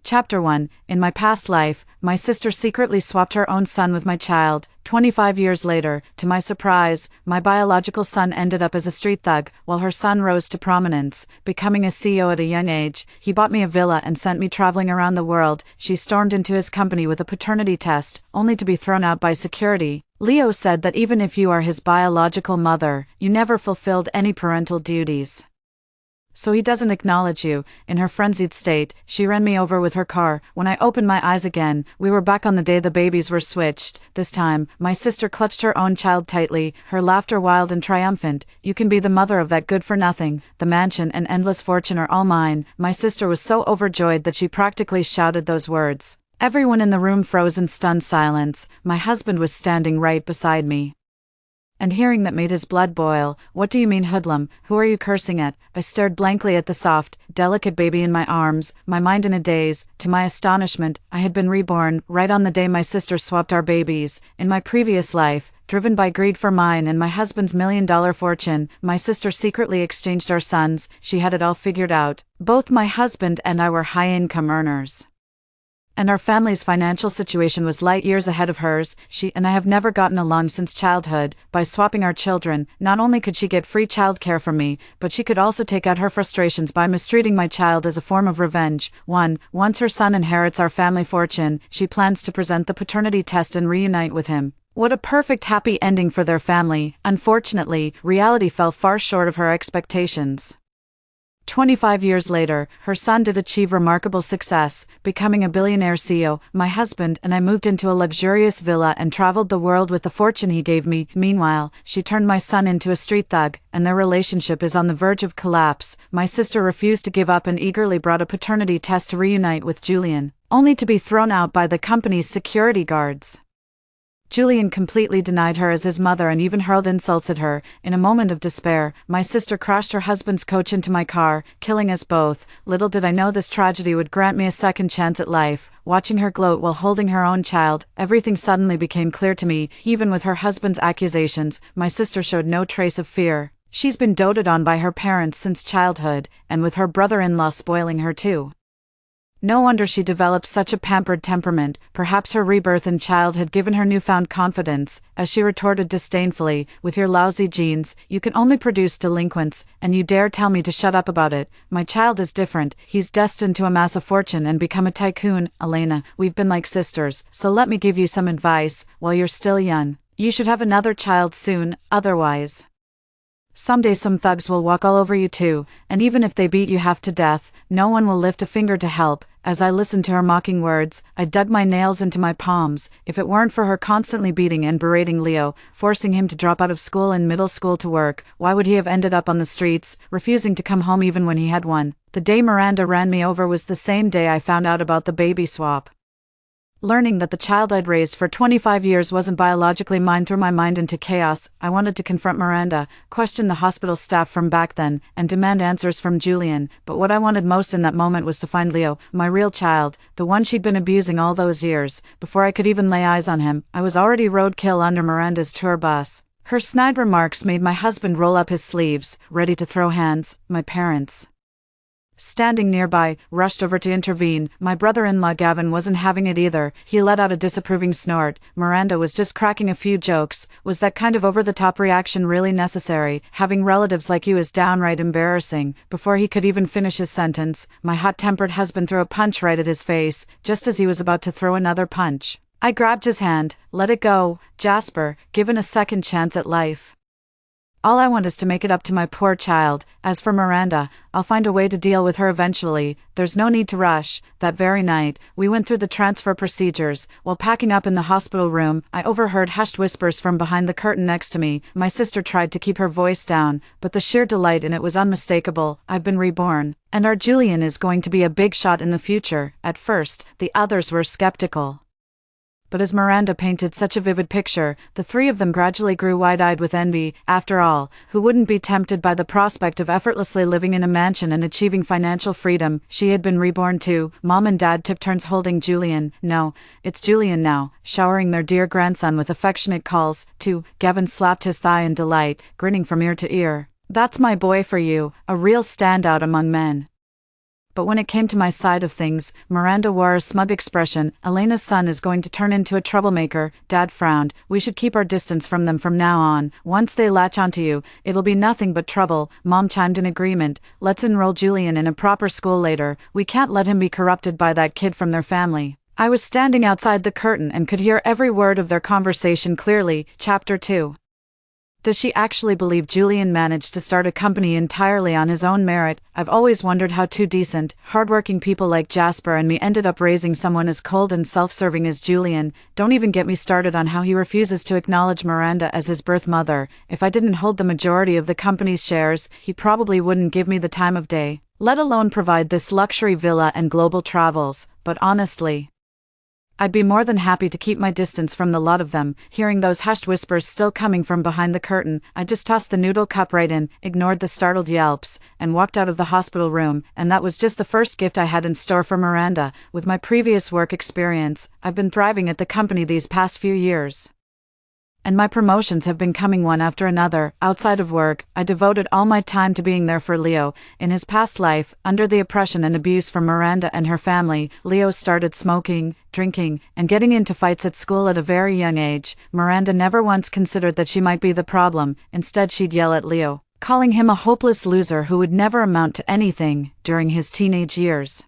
Chapter 1. In my past life, my sister secretly swapped her own son with my child. 25 years later, to my surprise, my biological son ended up as a street thug, while her son rose to prominence, becoming a CEO at a young age. He bought me a villa and sent me traveling around the world. She stormed into his company with a paternity test, only to be thrown out by security. Leo said that even if you are his biological mother, you never fulfilled any parental duties. So he doesn't acknowledge you. In her frenzied state, she ran me over with her car. When I opened my eyes again, we were back on the day the babies were switched. This time, my sister clutched her own child tightly, her laughter wild and triumphant. You can be the mother of that good-for-nothing. The mansion and endless fortune are all mine. My sister was so overjoyed that she practically shouted those words. Everyone in the room froze in stunned silence. My husband was standing right beside me. And hearing that made his blood boil. What do you mean, hoodlum? Who are you cursing at? I stared blankly at the soft, delicate baby in my arms, my mind in a daze. To my astonishment, I had been reborn, right on the day my sister swapped our babies. In my previous life, driven by greed for mine and my husband's $1 million fortune, my sister secretly exchanged our sons. She had it all figured out. Both my husband and I were high-income earners, and our family's financial situation was light years ahead of hers. She and I have never gotten along since childhood. By swapping our children, not only could she get free childcare from me, but she could also take out her frustrations by mistreating my child as a form of revenge. Once her son inherits our family fortune, she plans to present the paternity test and reunite with him. What a perfect happy ending for their family. Unfortunately, reality fell far short of her expectations. 25 years later, her son did achieve remarkable success, becoming a billionaire CEO. My husband and I moved into a luxurious villa and traveled the world with the fortune he gave me. Meanwhile, she turned my son into a street thug, and their relationship is on the verge of collapse. My sister refused to give up and eagerly brought a paternity test to reunite with Julian, only to be thrown out by the company's security guards. Julian completely denied her as his mother and even hurled insults at her. In a moment of despair, my sister crashed her husband's coach into my car, killing us both. Little did I know this tragedy would grant me a second chance at life. Watching her gloat while holding her own child, everything suddenly became clear to me. Even with her husband's accusations, my sister showed no trace of fear. She's been doted on by her parents since childhood, and with her brother-in-law spoiling her too. No wonder she developed such a pampered temperament. Perhaps her rebirth in child had given her newfound confidence, as she retorted disdainfully, "With your lousy genes, you can only produce delinquents, and you dare tell me to shut up about it. My child is different. He's destined to amass a fortune and become a tycoon. Elena, we've been like sisters, so let me give you some advice. While you're still young, you should have another child soon, otherwise someday some thugs will walk all over you too, and even if they beat you half to death, no one will lift a finger to help." As I listened to her mocking words, I dug my nails into my palms. If it weren't for her constantly beating and berating Leo, forcing him to drop out of school and middle school to work, why would he have ended up on the streets, refusing to come home even when he had one? The day Miranda ran me over was the same day I found out about the baby swap. Learning that the child I'd raised for 25 years wasn't biologically mine threw my mind into chaos. I wanted to confront Miranda, question the hospital staff from back then, and demand answers from Julian, but what I wanted most in that moment was to find Leo, my real child, the one she'd been abusing all those years. Before I could even lay eyes on him, I was already roadkill under Miranda's tour bus. Her snide remarks made my husband roll up his sleeves, ready to throw hands. My parents, standing nearby, rushed over to intervene. My brother-in-law Gavin wasn't having it either. He let out a disapproving snort. Miranda was just cracking a few jokes. Was that kind of over-the-top reaction really necessary? Having relatives like you is downright embarrassing. Before he could even finish his sentence, my hot-tempered husband threw a punch right at his face, just as he was about to throw another punch. I grabbed his hand. "Let it go, Jasper, given a second chance at life. All I want is to make it up to my poor child. As for Miranda, I'll find a way to deal with her eventually. There's no need to rush." That very night, we went through the transfer procedures. While packing up in the hospital room, I overheard hushed whispers from behind the curtain next to me. My sister tried to keep her voice down, but the sheer delight in it was unmistakable. I've been reborn, and our Julian is going to be a big shot in the future. At first, the others were skeptical, but as Miranda painted such a vivid picture, the three of them gradually grew wide-eyed with envy. After all, who wouldn't be tempted by the prospect of effortlessly living in a mansion and achieving financial freedom? She had been reborn too. Mom and Dad took turns holding Julian. No, it's Julian now, showering their dear grandson with affectionate calls, too. Gavin slapped his thigh in delight, grinning from ear to ear. "That's my boy for you, a real standout among men." But when it came to my side of things, Miranda wore a smug expression. Elena's son is going to turn into a troublemaker. Dad frowned. We should keep our distance from them from now on. Once they latch onto you, it'll be nothing but trouble. Mom chimed in agreement. Let's enroll Julian in a proper school later. We can't let him be corrupted by that kid from their family. I was standing outside the curtain and could hear every word of their conversation clearly. Chapter 2. Does she actually believe Julian managed to start a company entirely on his own merit? I've always wondered how two decent, hardworking people like Jasper and me ended up raising someone as cold and self-serving as Julian. Don't even get me started on how he refuses to acknowledge Miranda as his birth mother. If I didn't hold the majority of the company's shares, he probably wouldn't give me the time of day, let alone provide this luxury villa and global travels. But honestly, I'd be more than happy to keep my distance from the lot of them. Hearing those hushed whispers still coming from behind the curtain, I just tossed the noodle cup right in, ignored the startled yelps, and walked out of the hospital room. And that was just the first gift I had in store for Miranda. With my previous work experience, I've been thriving at the company these past few years, and my promotions have been coming one after another. Outside of work, I devoted all my time to being there for Leo. In his past life, under the oppression and abuse from Miranda and her family, Leo started smoking, drinking, and getting into fights at school at a very young age. Miranda never once considered that she might be the problem. Instead, she'd yell at Leo, calling him a hopeless loser who would never amount to anything. During his teenage years,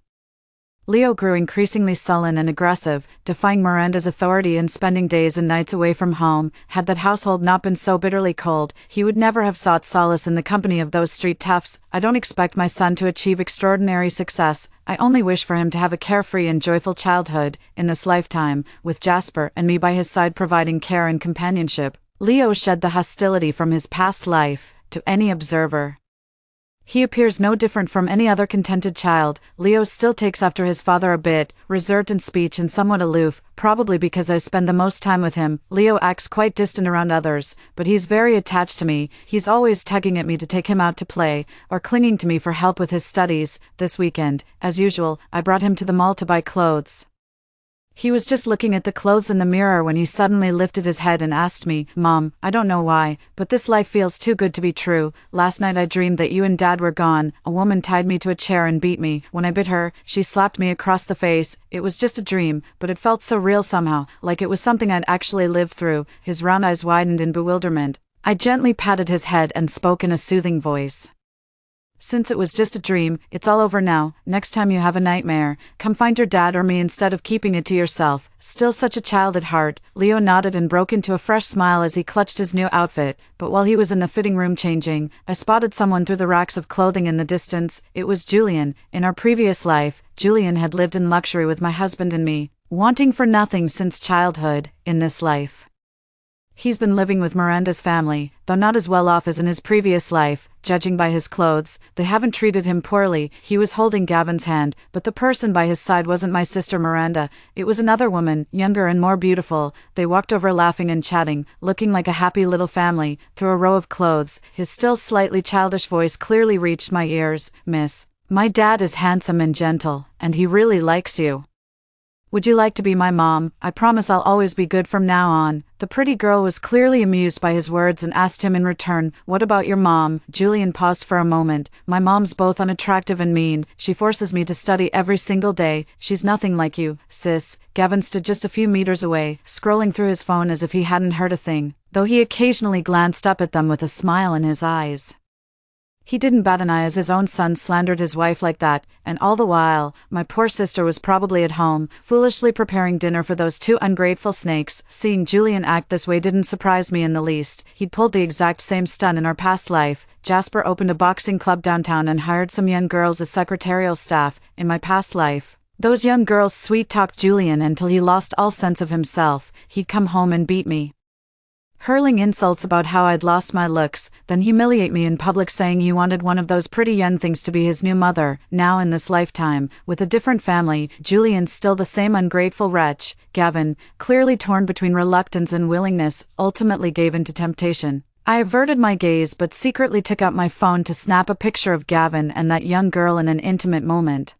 Leo grew increasingly sullen and aggressive, defying Miranda's authority and spending days and nights away from home. Had that household not been so bitterly cold, he would never have sought solace in the company of those street toughs. I don't expect my son to achieve extraordinary success. I only wish for him to have a carefree and joyful childhood in this lifetime, with Jasper and me by his side providing care and companionship. Leo shed the hostility from his past life to any observer. He appears no different from any other contented child. Leo still takes after his father a bit, reserved in speech and somewhat aloof, probably because I spend the most time with him. Leo acts quite distant around others, but he's very attached to me. He's always tugging at me to take him out to play, or clinging to me for help with his studies. This weekend, as usual, I brought him to the mall to buy clothes. He was just looking at the clothes in the mirror when he suddenly lifted his head and asked me, "Mom, I don't know why, but this life feels too good to be true. Last night I dreamed that you and Dad were gone. A woman tied me to a chair and beat me. When I bit her, she slapped me across the face. It was just a dream, but it felt so real somehow, like it was something I'd actually lived through." His round eyes widened in bewilderment. I gently patted his head and spoke in a soothing voice. "Since it was just a dream, it's all over now. Next time you have a nightmare, come find your dad or me instead of keeping it to yourself." Still such a child at heart, Leo nodded and broke into a fresh smile as he clutched his new outfit. But while he was in the fitting room changing, I spotted someone through the racks of clothing in the distance. It was Julian. In our previous life, Julian had lived in luxury with my husband and me, wanting for nothing since childhood. In this life, he's been living with Miranda's family, though not as well off as in his previous life. Judging by his clothes, they haven't treated him poorly. He was holding Gavin's hand, but the person by his side wasn't my sister Miranda. It was another woman, younger and more beautiful. They walked over laughing and chatting, looking like a happy little family, through a row of clothes. His still slightly childish voice clearly reached my ears. "Miss, my dad is handsome and gentle, and he really likes you. Would you like to be my mom? I promise I'll always be good from now on." The pretty girl was clearly amused by his words and asked him in return, "What about your mom?" Julian paused for a moment. "My mom's both unattractive and mean. She forces me to study every single day. She's nothing like you, sis." Gavin stood just a few meters away, scrolling through his phone as if he hadn't heard a thing, though he occasionally glanced up at them with a smile in his eyes. He didn't bat an eye as his own son slandered his wife like that, and all the while, my poor sister was probably at home, foolishly preparing dinner for those two ungrateful snakes. Seeing Julian act this way didn't surprise me in the least. He'd pulled the exact same stunt in our past life. Jasper opened a boxing club downtown and hired some young girls as secretarial staff. In my past life, those young girls sweet-talked Julian until he lost all sense of himself. He'd come home and beat me, hurling insults about how I'd lost my looks, then humiliate me in public saying he wanted one of those pretty young things to be his new mother. Now in this lifetime, with a different family, Julian's still the same ungrateful wretch. Gavin, clearly torn between reluctance and willingness, ultimately gave in to temptation. I averted my gaze but secretly took out my phone to snap a picture of Gavin and that young girl in an intimate moment.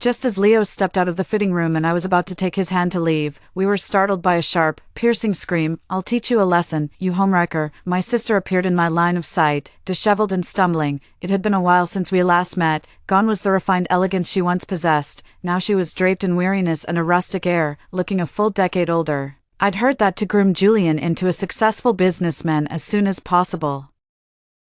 Just as Leo stepped out of the fitting room and I was about to take his hand to leave, we were startled by a sharp, piercing scream. "I'll teach you a lesson, you homewrecker." My sister appeared in my line of sight, disheveled and stumbling. It had been a while since we last met. Gone was the refined elegance she once possessed. Now she was draped in weariness and a rustic air, looking a full decade older. I'd heard that to groom Julian into a successful businessman as soon as possible.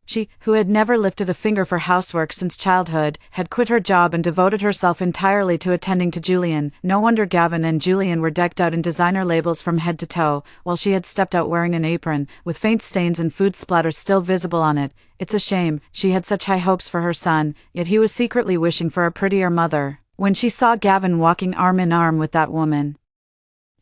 She, who had never lifted a finger for housework since childhood, had quit her job and devoted herself entirely to attending to Julian. No wonder Gavin and Julian were decked out in designer labels from head to toe, while she had stepped out wearing an apron, with faint stains and food splatters still visible on it. It's a shame, she had such high hopes for her son, yet he was secretly wishing for a prettier mother. When she saw Gavin walking arm in arm with that woman,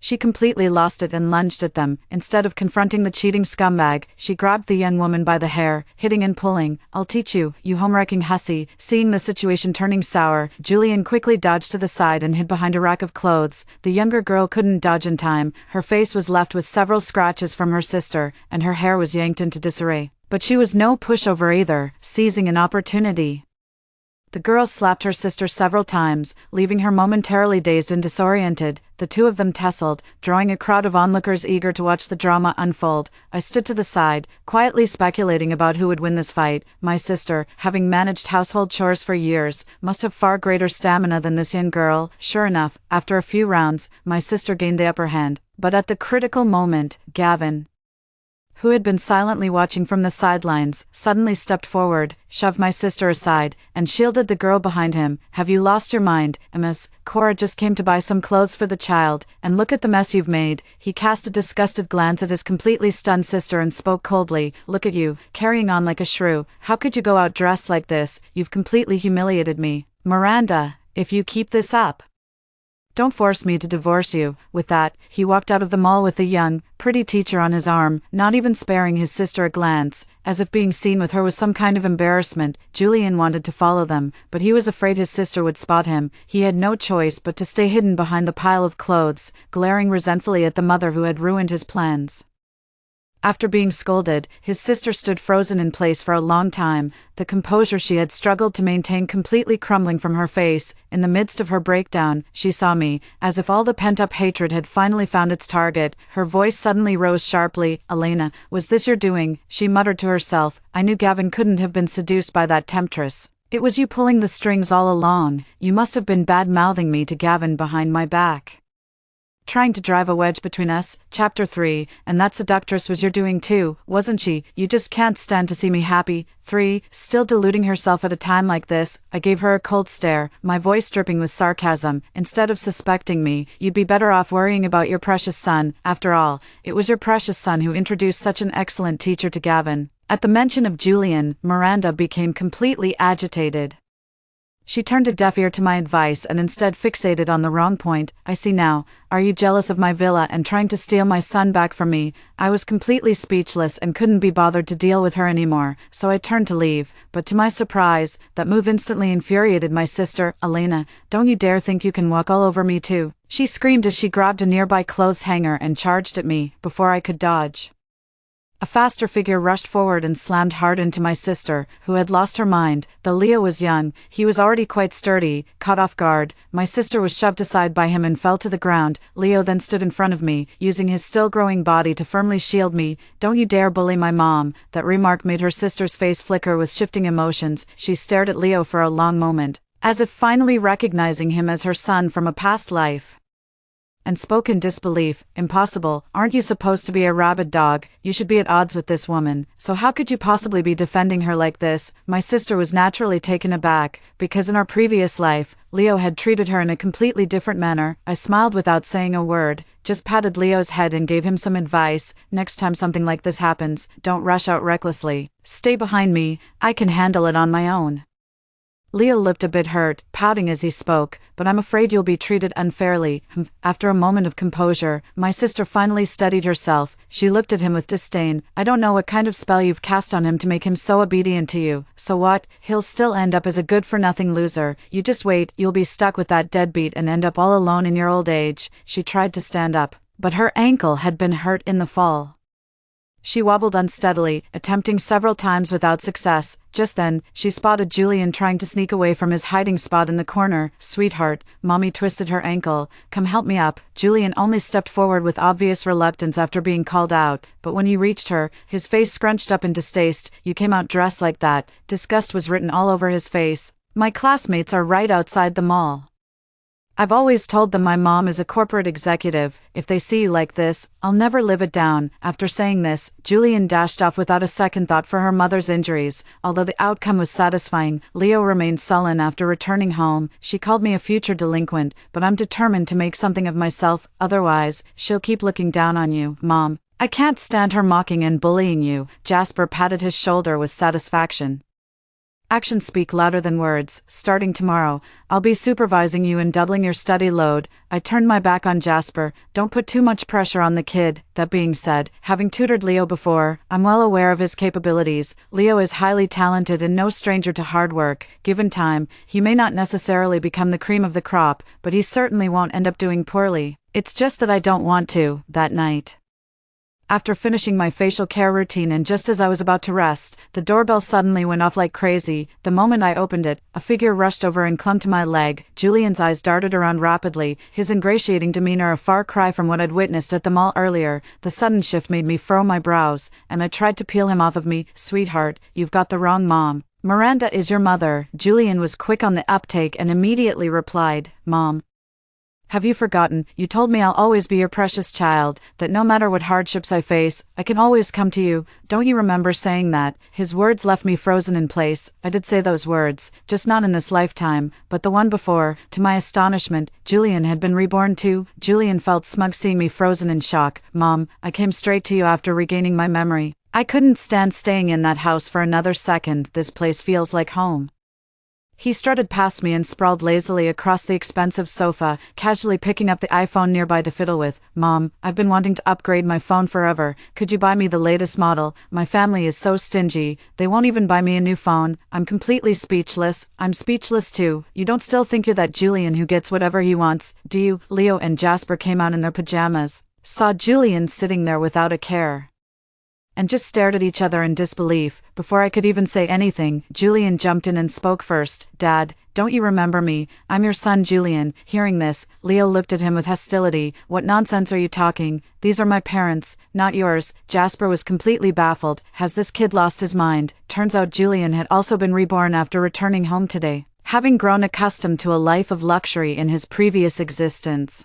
she completely lost it and lunged at them. Instead of confronting the cheating scumbag, she grabbed the young woman by the hair, hitting and pulling. "I'll teach you, you home-wrecking hussy." Seeing the situation turning sour, Julian quickly dodged to the side and hid behind a rack of clothes. The younger girl couldn't dodge in time. Her face was left with several scratches from her sister, and her hair was yanked into disarray. But she was no pushover either, seizing an opportunity. The girl slapped her sister several times, leaving her momentarily dazed and disoriented. The two of them tussled, drawing a crowd of onlookers eager to watch the drama unfold. I stood to the side, quietly speculating about who would win this fight. My sister, having managed household chores for years, must have far greater stamina than this young girl. Sure enough, after a few rounds, my sister gained the upper hand. But at the critical moment, Gavin, who had been silently watching from the sidelines, suddenly stepped forward, shoved my sister aside, and shielded the girl behind him. "Have you lost your mind, Miss? Cora just came to buy some clothes for the child, and look at the mess you've made." He cast a disgusted glance at his completely stunned sister and spoke coldly. "Look at you, carrying on like a shrew. How could you go out dressed like this? You've completely humiliated me. Miranda, if you keep this up, don't force me to divorce you." With that, he walked out of the mall with the young, pretty teacher on his arm, not even sparing his sister a glance, as if being seen with her was some kind of embarrassment. Julian wanted to follow them, but he was afraid his sister would spot him. He had no choice but to stay hidden behind the pile of clothes, glaring resentfully at the mother who had ruined his plans. After being scolded, his sister stood frozen in place for a long time, the composure she had struggled to maintain completely crumbling from her face. In the midst of her breakdown, she saw me, as if all the pent-up hatred had finally found its target. Her voice suddenly rose sharply. "Elena, was this your doing?" she muttered to herself. "I knew Gavin couldn't have been seduced by that temptress. It was you pulling the strings all along. You must have been bad-mouthing me to Gavin behind my back, trying to drive a wedge between us." Chapter 3, "And that seductress was your doing too, wasn't she? You just can't stand to see me happy." 3. Still deluding herself at a time like this, I gave her a cold stare, my voice dripping with sarcasm. "Instead of suspecting me, you'd be better off worrying about your precious son. After all, it was your precious son who introduced such an excellent teacher to Gavin." At the mention of Julian, Miranda became completely agitated. She turned a deaf ear to my advice and instead fixated on the wrong point. "I see now. Are you jealous of my villa and trying to steal my son back from me?" I was completely speechless and couldn't be bothered to deal with her anymore, so I turned to leave. But to my surprise, that move instantly infuriated my sister. "Elena, don't you dare think you can walk all over me too," she screamed as she grabbed a nearby clothes hanger and charged at me. Before I could dodge, a faster figure rushed forward and slammed hard into my sister, who had lost her mind. Though Leo was young, he was already quite sturdy. Caught off guard, my sister was shoved aside by him and fell to the ground. Leo then stood in front of me, using his still-growing body to firmly shield me. "Don't you dare bully my mom." That remark made her sister's face flicker with shifting emotions. She stared at Leo for a long moment, as if finally recognizing him as her son from a past life, and spoke in disbelief. "Impossible. Aren't you supposed to be a rabid dog? You should be at odds with this woman. So how could you possibly be defending her like this?" My sister was naturally taken aback, because in our previous life, Leo had treated her in a completely different manner. I smiled without saying a word, just patted Leo's head and gave him some advice. "Next time something like this happens, don't rush out recklessly. Stay behind me. I can handle it on my own." Leo looked a bit hurt, pouting as he spoke, "But I'm afraid you'll be treated unfairly." After a moment of composure, my sister finally steadied herself. She looked at him with disdain. "I don't know what kind of spell you've cast on him to make him so obedient to you. So what? He'll still end up as a good-for-nothing loser. You just wait, you'll be stuck with that deadbeat and end up all alone in your old age." She tried to stand up, but her ankle had been hurt in the fall. She wobbled unsteadily, attempting several times without success. Just then, she spotted Julian trying to sneak away from his hiding spot in the corner. "Sweetheart," Mommy twisted her ankle. "Come help me up." Julian only stepped forward with obvious reluctance after being called out, but when he reached her, his face scrunched up in distaste. "You came out dressed like that." Disgust was written all over his face. "My classmates are right outside the mall. I've always told them my mom is a corporate executive. If they see you like this, I'll never live it down." After saying this, Julian dashed off without a second thought for her mother's injuries. Although the outcome was satisfying, Leo remained sullen after returning home. "She called me a future delinquent, but I'm determined to make something of myself, otherwise, she'll keep looking down on you, Mom. I can't stand her mocking and bullying you." Jasper patted his shoulder with satisfaction. "Actions speak louder than words. Starting tomorrow, I'll be supervising you and doubling your study load." I turned my back on Jasper. "Don't put too much pressure on the kid." That being said, having tutored Leo before, I'm well aware of his capabilities. Leo is highly talented and no stranger to hard work. Given time, he may not necessarily become the cream of the crop, but he certainly won't end up doing poorly. It's just that I don't want to." That night, after finishing my facial care routine and just as I was about to rest, the doorbell suddenly went off like crazy. The moment I opened it, a figure rushed over and clung to my leg. Julian's eyes darted around rapidly, his ingratiating demeanor a far cry from what I'd witnessed at the mall earlier. The sudden shift made me furrow my brows, and I tried to peel him off of me. "Sweetheart, you've got the wrong mom. Miranda is your mother." Julian was quick on the uptake and immediately replied, "Mom, have you forgotten? You told me I'll always be your precious child, that no matter what hardships I face, I can always come to you. Don't you remember saying that?" His words left me frozen in place. I did say those words, just not in this lifetime, but the one before. To my astonishment, Julian had been reborn too. Julian felt smug seeing me frozen in shock. "Mom, I came straight to you after regaining my memory. I couldn't stand staying in that house for another second. This place feels like home." He strutted past me and sprawled lazily across the expensive sofa, casually picking up the iPhone nearby to fiddle with. "Mom, I've been wanting to upgrade my phone forever. Could you buy me the latest model? My family is so stingy, they won't even buy me a new phone." I'm completely speechless. "I'm speechless too. You don't still think you're that Julian who gets whatever he wants, do you?" Leo and Jasper came out in their pajamas, saw Julian sitting there without a care, and just stared at each other in disbelief. Before I could even say anything, Julian jumped in and spoke first. "Dad, don't you remember me? I'm your son Julian." Hearing this, Leo looked at him with hostility. "What nonsense are you talking? These are my parents, not yours." Jasper was completely baffled. Has this kid lost his mind? Turns out Julian had also been reborn after returning home today, having grown accustomed to a life of luxury in his previous existence.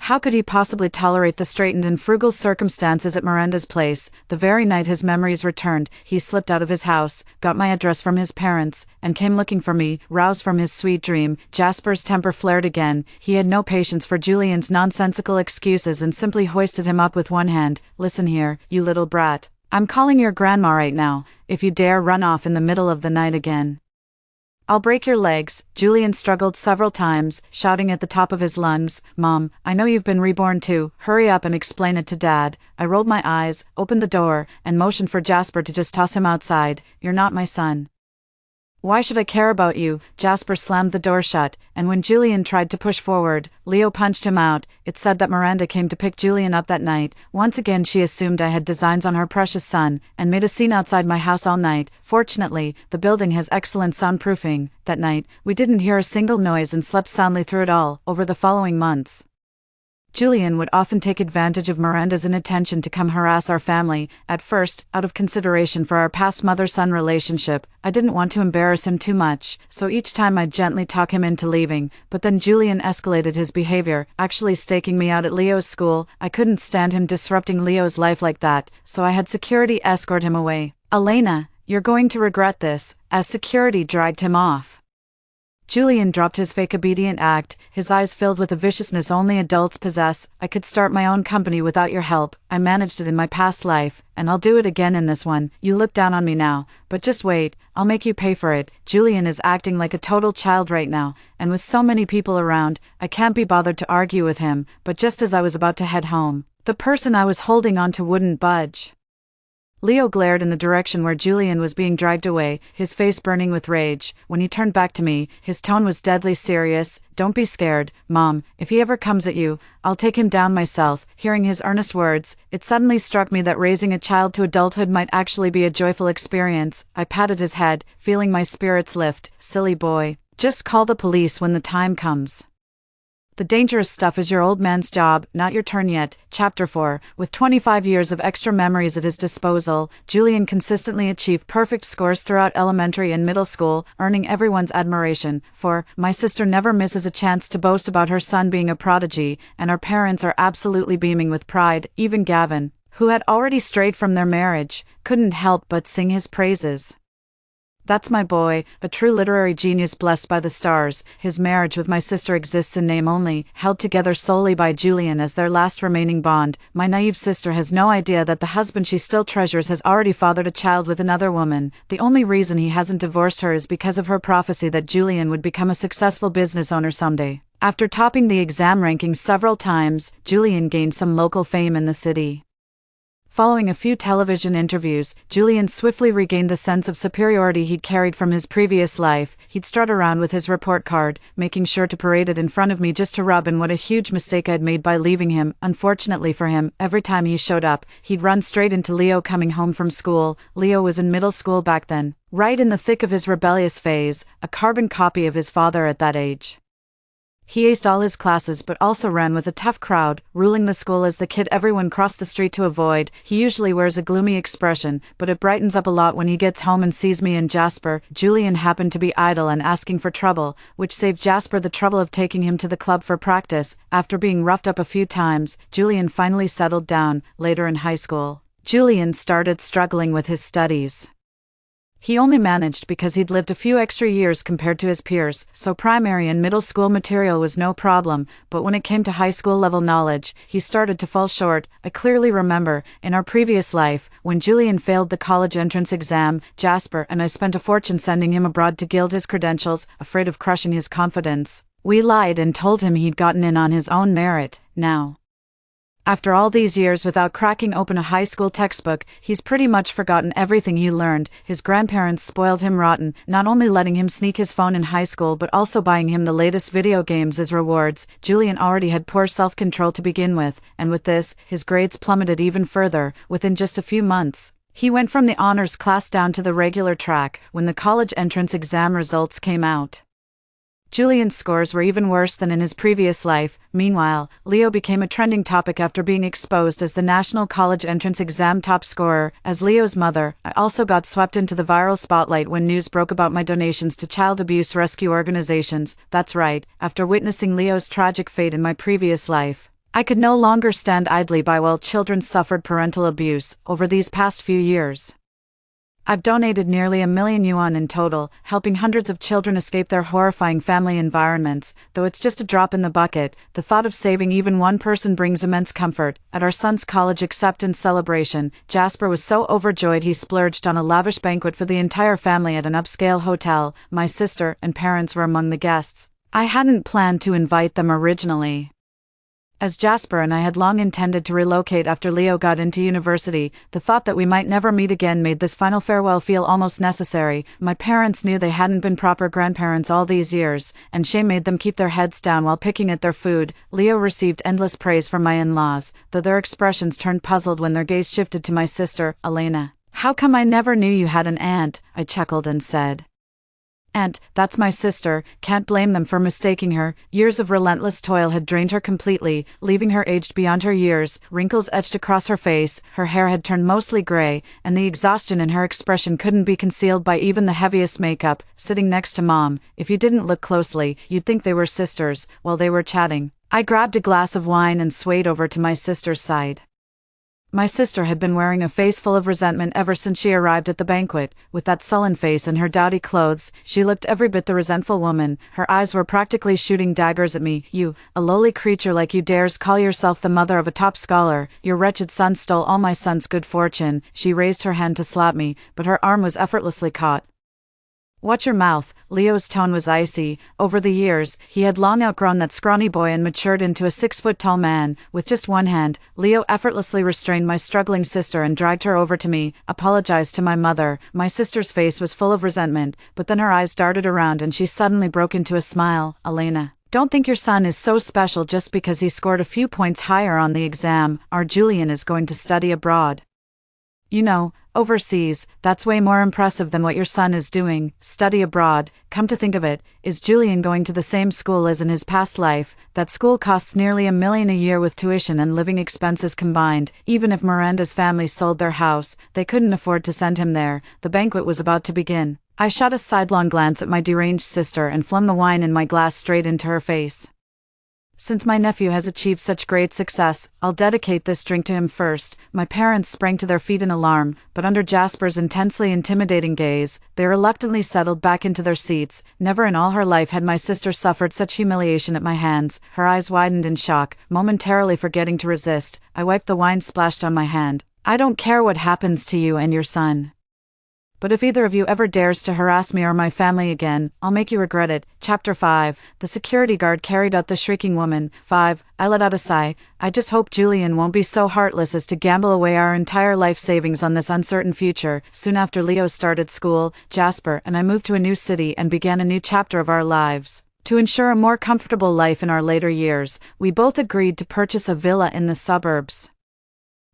How could he possibly tolerate the straitened and frugal circumstances at Miranda's place? The very night his memories returned, he slipped out of his house, got my address from his parents, and came looking for me. Roused from his sweet dream, Jasper's temper flared again. He had no patience for Julian's nonsensical excuses and simply hoisted him up with one hand. "Listen here, you little brat. I'm calling your grandma right now. If you dare run off in the middle of the night again, I'll break your legs." Julian struggled several times, shouting at the top of his lungs, "Mom, I know you've been reborn too. Hurry up and explain it to Dad." I rolled my eyes, opened the door, and motioned for Jasper to just toss him outside. "You're not my son. Why should I care about you?" Jasper slammed the door shut, and when Julian tried to push forward, Leo punched him out. It said that Miranda came to pick Julian up that night. Once again she assumed I had designs on her precious son, and made a scene outside my house all night. Fortunately, the building has excellent soundproofing. That night, we didn't hear a single noise and slept soundly through it all. Over the following months, Julian would often take advantage of Miranda's inattention to come harass our family. At first, out of consideration for our past mother-son relationship, I didn't want to embarrass him too much, so each time I'd gently talk him into leaving. But then Julian escalated his behavior, actually staking me out at Leo's school. I couldn't stand him disrupting Leo's life like that, so I had security escort him away. "Elena, you're going to regret this," as security dragged him off. Julian dropped his fake obedient act, his eyes filled with a viciousness only adults possess. "I could start my own company without your help. I managed it in my past life, and I'll do it again in this one. You look down on me now, but just wait, I'll make you pay for it." Julian is acting like a total child right now, and with so many people around, I can't be bothered to argue with him. But just as I was about to head home, the person I was holding on to wouldn't budge. Leo glared in the direction where Julian was being dragged away, his face burning with rage. When he turned back to me, his tone was deadly serious. "Don't be scared, Mom. If he ever comes at you, I'll take him down myself." Hearing his earnest words, it suddenly struck me that raising a child to adulthood might actually be a joyful experience. I patted his head, feeling my spirits lift. "Silly boy. Just call the police when the time comes. The dangerous stuff is your old man's job, not your turn yet." Chapter 4. With 25 years of extra memories at his disposal, Julian consistently achieved perfect scores throughout elementary and middle school, earning everyone's admiration. For, my sister never misses a chance to boast about her son being a prodigy, and our parents are absolutely beaming with pride. Even Gavin, who had already strayed from their marriage, couldn't help but sing his praises. "That's my boy, a true literary genius blessed by the stars." His marriage with my sister exists in name only, held together solely by Julian as their last remaining bond. My naive sister has no idea that the husband she still treasures has already fathered a child with another woman. The only reason he hasn't divorced her is because of her prophecy that Julian would become a successful business owner someday. After topping the exam rankings several times, Julian gained some local fame in the city. Following a few television interviews, Julian swiftly regained the sense of superiority he'd carried from his previous life. He'd strut around with his report card, making sure to parade it in front of me just to rub in what a huge mistake I'd made by leaving him. Unfortunately for him, every time he showed up, he'd run straight into Leo coming home from school. Leo was in middle school back then, right in the thick of his rebellious phase, a carbon copy of his father at that age. He aced all his classes but also ran with a tough crowd, ruling the school as the kid everyone crossed the street to avoid. He usually wears a gloomy expression, but it brightens up a lot when he gets home and sees me and Jasper. Julian happened to be idle and asking for trouble, which saved Jasper the trouble of taking him to the club for practice. After being roughed up a few times, Julian finally settled down. Later in high school, Julian started struggling with his studies. He only managed because he'd lived a few extra years compared to his peers, so primary and middle school material was no problem, but when it came to high school level knowledge, he started to fall short. I clearly remember, in our previous life, when Julian failed the college entrance exam, Jasper and I spent a fortune sending him abroad to gild his credentials, afraid of crushing his confidence. We lied and told him he'd gotten in on his own merit. Now, after all these years without cracking open a high school textbook, he's pretty much forgotten everything he learned. His grandparents spoiled him rotten, not only letting him sneak his phone in high school but also buying him the latest video games as rewards. Julian already had poor self-control to begin with, and with this, his grades plummeted even further. Within just a few months, he went from the honors class down to the regular track. When the college entrance exam results came out, Julian's scores were even worse than in his previous life. Meanwhile, Leo became a trending topic after being exposed as the national college entrance exam top scorer. As Leo's mother, I also got swept into the viral spotlight when news broke about my donations to child abuse rescue organizations. That's right, after witnessing Leo's tragic fate in my previous life, I could no longer stand idly by while children suffered parental abuse. Over these past few years, I've donated nearly $1 million in total, helping hundreds of children escape their horrifying family environments. Though it's just a drop in the bucket, the thought of saving even one person brings immense comfort. At our son's college acceptance celebration, Jasper was so overjoyed he splurged on a lavish banquet for the entire family at an upscale hotel. My sister and parents were among the guests. I hadn't planned to invite them originally, as Jasper and I had long intended to relocate after Leo got into university. The thought that we might never meet again made this final farewell feel almost necessary. My parents knew they hadn't been proper grandparents all these years, and shame made them keep their heads down while picking at their food. Leo received endless praise from my in-laws, though their expressions turned puzzled when their gaze shifted to my sister, Elena. "How come I never knew you had an aunt?" I chuckled and said. "Aunt, that's my sister. Can't blame them for mistaking her." Years of relentless toil had drained her completely, leaving her aged beyond her years. Wrinkles etched across her face, her hair had turned mostly gray, and the exhaustion in her expression couldn't be concealed by even the heaviest makeup. Sitting next to Mom, if you didn't look closely, you'd think they were sisters. While they were chatting, I grabbed a glass of wine and swayed over to my sister's side. My sister had been wearing a face full of resentment ever since she arrived at the banquet. With that sullen face and her dowdy clothes, she looked every bit the resentful woman. Her eyes were practically shooting daggers at me. "You, a lowly creature like you, dares call yourself the mother of a top scholar? Your wretched son stole all my son's good fortune." She raised her hand to slap me, but her arm was effortlessly caught. Watch your mouth. Leo's tone was icy. Over the years, he had long outgrown that scrawny boy and matured into a 6-foot-tall man. With just one hand, Leo effortlessly restrained my struggling sister and dragged her over to me, apologized to my mother. My sister's face was full of resentment, but then her eyes darted around and she suddenly broke into a smile. Elena, don't think your son is so special just because he scored a few points higher on the exam. Our Julian is going to study abroad. You know, overseas. That's way more impressive than what your son is doing. Study abroad. Come to think of it, is Julian going to the same school as in his past life? That school costs nearly $1 million a year with tuition and living expenses combined. Even if Miranda's family sold their house, they couldn't afford to send him there. The banquet was about to begin. I shot a sidelong glance at my deranged sister and flung the wine in my glass straight into her face. Since my nephew has achieved such great success, I'll dedicate this drink to him first. My parents sprang to their feet in alarm, but under Jasper's intensely intimidating gaze, they reluctantly settled back into their seats. Never in all her life had my sister suffered such humiliation at my hands. Her eyes widened in shock, momentarily forgetting to resist. I wiped the wine splashed on my hand. I don't care what happens to you and your son. But if either of you ever dares to harass me or my family again, I'll make you regret it. Chapter 5. The security guard carried out the shrieking woman. 5. I let out a sigh. I just hope Julian won't be so heartless as to gamble away our entire life savings on this uncertain future. Soon after Leo started school, Jasper and I moved to a new city and began a new chapter of our lives. To ensure a more comfortable life in our later years, we both agreed to purchase a villa in the suburbs.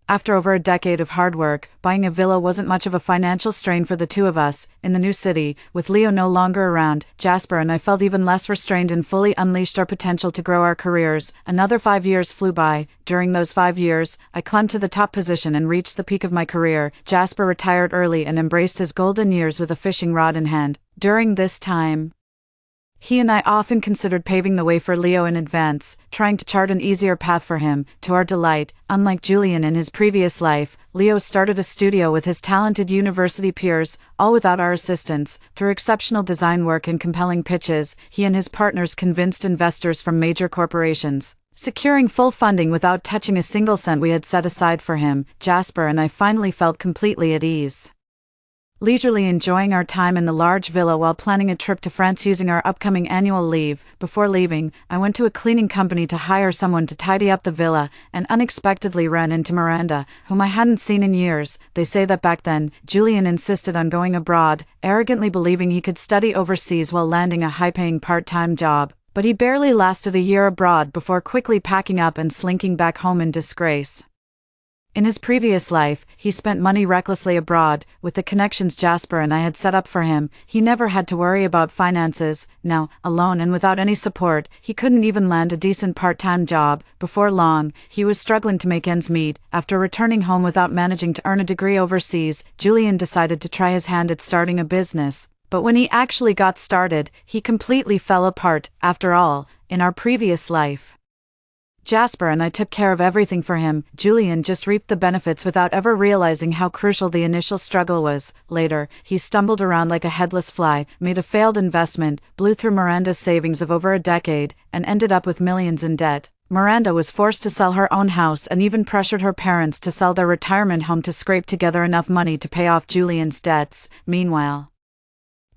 After over a decade of hard work, buying a villa wasn't much of a financial strain for the two of us. In the new city, with Leo no longer around, Jasper and I felt even less restrained and fully unleashed our potential to grow our careers. Another 5 years flew by. During those 5 years, I climbed to the top position and reached the peak of my career. Jasper retired early and embraced his golden years with a fishing rod in hand. During this time, he and I often considered paving the way for Leo in advance, trying to chart an easier path for him. To our delight, unlike Julian in his previous life, Leo started a studio with his talented university peers, all without our assistance. Through exceptional design work and compelling pitches, he and his partners convinced investors from major corporations, securing full funding without touching a single cent we had set aside for him. Jasper and I finally felt completely at ease, leisurely enjoying our time in the large villa while planning a trip to France using our upcoming annual leave. Before leaving, I went to a cleaning company to hire someone to tidy up the villa, and unexpectedly ran into Miranda, whom I hadn't seen in years. They say that back then, Julian insisted on going abroad, arrogantly believing he could study overseas while landing a high-paying part-time job. But he barely lasted a year abroad before quickly packing up and slinking back home in disgrace. In his previous life, he spent money recklessly abroad. With the connections Jasper and I had set up for him, he never had to worry about finances. Now, alone and without any support, he couldn't even land a decent part-time job. Before long, he was struggling to make ends meet. After returning home without managing to earn a degree overseas, Julian decided to try his hand at starting a business. But when he actually got started, he completely fell apart. After all, in our previous life, Jasper and I took care of everything for him. Julian just reaped the benefits without ever realizing how crucial the initial struggle was. Later, he stumbled around like a headless fly, made a failed investment, blew through Miranda's savings of over a decade, and ended up with millions in debt. Miranda was forced to sell her own house and even pressured her parents to sell their retirement home to scrape together enough money to pay off Julian's debts. Meanwhile,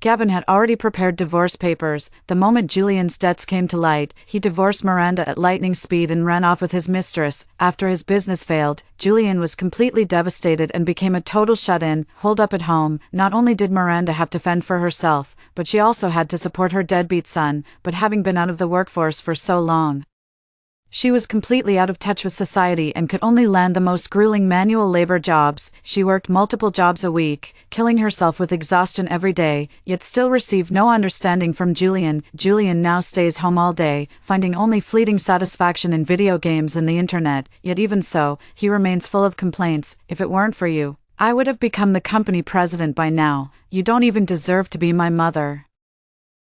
Gavin had already prepared divorce papers. The moment Julian's debts came to light, he divorced Miranda at lightning speed and ran off with his mistress. After his business failed, Julian was completely devastated and became a total shut-in, holed up at home. Not only did Miranda have to fend for herself, but she also had to support her deadbeat son. But having been out of the workforce for so long, she was completely out of touch with society and could only land the most grueling manual labor jobs. She worked multiple jobs a week, killing herself with exhaustion every day, yet still received no understanding from Julian. Julian now stays home all day, finding only fleeting satisfaction in video games and the internet, yet even so, he remains full of complaints. If it weren't for you, I would have become the company president by now. You don't even deserve to be my mother.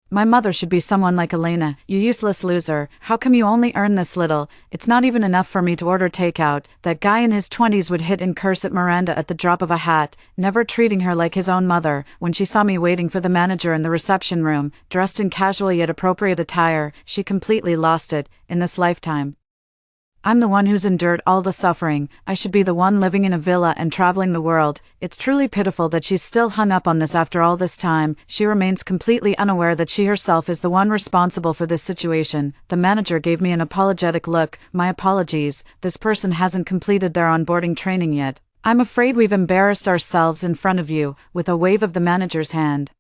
My mother should be someone like Elena. You useless loser. How come you only earn this little? It's not even enough for me to order takeout. That guy in his 20s would hit and curse at Miranda at the drop of a hat, never treating her like his own mother. When she saw me waiting for the manager in the reception room, dressed in casual yet appropriate attire, she completely lost it. In this lifetime, I'm the one who's endured all the suffering. I should be the one living in a villa and traveling the world. It's truly pitiful that she's still hung up on this after all this time. She remains completely unaware that she herself is the one responsible for this situation. The manager gave me an apologetic look. My apologies. This person hasn't completed their onboarding training yet. I'm afraid we've embarrassed ourselves in front of you, with a wave of the manager's hand.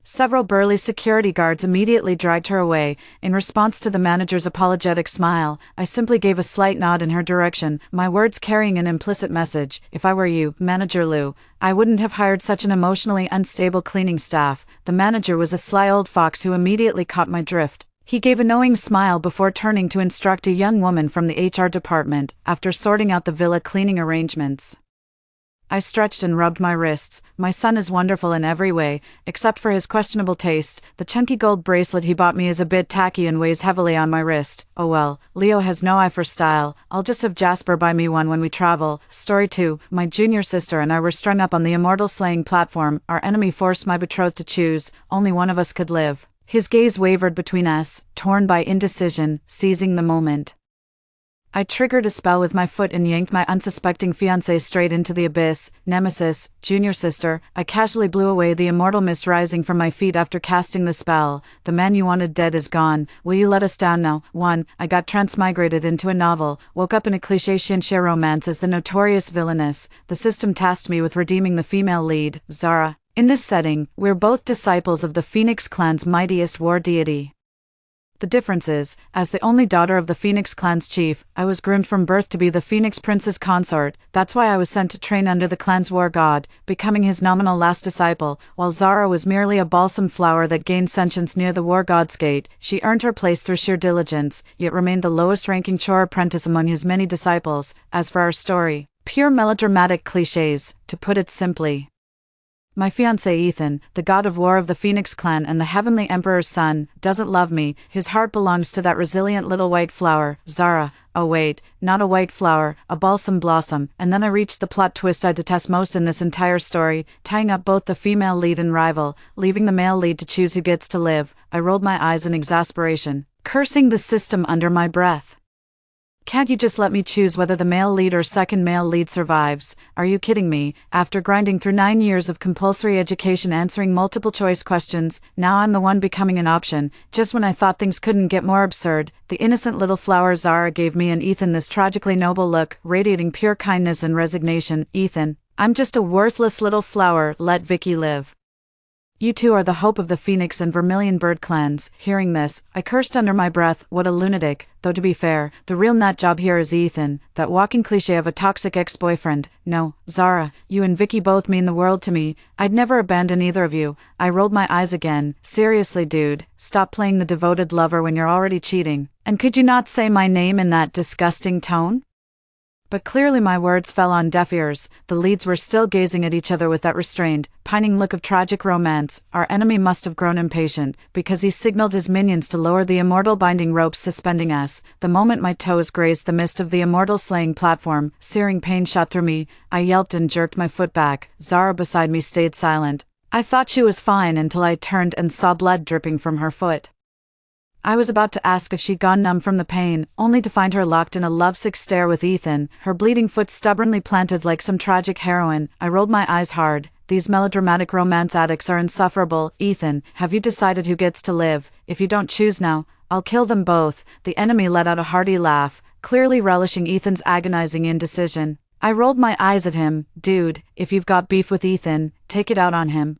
Several burly security guards immediately dragged her away. In response to the manager's apologetic smile, I simply gave a slight nod in her direction, my words carrying an implicit message. If I were you, Manager Liu, I wouldn't have hired such an emotionally unstable cleaning staff. The manager was a sly old fox who immediately caught my drift. He gave a knowing smile before turning to instruct a young woman from the HR department, after sorting out the villa cleaning arrangements. I stretched and rubbed my wrists. My son is wonderful in every way, except for his questionable taste. The chunky gold bracelet he bought me is a bit tacky and weighs heavily on my wrist. Oh well, Leo has no eye for style. I'll just have Jasper buy me one when we travel. Story 2. My junior sister and I were strung up on the immortal slaying platform. Our enemy forced my betrothed to choose. Only one of us could live. His gaze wavered between us, torn by indecision, seizing the moment. I triggered a spell with my foot and yanked my unsuspecting fiancé straight into the abyss. Nemesis, junior sister, I casually blew away the immortal mist rising from my feet after casting the spell. The man you wanted dead is gone. Will you let us down now? 1. I got transmigrated into a novel, woke up in a cliché Shinshia romance as the notorious villainess. The system tasked me with redeeming the female lead, Zara. In this setting, we're both disciples of the Phoenix clan's mightiest war deity. The difference is, as the only daughter of the Phoenix clan's chief, I was groomed from birth to be the Phoenix prince's consort. That's why I was sent to train under the clan's war god, becoming his nominal last disciple. While Zara was merely a balsam flower that gained sentience near the war god's gate, she earned her place through sheer diligence, yet remained the lowest-ranking chore apprentice among his many disciples. As for our story, pure melodramatic clichés, to put it simply. My fiancé Ethan, the god of war of the Phoenix clan and the heavenly emperor's son, doesn't love me. His heart belongs to that resilient little white flower, Zara. Oh wait, not a white flower, a balsam blossom. And then I reached the plot twist I detest most in this entire story, tying up both the female lead and rival, leaving the male lead to choose who gets to live. I rolled my eyes in exasperation, cursing the system under my breath. Can't you just let me choose whether the male lead or second male lead survives? Are you kidding me? After grinding through 9 years of compulsory education answering multiple choice questions, now I'm the one becoming an option. Just when I thought things couldn't get more absurd, the innocent little flower Zara gave me and Ethan this tragically noble look, radiating pure kindness and resignation. Ethan, I'm just a worthless little flower, let Vicky live. You two are the hope of the Phoenix and Vermilion Bird clans. Hearing this, I cursed under my breath. What a lunatic. Though to be fair, the real nut job here is Ethan, that walking cliché of a toxic ex-boyfriend. No, Zara, you and Vicky both mean the world to me. I'd never abandon either of you. I rolled my eyes again. Seriously, dude, stop playing the devoted lover when you're already cheating. And could you not say my name in that disgusting tone? But clearly my words fell on deaf ears. The leads were still gazing at each other with that restrained, pining look of tragic romance. Our enemy must have grown impatient, because he signaled his minions to lower the immortal binding ropes suspending us. The moment my toes grazed the mist of the immortal slaying platform, searing pain shot through me. I yelped and jerked my foot back. Zara beside me stayed silent. I thought she was fine until I turned and saw blood dripping from her foot. I was about to ask if she'd gone numb from the pain, only to find her locked in a lovesick stare with Ethan, her bleeding foot stubbornly planted like some tragic heroine. I rolled my eyes hard. These melodramatic romance addicts are insufferable. Ethan, have you decided who gets to live? If you don't choose now, I'll kill them both. The enemy let out a hearty laugh, clearly relishing Ethan's agonizing indecision. I rolled my eyes at him. Dude, if you've got beef with Ethan, take it out on him.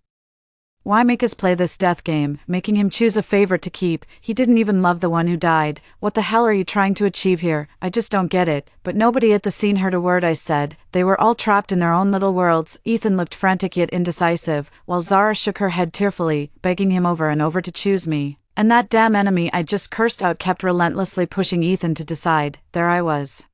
Why make us play this death game, making him choose a favorite to keep? He didn't even love the one who died. What the hell are you trying to achieve here? I just don't get it. But nobody at the scene heard a word I said. They were all trapped in their own little worlds. Ethan looked frantic yet indecisive, while Zara shook her head tearfully, begging him over and over to choose me. And that damn enemy I just cursed out kept relentlessly pushing Ethan to decide. There I was,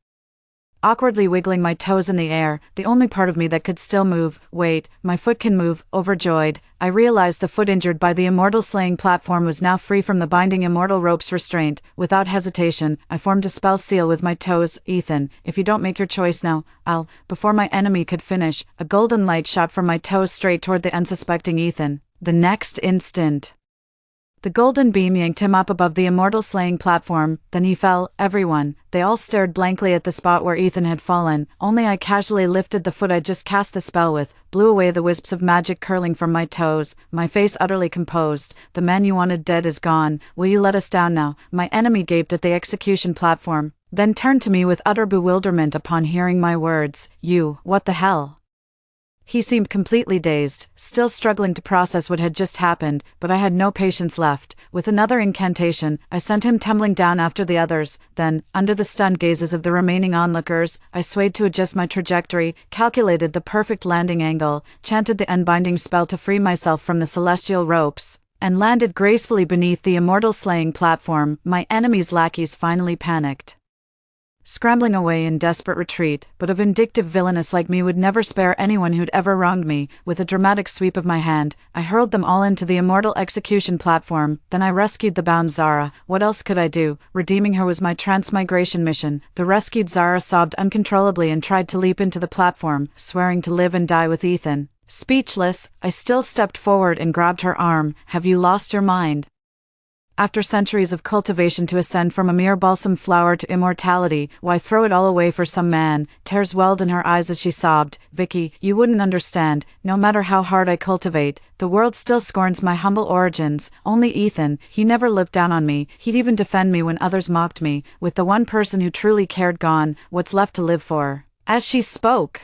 awkwardly wiggling my toes in the air, the only part of me that could still move. Wait, my foot can move. Overjoyed, I realized the foot injured by the immortal slaying platform was now free from the binding immortal rope's restraint. Without hesitation, I formed a spell seal with my toes. Ethan, if you don't make your choice now, I'll... Before my enemy could finish, a golden light shot from my toes straight toward the unsuspecting Ethan. The next instant, The golden beam yanked him up above the immortal slaying platform, then he fell. Everyone, they all stared blankly at the spot where Ethan had fallen. Only I casually lifted the foot I'd just cast the spell with, blew away the wisps of magic curling from my toes, my face utterly composed. The man you wanted dead is gone. Will you let us down now? My enemy gaped at the execution platform, then turned to me with utter bewilderment upon hearing my words. You, what the hell? He seemed completely dazed, still struggling to process what had just happened, but I had no patience left. With another incantation, I sent him tumbling down after the others. Then, under the stunned gazes of the remaining onlookers, I swayed to adjust my trajectory, calculated the perfect landing angle, chanted the unbinding spell to free myself from the celestial ropes, and landed gracefully beneath the immortal slaying platform. My enemy's lackeys finally panicked, scrambling away in desperate retreat, but a vindictive villainess like me would never spare anyone who'd ever wronged me. With a dramatic sweep of my hand, I hurled them all into the immortal execution platform. Then I rescued the bound Zara. What else could I do? Redeeming her was my transmigration mission. The rescued Zara sobbed uncontrollably and tried to leap into the platform, swearing to live and die with Ethan. Speechless, I still stepped forward and grabbed her arm. Have you lost your mind? After centuries of cultivation to ascend from a mere balsam flower to immortality, why throw it all away for some man? Tears welled in her eyes as she sobbed. Vicky, you wouldn't understand. No matter how hard I cultivate, the world still scorns my humble origins. Only Ethan, he never looked down on me. He'd even defend me when others mocked me. With the one person who truly cared gone, what's left to live for? As she spoke,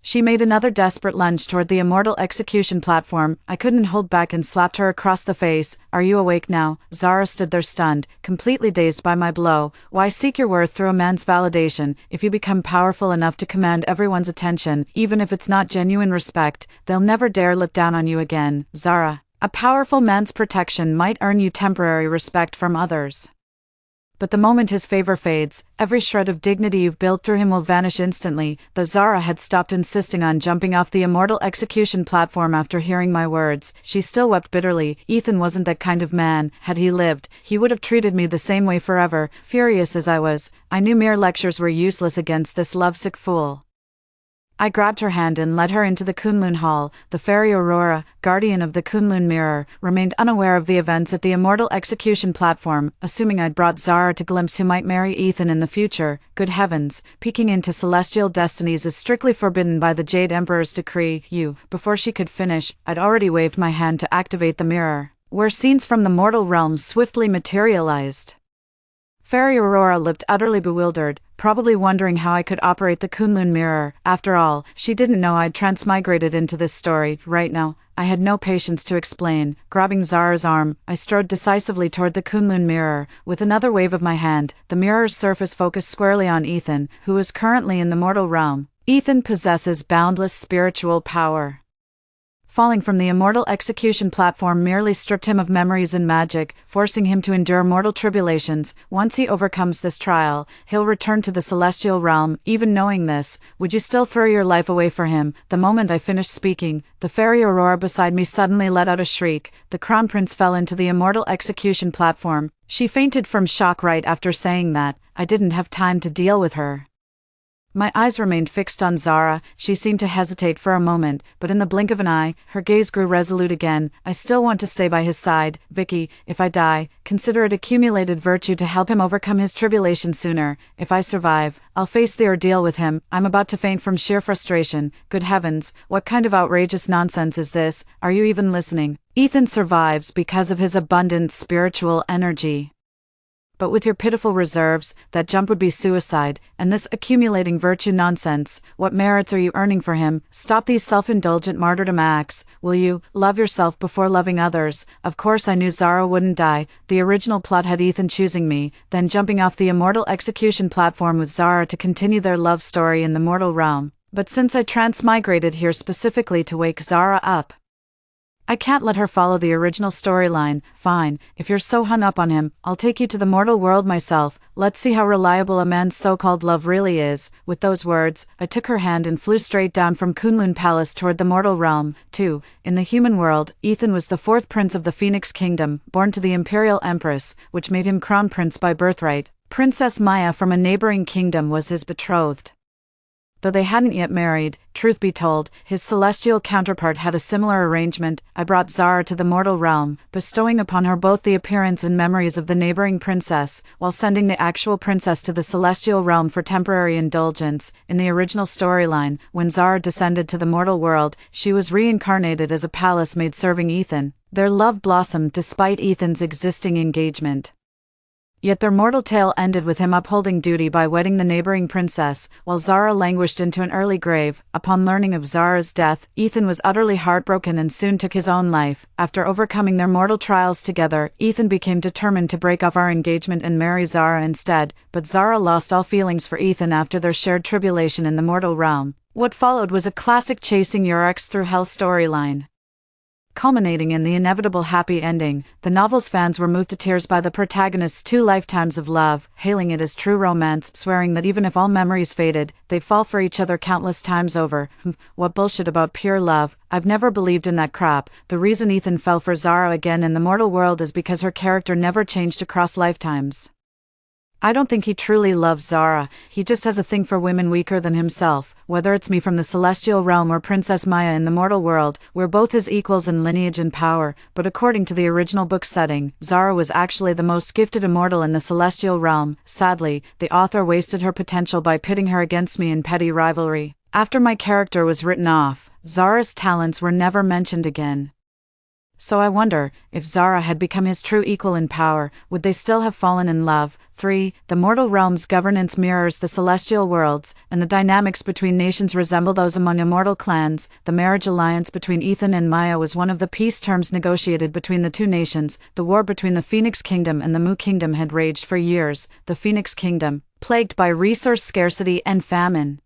she made another desperate lunge toward the immortal execution platform. I couldn't hold back and slapped her across the face. Are you awake now? Zara stood there stunned, completely dazed by my blow. Why seek your worth through a man's validation? If you become powerful enough to command everyone's attention, even if it's not genuine respect, they'll never dare look down on you again. Zara, a powerful man's protection might earn you temporary respect from others, but the moment his favor fades, every shred of dignity you've built through him will vanish instantly. Though Zara had stopped insisting on jumping off the immortal execution platform after hearing my words, she still wept bitterly. Ethan wasn't that kind of man. Had he lived, he would have treated me the same way forever. Furious as I was, I knew mere lectures were useless against this lovesick fool. I grabbed her hand and led her into the Kunlun Hall. The fairy Aurora, guardian of the Kunlun Mirror, remained unaware of the events at the immortal execution platform, assuming I'd brought Zara to glimpse who might marry Ethan in the future. Good heavens, peeking into celestial destinies is strictly forbidden by the Jade Emperor's decree. Before she could finish, I'd already waved my hand to activate the mirror, where scenes from the mortal realm swiftly materialized. Fairy Aurora looked utterly bewildered, probably wondering how I could operate the Kunlun mirror. After all, she didn't know I'd transmigrated into this story. Right now, I had no patience to explain. Grabbing Zara's arm, I strode decisively toward the Kunlun mirror. With another wave of my hand, the mirror's surface focused squarely on Ethan, who is currently in the mortal realm. Ethan possesses boundless spiritual power. Falling from the immortal execution platform merely stripped him of memories and magic, forcing him to endure mortal tribulations. Once he overcomes this trial, he'll return to the celestial realm. Even knowing this, would you still throw your life away for him? The moment I finished speaking, the fairy Aurora beside me suddenly let out a shriek. The crown prince fell into the immortal execution platform. She fainted from shock right after saying that. I didn't have time to deal with her. My eyes remained fixed on Zara. She seemed to hesitate for a moment, but in the blink of an eye, her gaze grew resolute again. I still want to stay by his side. Vicky, if I die, consider it accumulated virtue to help him overcome his tribulation sooner. If I survive, I'll face the ordeal with him. I'm about to faint from sheer frustration. Good heavens, what kind of outrageous nonsense is this? Are you even listening? Ethan survives because of his abundant spiritual energy. But with your pitiful reserves, that jump would be suicide, and this accumulating virtue nonsense, what merits are you earning for him? Stop these self-indulgent martyrdom acts, will you? Love yourself before loving others. Of course I knew Zara wouldn't die. The original plot had Ethan choosing me, then jumping off the immortal execution platform with Zara to continue their love story in the mortal realm. But since I transmigrated here specifically to wake Zara up, I can't let her follow the original storyline. Fine, if you're so hung up on him, I'll take you to the mortal world myself. Let's see how reliable a man's so-called love really is. With those words, I took her hand and flew straight down from Kunlun Palace toward the mortal realm. 2. In the human world, Ethan was the fourth prince of the Phoenix Kingdom, born to the Imperial Empress, which made him crown prince by birthright. Princess Maya from a neighboring kingdom was his betrothed. Though they hadn't yet married, truth be told, his celestial counterpart had a similar arrangement. I brought Zara to the mortal realm, bestowing upon her both the appearance and memories of the neighboring princess, while sending the actual princess to the celestial realm for temporary indulgence. In the original storyline, when Zara descended to the mortal world, she was reincarnated as a palace maid serving Ethan. Their love blossomed despite Ethan's existing engagement. Yet their mortal tale ended with him upholding duty by wedding the neighboring princess, while Zara languished into an early grave. Upon learning of Zara's death, Ethan was utterly heartbroken and soon took his own life. After overcoming their mortal trials together, Ethan became determined to break off our engagement and marry Zara instead, but Zara lost all feelings for Ethan after their shared tribulation in the mortal realm. What followed was a classic chasing your ex through hell storyline, culminating in the inevitable happy ending. The novel's fans were moved to tears by the protagonist's 2 lifetimes of love, hailing it as true romance, swearing that even if all memories faded, they'd fall for each other countless times over. What bullshit about pure love. I've never believed in that crap. The reason Ethan fell for Zara again in the mortal world is because her character never changed across lifetimes. I don't think he truly loves Zara, he just has a thing for women weaker than himself. Whether it's me from the celestial realm or Princess Maya in the mortal world, we're both his equals in lineage and power, but according to the original book setting, Zara was actually the most gifted immortal in the celestial realm. Sadly, the author wasted her potential by pitting her against me in petty rivalry. After my character was written off, Zara's talents were never mentioned again. So I wonder, if Zara had become his true equal in power, would they still have fallen in love? 3. The mortal realm's governance mirrors the celestial world's, and the dynamics between nations resemble those among immortal clans. The marriage alliance between Ethan and Maya was one of the peace terms negotiated between the 2 nations. The war between the Phoenix Kingdom and the Mu Kingdom had raged for years. The Phoenix Kingdom, plagued by resource scarcity and famine,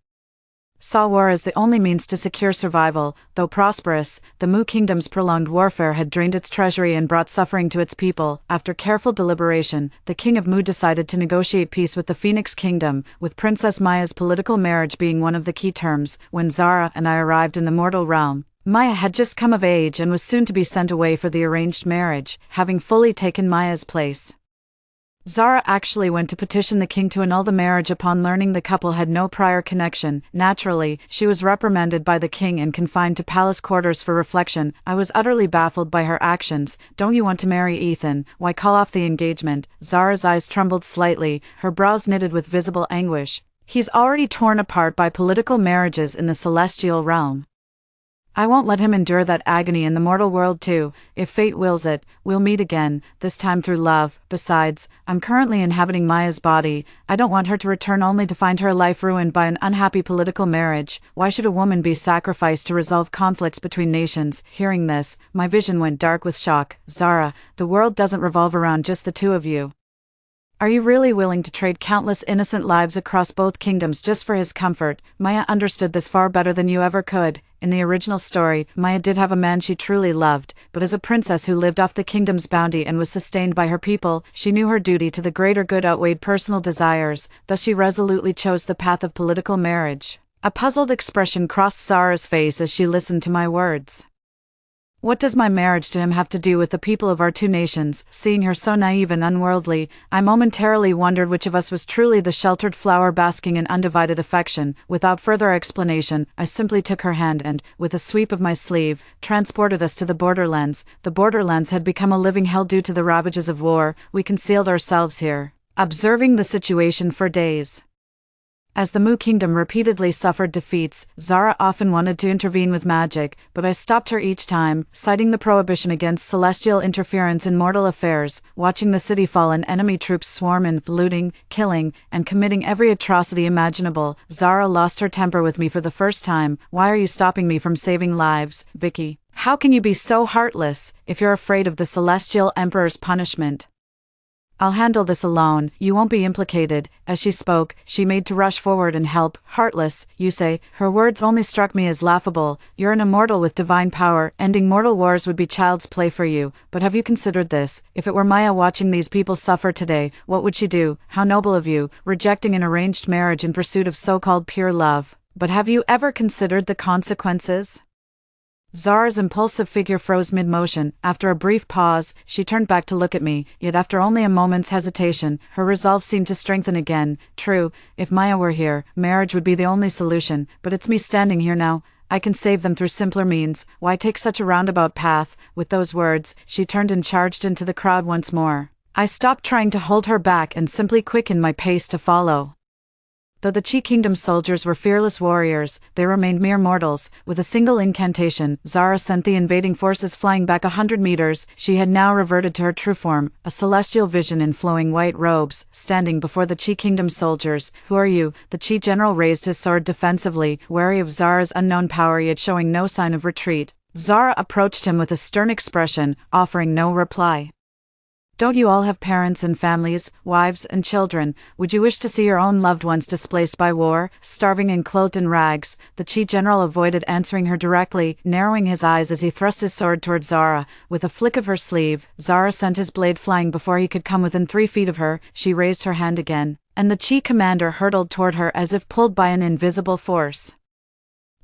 saw war as the only means to secure survival. Though prosperous, the Mu Kingdom's prolonged warfare had drained its treasury and brought suffering to its people. After careful deliberation, the King of Mu decided to negotiate peace with the Phoenix Kingdom, with Princess Maya's political marriage being one of the key terms. When Zara and I arrived in the mortal realm, Maya had just come of age and was soon to be sent away for the arranged marriage, having fully taken Maya's place. Zara actually went to petition the king to annul the marriage upon learning the couple had no prior connection. Naturally, she was reprimanded by the king and confined to palace quarters for reflection. I was utterly baffled by her actions. Don't you want to marry Ethan? Why call off the engagement? Zara's eyes trembled slightly, her brows knitted with visible anguish. He's already torn apart by political marriages in the celestial realm. I won't let him endure that agony in the mortal world too. If fate wills it, we'll meet again, this time through love. Besides, I'm currently inhabiting Maya's body. I don't want her to return only to find her life ruined by an unhappy political marriage. Why should a woman be sacrificed to resolve conflicts between nations? Hearing this, my vision went dark with shock. Zara, the world doesn't revolve around just the 2 of you. Are you really willing to trade countless innocent lives across both kingdoms just for his comfort? Maya understood this far better than you ever could. In the original story, Maya did have a man she truly loved, but as a princess who lived off the kingdom's bounty and was sustained by her people, she knew her duty to the greater good outweighed personal desires, thus she resolutely chose the path of political marriage. A puzzled expression crossed Zara's face as she listened to my words. What does my marriage to him have to do with the people of our 2 nations? Seeing her so naive and unworldly, I momentarily wondered which of us was truly the sheltered flower basking in undivided affection. Without further explanation, I simply took her hand and, with a sweep of my sleeve, transported us to the borderlands. The borderlands had become a living hell due to the ravages of war. We concealed ourselves here, observing the situation for days. As the Mu Kingdom repeatedly suffered defeats, Zara often wanted to intervene with magic, but I stopped her each time, citing the prohibition against celestial interference in mortal affairs. Watching the city fall and enemy troops swarm in, looting, killing, and committing every atrocity imaginable, Zara lost her temper with me for the first time. Why are you stopping me from saving lives, Vicky? How can you be so heartless, if you're afraid of the Celestial Emperor's punishment? I'll handle this alone, you won't be implicated. As she spoke, she made to rush forward and help. Heartless, you say? Her words only struck me as laughable. You're an immortal with divine power. Ending mortal wars would be child's play for you. But have you considered this? If it were Maya watching these people suffer today, what would she do? How noble of you, rejecting an arranged marriage in pursuit of so-called pure love. But have you ever considered the consequences? Zara's impulsive figure froze mid-motion. After a brief pause, she turned back to look at me, yet after only a moment's hesitation, her resolve seemed to strengthen again. True, if Maya were here, marriage would be the only solution, but it's me standing here now. I can save them through simpler means. Why take such a roundabout path? With those words, she turned and charged into the crowd once more. I stopped trying to hold her back and simply quickened my pace to follow. Though the Chi Kingdom soldiers were fearless warriors, they remained mere mortals. With a single incantation, Zara sent the invading forces flying back 100 meters. She had now reverted to her true form, a celestial vision in flowing white robes, standing before the Chi Kingdom soldiers. "Who are you?" The Chi general raised his sword defensively, wary of Zara's unknown power yet showing no sign of retreat. Zara approached him with a stern expression, offering no reply. "Don't you all have parents and families, wives and children? Would you wish to see your own loved ones displaced by war, starving and clothed in rags?" The Chi general avoided answering her directly, narrowing his eyes as he thrust his sword toward Zara. With a flick of her sleeve, Zara sent his blade flying before he could come within 3 feet of her. She raised her hand again, and the Chi commander hurtled toward her as if pulled by an invisible force.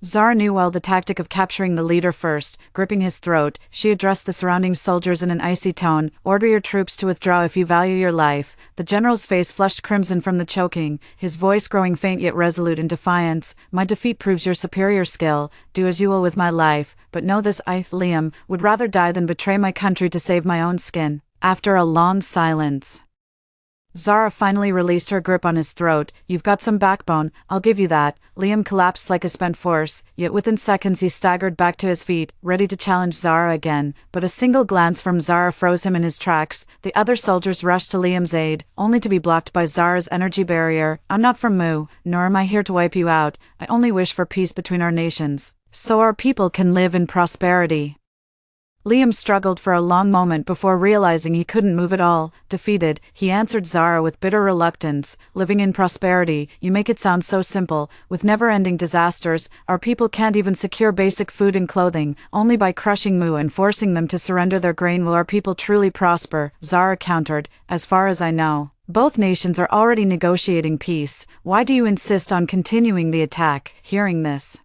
Zara knew well the tactic of capturing the leader first. Gripping his throat, she addressed the surrounding soldiers in an icy tone. "Order your troops to withdraw if you value your life." The general's face flushed crimson from the choking, his voice growing faint yet resolute in defiance. "My defeat proves your superior skill. Do as you will with my life, but know this: I, Liam, would rather die than betray my country to save my own skin." After a long silence, Zara finally released her grip on his throat. "You've got some backbone, I'll give you that." Liam collapsed like a spent force, yet within seconds he staggered back to his feet, ready to challenge Zara again. But a single glance from Zara froze him in his tracks. The other soldiers rushed to Liam's aid, only to be blocked by Zara's energy barrier. "I'm not from Mu, nor am I here to wipe you out. I only wish for peace between our nations, so our people can live in prosperity." Liam struggled for a long moment before realizing he couldn't move at all. Defeated, he answered Zara with bitter reluctance. "Living in prosperity, you make it sound so simple. With never-ending disasters, our people can't even secure basic food and clothing. Only by crushing Mu and forcing them to surrender their grain will our people truly prosper," Zara countered. "As far as I know, both nations are already negotiating peace. Why do you insist on continuing the attack?" Hearing this,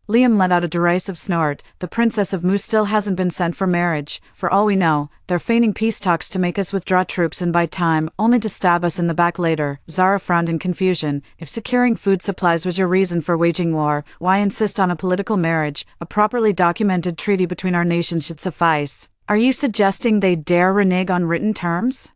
Liam let out a derisive snort. "The Princess of Mu still hasn't been sent for marriage. For all we know, they're feigning peace talks to make us withdraw troops and buy time, only to stab us in the back later." Zara frowned in confusion. "If securing food supplies was your reason for waging war, why insist on a political marriage? A properly documented treaty between our nations should suffice. Are you suggesting they dare renege on written terms?"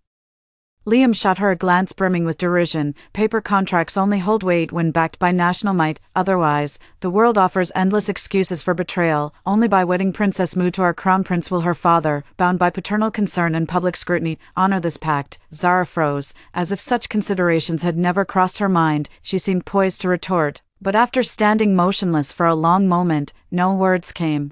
Liam shot her a glance brimming with derision. "Paper contracts only hold weight when backed by national might. Otherwise, the world offers endless excuses for betrayal. Only by wedding Princess Mu to our crown prince will her father, bound by paternal concern and public scrutiny, honor this pact." Zara froze. As if such considerations had never crossed her mind, she seemed poised to retort. But after standing motionless for a long moment, no words came.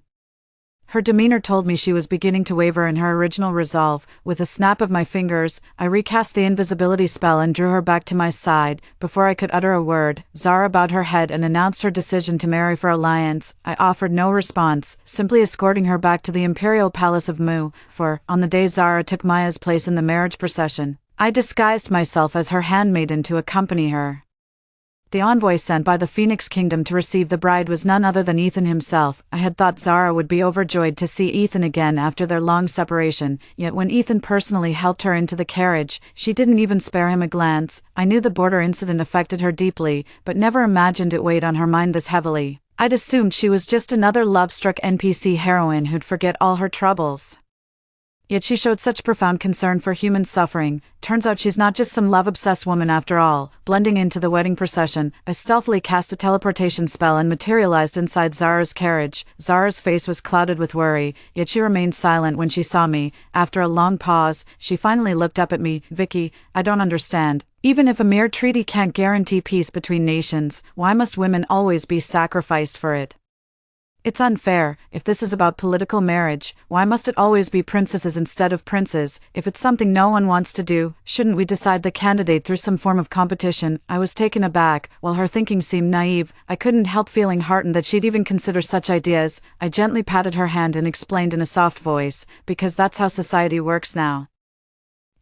Her demeanor told me she was beginning to waver in her original resolve. With a snap of my fingers, I recast the invisibility spell and drew her back to my side. Before I could utter a word, Zara bowed her head and announced her decision to marry for alliance. I offered no response, simply escorting her back to the imperial palace of Mu, for, on the day Zara took Maya's place in the marriage procession, I disguised myself as her handmaiden to accompany her. The envoy sent by the Phoenix Kingdom to receive the bride was none other than Ethan himself. I had thought Zara would be overjoyed to see Ethan again after their long separation, yet when Ethan personally helped her into the carriage, she didn't even spare him a glance. I knew the border incident affected her deeply, but never imagined it weighed on her mind this heavily. I'd assumed she was just another love-struck NPC heroine who'd forget all her troubles. Yet she showed such profound concern for human suffering. Turns out she's not just some love-obsessed woman after all. Blending into the wedding procession, I stealthily cast a teleportation spell and materialized inside Zara's carriage. Zara's face was clouded with worry, yet she remained silent when she saw me. After a long pause, she finally looked up at me. "Vicky, I don't understand. Even if a mere treaty can't guarantee peace between nations, why must women always be sacrificed for it? It's unfair. If this is about political marriage, why must it always be princesses instead of princes? If it's something no one wants to do, shouldn't we decide the candidate through some form of competition?" I was taken aback. While her thinking seemed naive, I couldn't help feeling heartened that she'd even consider such ideas. I gently patted her hand and explained in a soft voice, "Because that's how society works now.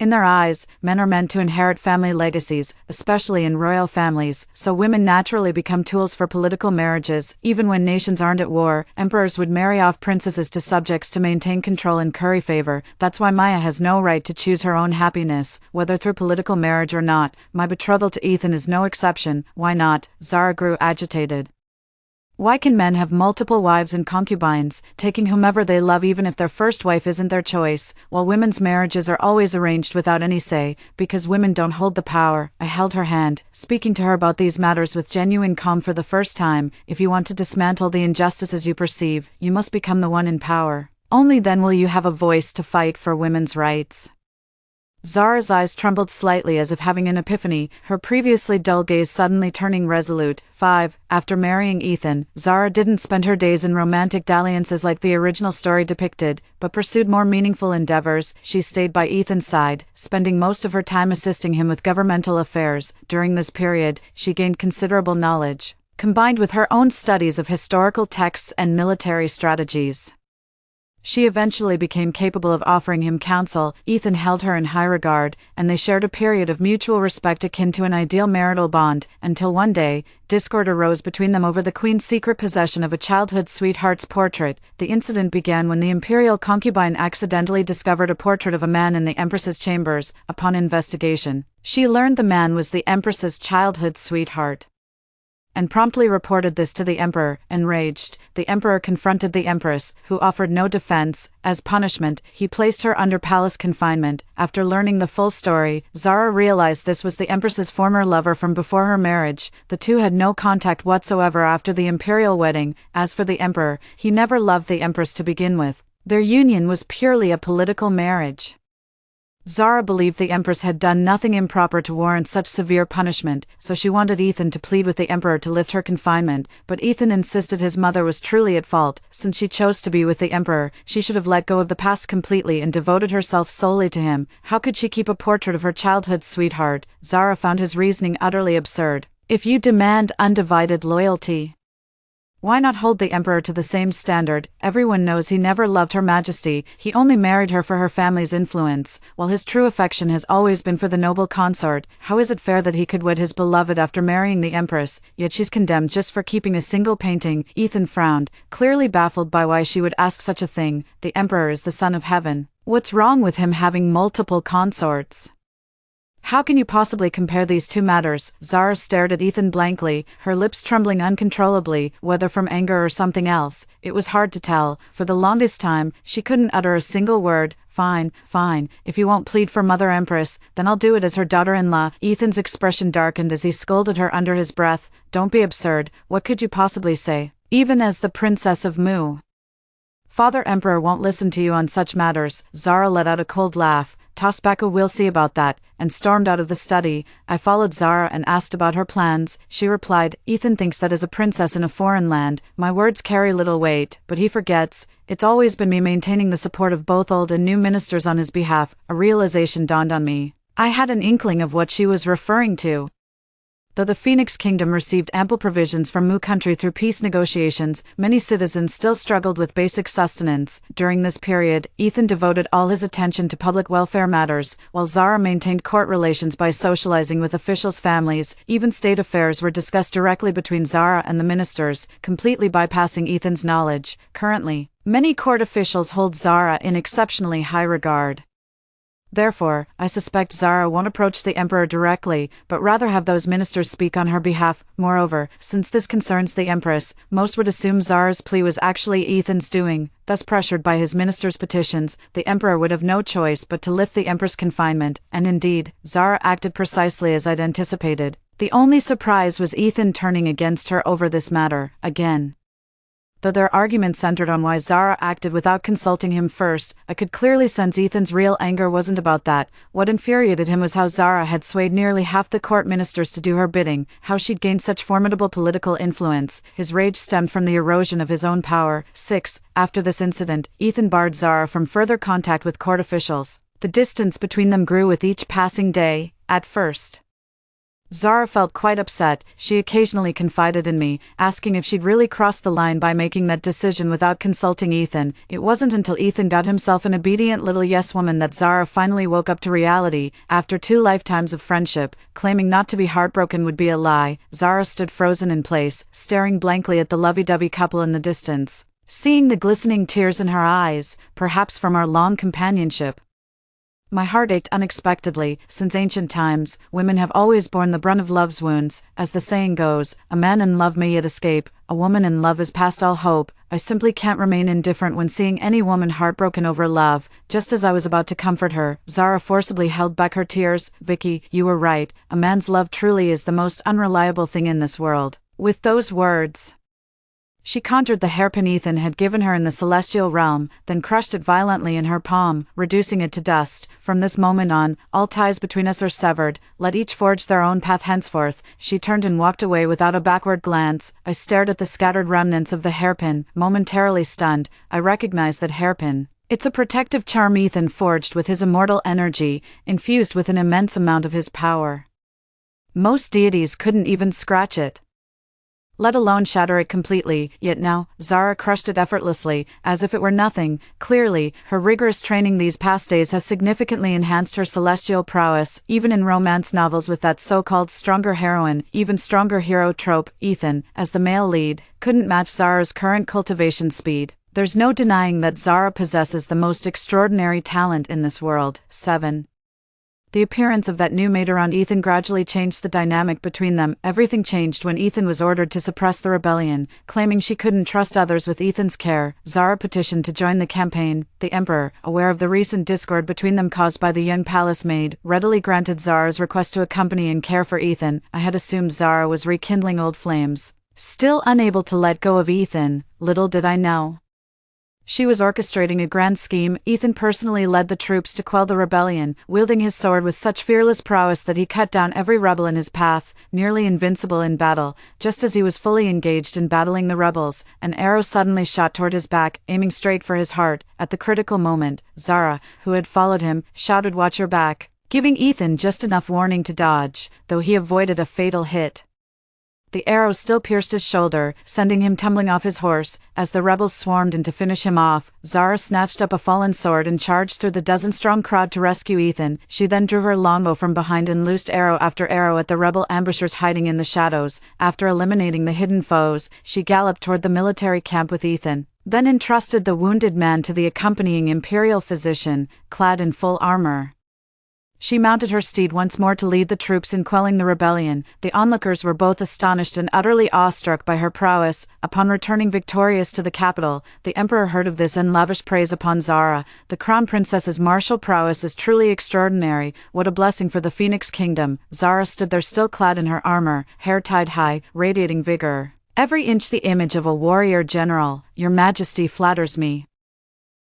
In their eyes, men are meant to inherit family legacies, especially in royal families, so women naturally become tools for political marriages. Even when nations aren't at war, emperors would marry off princesses to subjects to maintain control and curry favor. That's why Maya has no right to choose her own happiness, whether through political marriage or not. My betrothal to Ethan is no exception. Why not? Zara grew agitated. Why can men have multiple wives and concubines, taking whomever they love even if their first wife isn't their choice, while women's marriages are always arranged without any say, because women don't hold the power? I held her hand, speaking to her about these matters with genuine calm for the first time. If you want to dismantle the injustices you perceive, you must become the one in power. Only then will you have a voice to fight for women's rights. Zara's eyes trembled slightly as if having an epiphany, her previously dull gaze suddenly turning resolute. 5. After marrying Ethan, Zara didn't spend her days in romantic dalliances like the original story depicted, but pursued more meaningful endeavors. She stayed by Ethan's side, spending most of her time assisting him with governmental affairs. During this period, she gained considerable knowledge, combined with her own studies of historical texts and military strategies. She eventually became capable of offering him counsel. Ethan held her in high regard, and they shared a period of mutual respect akin to an ideal marital bond, until one day, discord arose between them over the queen's secret possession of a childhood sweetheart's portrait. The incident began when the imperial concubine accidentally discovered a portrait of a man in the empress's chambers. Upon investigation, she learned the man was the empress's childhood sweetheart, and promptly reported this to the emperor. Enraged, the emperor confronted the empress, who offered no defense. As punishment, he placed her under palace confinement. After learning the full story, Zara realized this was the empress's former lover from before her marriage. The two had no contact whatsoever after the imperial wedding. As for the emperor, he never loved the empress to begin with. Their union was purely a political marriage. Zara believed the empress had done nothing improper to warrant such severe punishment, so she wanted Ethan to plead with the emperor to lift her confinement, but Ethan insisted his mother was truly at fault. Since she chose to be with the emperor, she should have let go of the past completely and devoted herself solely to him. How could she keep a portrait of her childhood sweetheart? Zara found his reasoning utterly absurd. If you demand undivided loyalty, why not hold the emperor to the same standard? Everyone knows he never loved Her Majesty. He only married her for her family's influence, while his true affection has always been for the noble consort. How is it fair that he could wed his beloved after marrying the empress, yet she's condemned just for keeping a single painting? Ethan frowned, clearly baffled by why she would ask such a thing. The emperor is the son of heaven. What's wrong with him having multiple consorts? How can you possibly compare these two matters? Zara stared at Ethan blankly, her lips trembling uncontrollably, whether from anger or something else. It was hard to tell. For the longest time, she couldn't utter a single word. Fine, fine, if you won't plead for Mother Empress, then I'll do it as her daughter-in-law. Ethan's expression darkened as he scolded her under his breath. Don't be absurd, what could you possibly say? Even as the Princess of Mu, Father Emperor won't listen to you on such matters. Zara let out a cold laugh, tossed back a "we'll see about that," and stormed out of the study. I followed Zara and asked about her plans. She replied, Ethan thinks that as a princess in a foreign land, my words carry little weight, but he forgets, it's always been me maintaining the support of both old and new ministers on his behalf. A realization dawned on me. I had an inkling of what she was referring to. Though the Phoenix Kingdom received ample provisions from Mu country through peace negotiations, many citizens still struggled with basic sustenance. During this period, Ethan devoted all his attention to public welfare matters, while Zara maintained court relations by socializing with officials' families. Even state affairs were discussed directly between Zara and the ministers, completely bypassing Ethan's knowledge. Currently, many court officials hold Zara in exceptionally high regard. Therefore, I suspect Zara won't approach the emperor directly, but rather have those ministers speak on her behalf. Moreover, since this concerns the empress, most would assume Zara's plea was actually Ethan's doing. Thus pressured by his ministers' petitions, the emperor would have no choice but to lift the empress' confinement, and indeed, Zara acted precisely as I'd anticipated. The only surprise was Ethan turning against her over this matter, again. Though their argument centered on why Zara acted without consulting him first, I could clearly sense Ethan's real anger wasn't about that. What infuriated him was how Zara had swayed nearly half the court ministers to do her bidding, how she'd gained such formidable political influence. His rage stemmed from the erosion of his own power. 6. After this incident, Ethan barred Zara from further contact with court officials. The distance between them grew with each passing day. At first, Zara felt quite upset. She occasionally confided in me, asking if she'd really crossed the line by making that decision without consulting Ethan. It wasn't until Ethan got himself an obedient little yes-woman that Zara finally woke up to reality. After 2 lifetimes of friendship, claiming not to be heartbroken would be a lie, Zara stood frozen in place, staring blankly at the lovey-dovey couple in the distance. Seeing the glistening tears in her eyes, perhaps from our long companionship. My heart ached unexpectedly. Since ancient times, women have always borne the brunt of love's wounds. As the saying goes, a man in love may yet escape, a woman in love is past all hope. I simply can't remain indifferent when seeing any woman heartbroken over love. Just as I was about to comfort her, Zara forcibly held back her tears. "Vicky, you were right. A man's love truly is the most unreliable thing in this world." With those words, she conjured the hairpin Ethan had given her in the celestial realm, then crushed it violently in her palm, reducing it to dust. "From this moment on, all ties between us are severed. Let each forge their own path henceforth." She turned and walked away without a backward glance. I stared at the scattered remnants of the hairpin, momentarily stunned. I recognized that hairpin. It's a protective charm Ethan forged with his immortal energy, infused with an immense amount of his power. Most deities couldn't even scratch it, let alone shatter it completely, yet now, Zara crushed it effortlessly, as if it were nothing. Clearly, her rigorous training these past days has significantly enhanced her celestial prowess, even in romance novels with that so-called stronger heroine, even stronger hero trope. Ethan, as the male lead, couldn't match Zara's current cultivation speed. There's no denying that Zara possesses the most extraordinary talent in this world. 7. The appearance of that new mate around Ethan gradually changed the dynamic between them. Everything changed when Ethan was ordered to suppress the rebellion. Claiming she couldn't trust others with Ethan's care, Zara petitioned to join the campaign. The Emperor, aware of the recent discord between them caused by the young palace maid, readily granted Zara's request to accompany and care for Ethan. I had assumed Zara was rekindling old flames. Still unable to let go of Ethan, little did I know she was orchestrating a grand scheme. Ethan personally led the troops to quell the rebellion, wielding his sword with such fearless prowess that he cut down every rebel in his path, nearly invincible in battle. Just as he was fully engaged in battling the rebels, an arrow suddenly shot toward his back, aiming straight for his heart. At the critical moment, Zara, who had followed him, shouted, "Watch your back," giving Ethan just enough warning to dodge, though he avoided a fatal hit. The arrow still pierced his shoulder, sending him tumbling off his horse. As the rebels swarmed in to finish him off, Zara snatched up a fallen sword and charged through the dozen-strong crowd to rescue Ethan. She then drew her longbow from behind and loosed arrow after arrow at the rebel ambushers hiding in the shadows. After eliminating the hidden foes, she galloped toward the military camp with Ethan, then entrusted the wounded man to the accompanying imperial physician, clad in full armor. She mounted her steed once more to lead the troops in quelling the rebellion. The onlookers were both astonished and utterly awestruck by her prowess. Upon returning victorious to the capital, the emperor heard of this and lavished praise upon Zara. The crown princess's martial prowess is truly extraordinary. What a blessing for the Phoenix Kingdom. Zara stood there still clad in her armor, hair tied high, radiating vigor. Every inch the image of a warrior general. Your Majesty flatters me.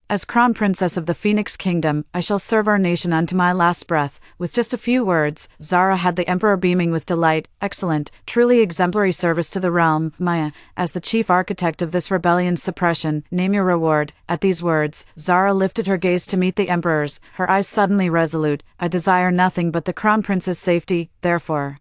As Crown Princess of the Phoenix Kingdom, I shall serve our nation unto my last breath. With just a few words, Zara had the Emperor beaming with delight. Excellent, truly exemplary service to the realm. Maya, as the chief architect of this rebellion's suppression, name your reward. At these words, Zara lifted her gaze to meet the Emperor's, her eyes suddenly resolute. I desire nothing but the Crown Prince's safety, therefore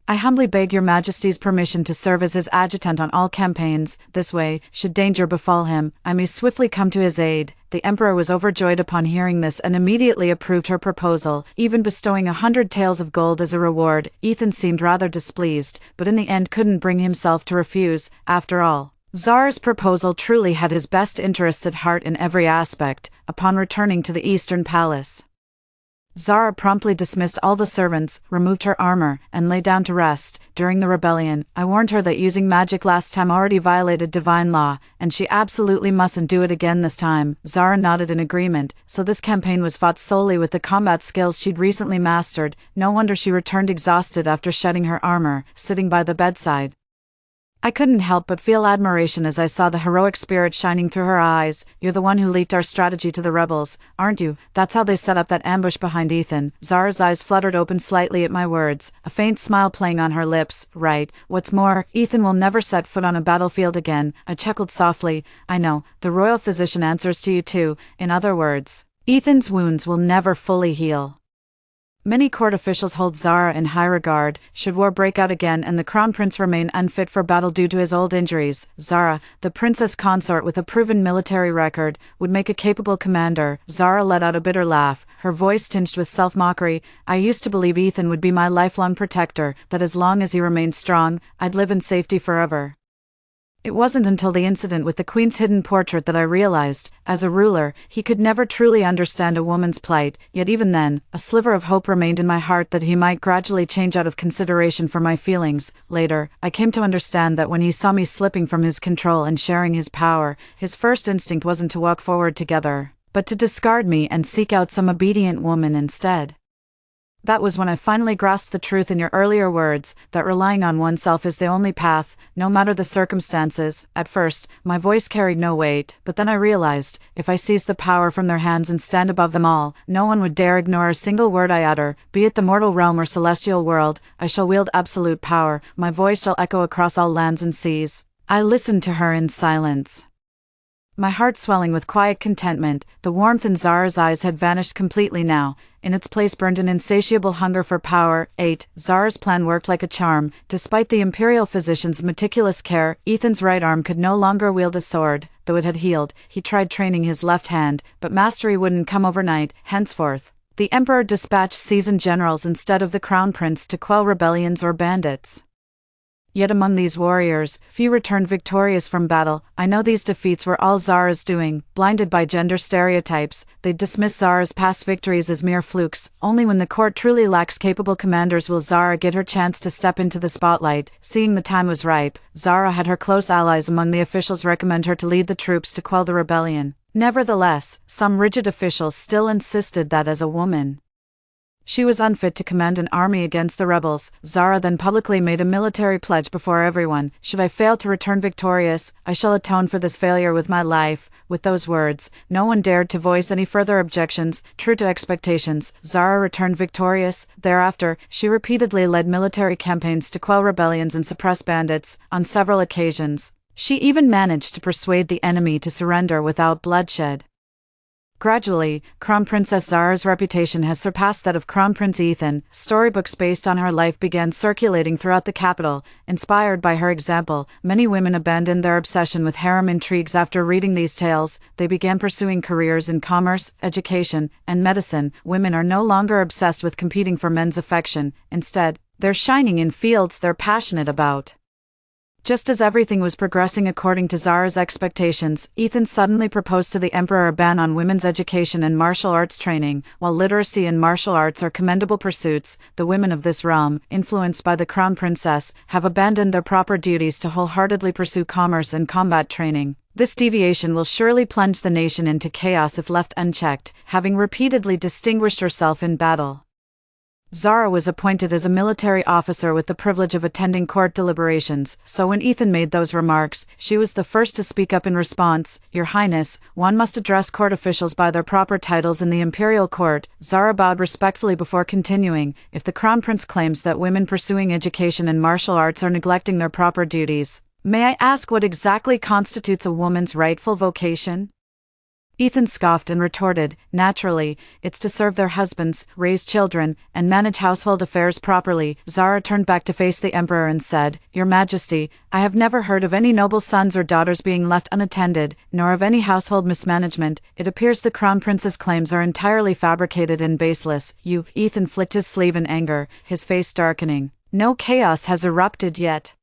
I humbly beg your Majesty's permission to serve as his adjutant on all campaigns. This way, should danger befall him, I may swiftly come to his aid. The Emperor was overjoyed upon hearing this and immediately approved her proposal, even bestowing 100 taels of gold as a reward. Ethan seemed rather displeased, but in the end couldn't bring himself to refuse. After all, Zara's proposal truly had his best interests at heart in every aspect. Upon returning to the Eastern Palace, Zara promptly dismissed all the servants, removed her armor, and lay down to rest. During the rebellion, I warned her that using magic last time already violated divine law, and she absolutely mustn't do it again this time. Zara nodded in agreement, so this campaign was fought solely with the combat skills she'd recently mastered. No wonder she returned exhausted after shedding her armor, sitting by the bedside. I couldn't help but feel admiration as I saw the heroic spirit shining through her eyes. You're the one who leaked our strategy to the rebels, aren't you? That's how they set up that ambush behind Ethan. Zara's eyes fluttered open slightly at my words, a faint smile playing on her lips. Right. What's more, Ethan will never set foot on a battlefield again. I chuckled softly. I know, the royal physician answers to you too. In other words, Ethan's wounds will never fully heal. Many court officials hold Zara in high regard. Should war break out again and the crown prince remain unfit for battle due to his old injuries, Zara, the princess consort with a proven military record, would make a capable commander. Zara let out a bitter laugh, her voice tinged with self-mockery. I used to believe Ethan would be my lifelong protector, that as long as he remained strong, I'd live in safety forever. It wasn't until the incident with the Queen's hidden portrait that I realized, as a ruler, he could never truly understand a woman's plight, yet even then, a sliver of hope remained in my heart that he might gradually change out of consideration for my feelings. Later, I came to understand that when he saw me slipping from his control and sharing his power, his first instinct wasn't to walk forward together, but to discard me and seek out some obedient woman instead. That was when I finally grasped the truth in your earlier words, that relying on oneself is the only path, no matter the circumstances. At first, my voice carried no weight, but then I realized, if I seized the power from their hands and stand above them all, no one would dare ignore a single word I utter, be it the mortal realm or celestial world. I shall wield absolute power, my voice shall echo across all lands and seas. I listened to her in silence, my heart swelling with quiet contentment. The warmth in Zara's eyes had vanished completely now. In its place burned an insatiable hunger for power. 8. Zara's plan worked like a charm. Despite the imperial physician's meticulous care, Ethan's right arm could no longer wield a sword. Though it had healed, he tried training his left hand, but mastery wouldn't come overnight. Henceforth, the emperor dispatched seasoned generals instead of the crown prince to quell rebellions or bandits. Yet among these warriors, few returned victorious from battle. I know these defeats were all Zara's doing. Blinded by gender stereotypes, they dismiss Zara's past victories as mere flukes. Only when the court truly lacks capable commanders will Zara get her chance to step into the spotlight. Seeing the time was ripe, Zara had her close allies among the officials recommend her to lead the troops to quell the rebellion. Nevertheless, some rigid officials still insisted that as a woman, she was unfit to command an army against the rebels. Zara then publicly made a military pledge before everyone. Should I fail to return victorious, I shall atone for this failure with my life. With those words, no one dared to voice any further objections. True to expectations, Zara returned victorious. Thereafter, she repeatedly led military campaigns to quell rebellions and suppress bandits. On several occasions, she even managed to persuade the enemy to surrender without bloodshed. Gradually, Crown Princess Zara's reputation has surpassed that of Crown Prince Ethan. Storybooks based on her life began circulating throughout the capital. Inspired by her example, many women abandoned their obsession with harem intrigues after reading these tales. They began pursuing careers in commerce, education, and medicine. Women are no longer obsessed with competing for men's affection. Instead, they're shining in fields they're passionate about. Just as everything was progressing according to Zara's expectations, Ethan suddenly proposed to the emperor a ban on women's education and martial arts training. While literacy and martial arts are commendable pursuits, the women of this realm, influenced by the crown princess, have abandoned their proper duties to wholeheartedly pursue commerce and combat training. This deviation will surely plunge the nation into chaos if left unchecked. Having repeatedly distinguished herself in battle, Zara was appointed as a military officer with the privilege of attending court deliberations, so when Ethan made those remarks, she was the first to speak up in response. Your Highness, one must address court officials by their proper titles in the imperial court. Zara bowed respectfully before continuing. If the crown prince claims that women pursuing education and martial arts are neglecting their proper duties, may I ask what exactly constitutes a woman's rightful vocation? Ethan scoffed and retorted, naturally, it's to serve their husbands, raise children, and manage household affairs properly. Zara turned back to face the emperor and said, Your Majesty, I have never heard of any noble sons or daughters being left unattended, nor of any household mismanagement. It appears the crown prince's claims are entirely fabricated and baseless. Ethan flicked his sleeve in anger, his face darkening. No chaos has erupted yet.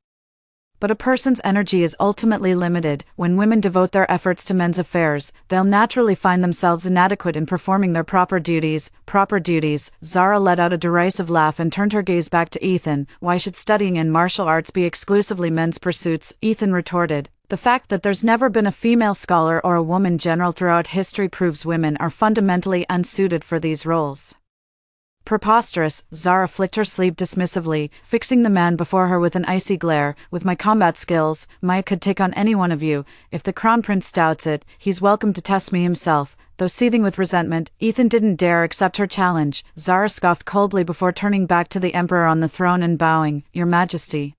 But a person's energy is ultimately limited. When women devote their efforts to men's affairs, they'll naturally find themselves inadequate in performing their proper duties. Proper duties. Zara let out a derisive laugh and turned her gaze back to Ethan. Why should studying in martial arts be exclusively men's pursuits? Ethan retorted. The fact that there's never been a female scholar or a woman general throughout history proves women are fundamentally unsuited for these roles. Preposterous. Zara flicked her sleeve dismissively, fixing the man before her with an icy glare. With my combat skills, I could take on any one of you. If the crown prince doubts it, he's welcome to test me himself. Though seething with resentment, Ethan didn't dare accept her challenge. Zara scoffed coldly before turning back to the emperor on the throne and bowing. Your Majesty,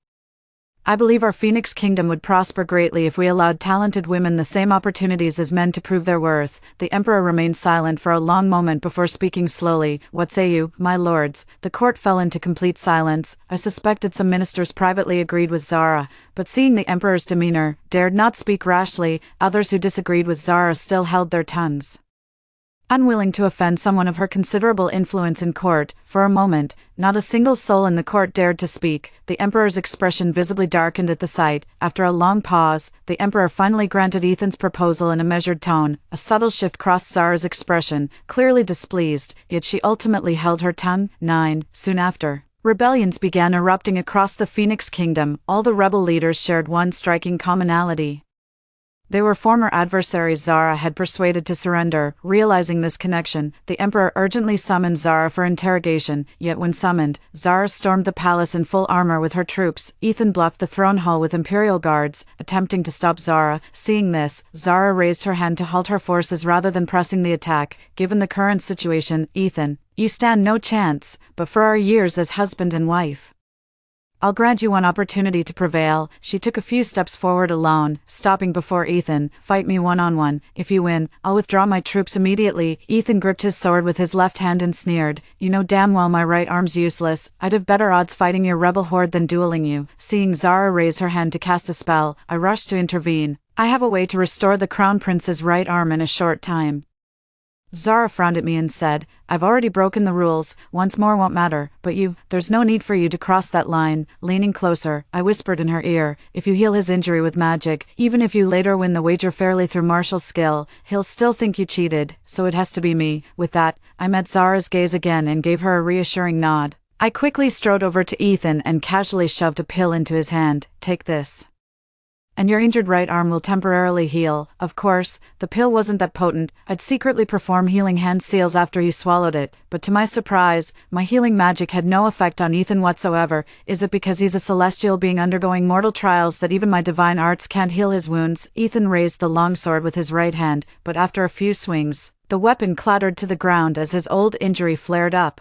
I believe our Phoenix Kingdom would prosper greatly if we allowed talented women the same opportunities as men to prove their worth." The emperor remained silent for a long moment before speaking slowly. "What say you, my lords?" The court fell into complete silence. I suspected some ministers privately agreed with Zara, but seeing the emperor's demeanor, dared not speak rashly. Others who disagreed with Zara still held their tongues. Unwilling to offend someone of her considerable influence in court, for a moment, not a single soul in the court dared to speak. The emperor's expression visibly darkened at the sight. After a long pause, the emperor finally granted Ethan's proposal in a measured tone. A subtle shift crossed Zara's expression, clearly displeased, yet she ultimately held her tongue. 9. Soon after, rebellions began erupting across the Phoenix Kingdom. All the rebel leaders shared one striking commonality. They were former adversaries Zara had persuaded to surrender. Realizing this connection, the emperor urgently summoned Zara for interrogation, yet when summoned, Zara stormed the palace in full armor with her troops. Ethan blocked the throne hall with imperial guards, attempting to stop Zara. Seeing this, Zara raised her hand to halt her forces rather than pressing the attack. "Given the current situation, Ethan, you stand no chance, but for our years as husband and wife, I'll grant you one opportunity to prevail." She took a few steps forward alone, stopping before Ethan. "Fight me one-on-one. If you win, I'll withdraw my troops immediately." Ethan gripped his sword with his left hand and sneered, "You know damn well my right arm's useless. I'd have better odds fighting your rebel horde than dueling you." Seeing Zara raise her hand to cast a spell, I rushed to intervene. "I have a way to restore the crown prince's right arm in a short time." Zara frowned at me and said, "I've already broken the rules, once more won't matter, but there's no need for you to cross that line." Leaning closer, I whispered in her ear, "If you heal his injury with magic, even if you later win the wager fairly through martial skill, he'll still think you cheated, so it has to be me." With that, I met Zara's gaze again and gave her a reassuring nod. I quickly strode over to Ethan and casually shoved a pill into his hand. "Take this, and your injured right arm will temporarily heal." Of course, the pill wasn't that potent. I'd secretly perform healing hand seals after he swallowed it, but to my surprise, my healing magic had no effect on Ethan whatsoever. Is it because he's a celestial being undergoing mortal trials that even my divine arts can't heal his wounds? Ethan raised the longsword with his right hand, but after a few swings, the weapon clattered to the ground as his old injury flared up.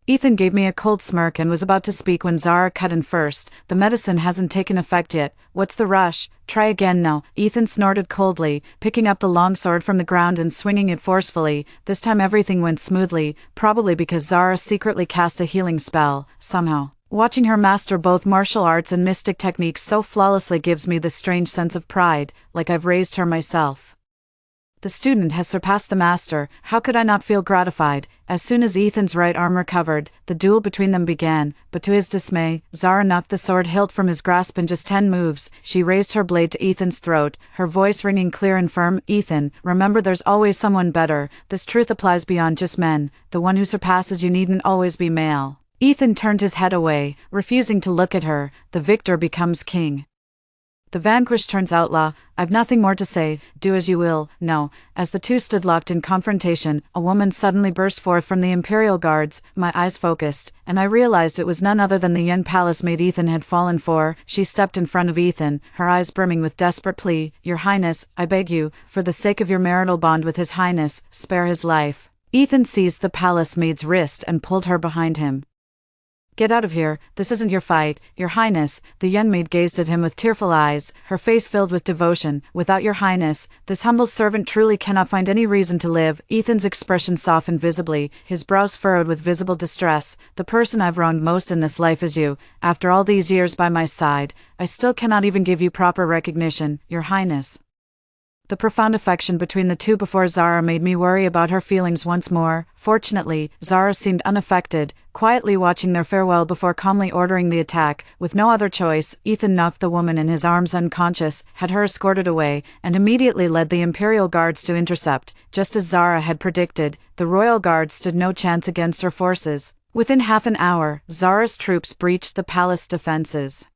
Ethan gave me a cold smirk and was about to speak when Zara cut in first. "The medicine hasn't taken effect yet. What's the rush? Try again now." Ethan snorted coldly, picking up the longsword from the ground and swinging it forcefully. This time everything went smoothly, probably because Zara secretly cast a healing spell. Somehow, watching her master both martial arts and mystic techniques so flawlessly gives me this strange sense of pride, like I've raised her myself. The student has surpassed the master. How could I not feel gratified? As soon as Ethan's right arm recovered, the duel between them began, but to his dismay, Zara knocked the sword hilt from his grasp in just 10 moves. She raised her blade to Ethan's throat, her voice ringing clear and firm. "Ethan, remember there's always someone better. This truth applies beyond just men. The one who surpasses you needn't always be male." Ethan turned his head away, refusing to look at her. "The victor becomes king. The vanquished turns outlaw. I've nothing more to say. Do as you will." "No." As the two stood locked in confrontation, a woman suddenly burst forth from the Imperial Guards. My eyes focused, and I realized it was none other than the young palace maid Ethan had fallen for. She stepped in front of Ethan, her eyes brimming with desperate plea. "Your Highness, I beg you, for the sake of your marital bond with His Highness, spare his life." Ethan seized the palace maid's wrist and pulled her behind him. "Get out of here, this isn't your fight, Your Highness." The young maid gazed at him with tearful eyes, her face filled with devotion. "Without Your Highness, this humble servant truly cannot find any reason to live." Ethan's expression softened visibly, his brows furrowed with visible distress. "The person I've wronged most in this life is you. After all these years by my side, I still cannot even give you proper recognition, Your Highness." The profound affection between the two before Zara made me worry about her feelings once more. Fortunately, Zara seemed unaffected, quietly watching their farewell before calmly ordering the attack. With no other choice, Ethan knocked the woman in his arms unconscious, had her escorted away, and immediately led the Imperial Guards to intercept. Just as Zara had predicted, the Royal Guard stood no chance against her forces. Within half an hour, Zara's troops breached the palace defenses,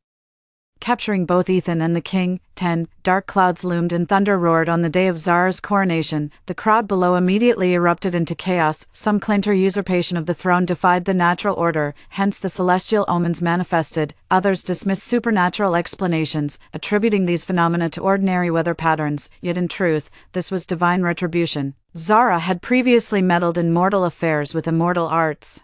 capturing both Ethan and the king. 10. Dark clouds loomed and thunder roared on the day of Zara's coronation. The crowd below immediately erupted into chaos. Some claimed her usurpation of the throne defied the natural order, hence the celestial omens manifested. Others dismissed supernatural explanations, attributing these phenomena to ordinary weather patterns, yet in truth, this was divine retribution. Zara had previously meddled in mortal affairs with immortal arts.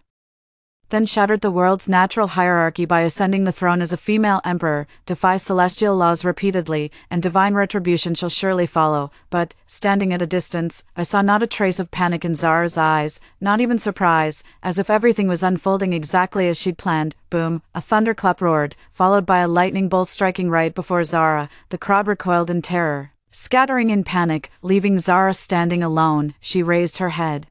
then shattered the world's natural hierarchy by ascending the throne as a female emperor, defies celestial laws repeatedly, and divine retribution shall surely follow. But, standing at a distance, I saw not a trace of panic in Zara's eyes, not even surprise, as if everything was unfolding exactly as she'd planned. Boom, a thunderclap roared, followed by a lightning bolt striking right before Zara. The crowd recoiled in terror. Scattering in panic, leaving Zara standing alone, she raised her head.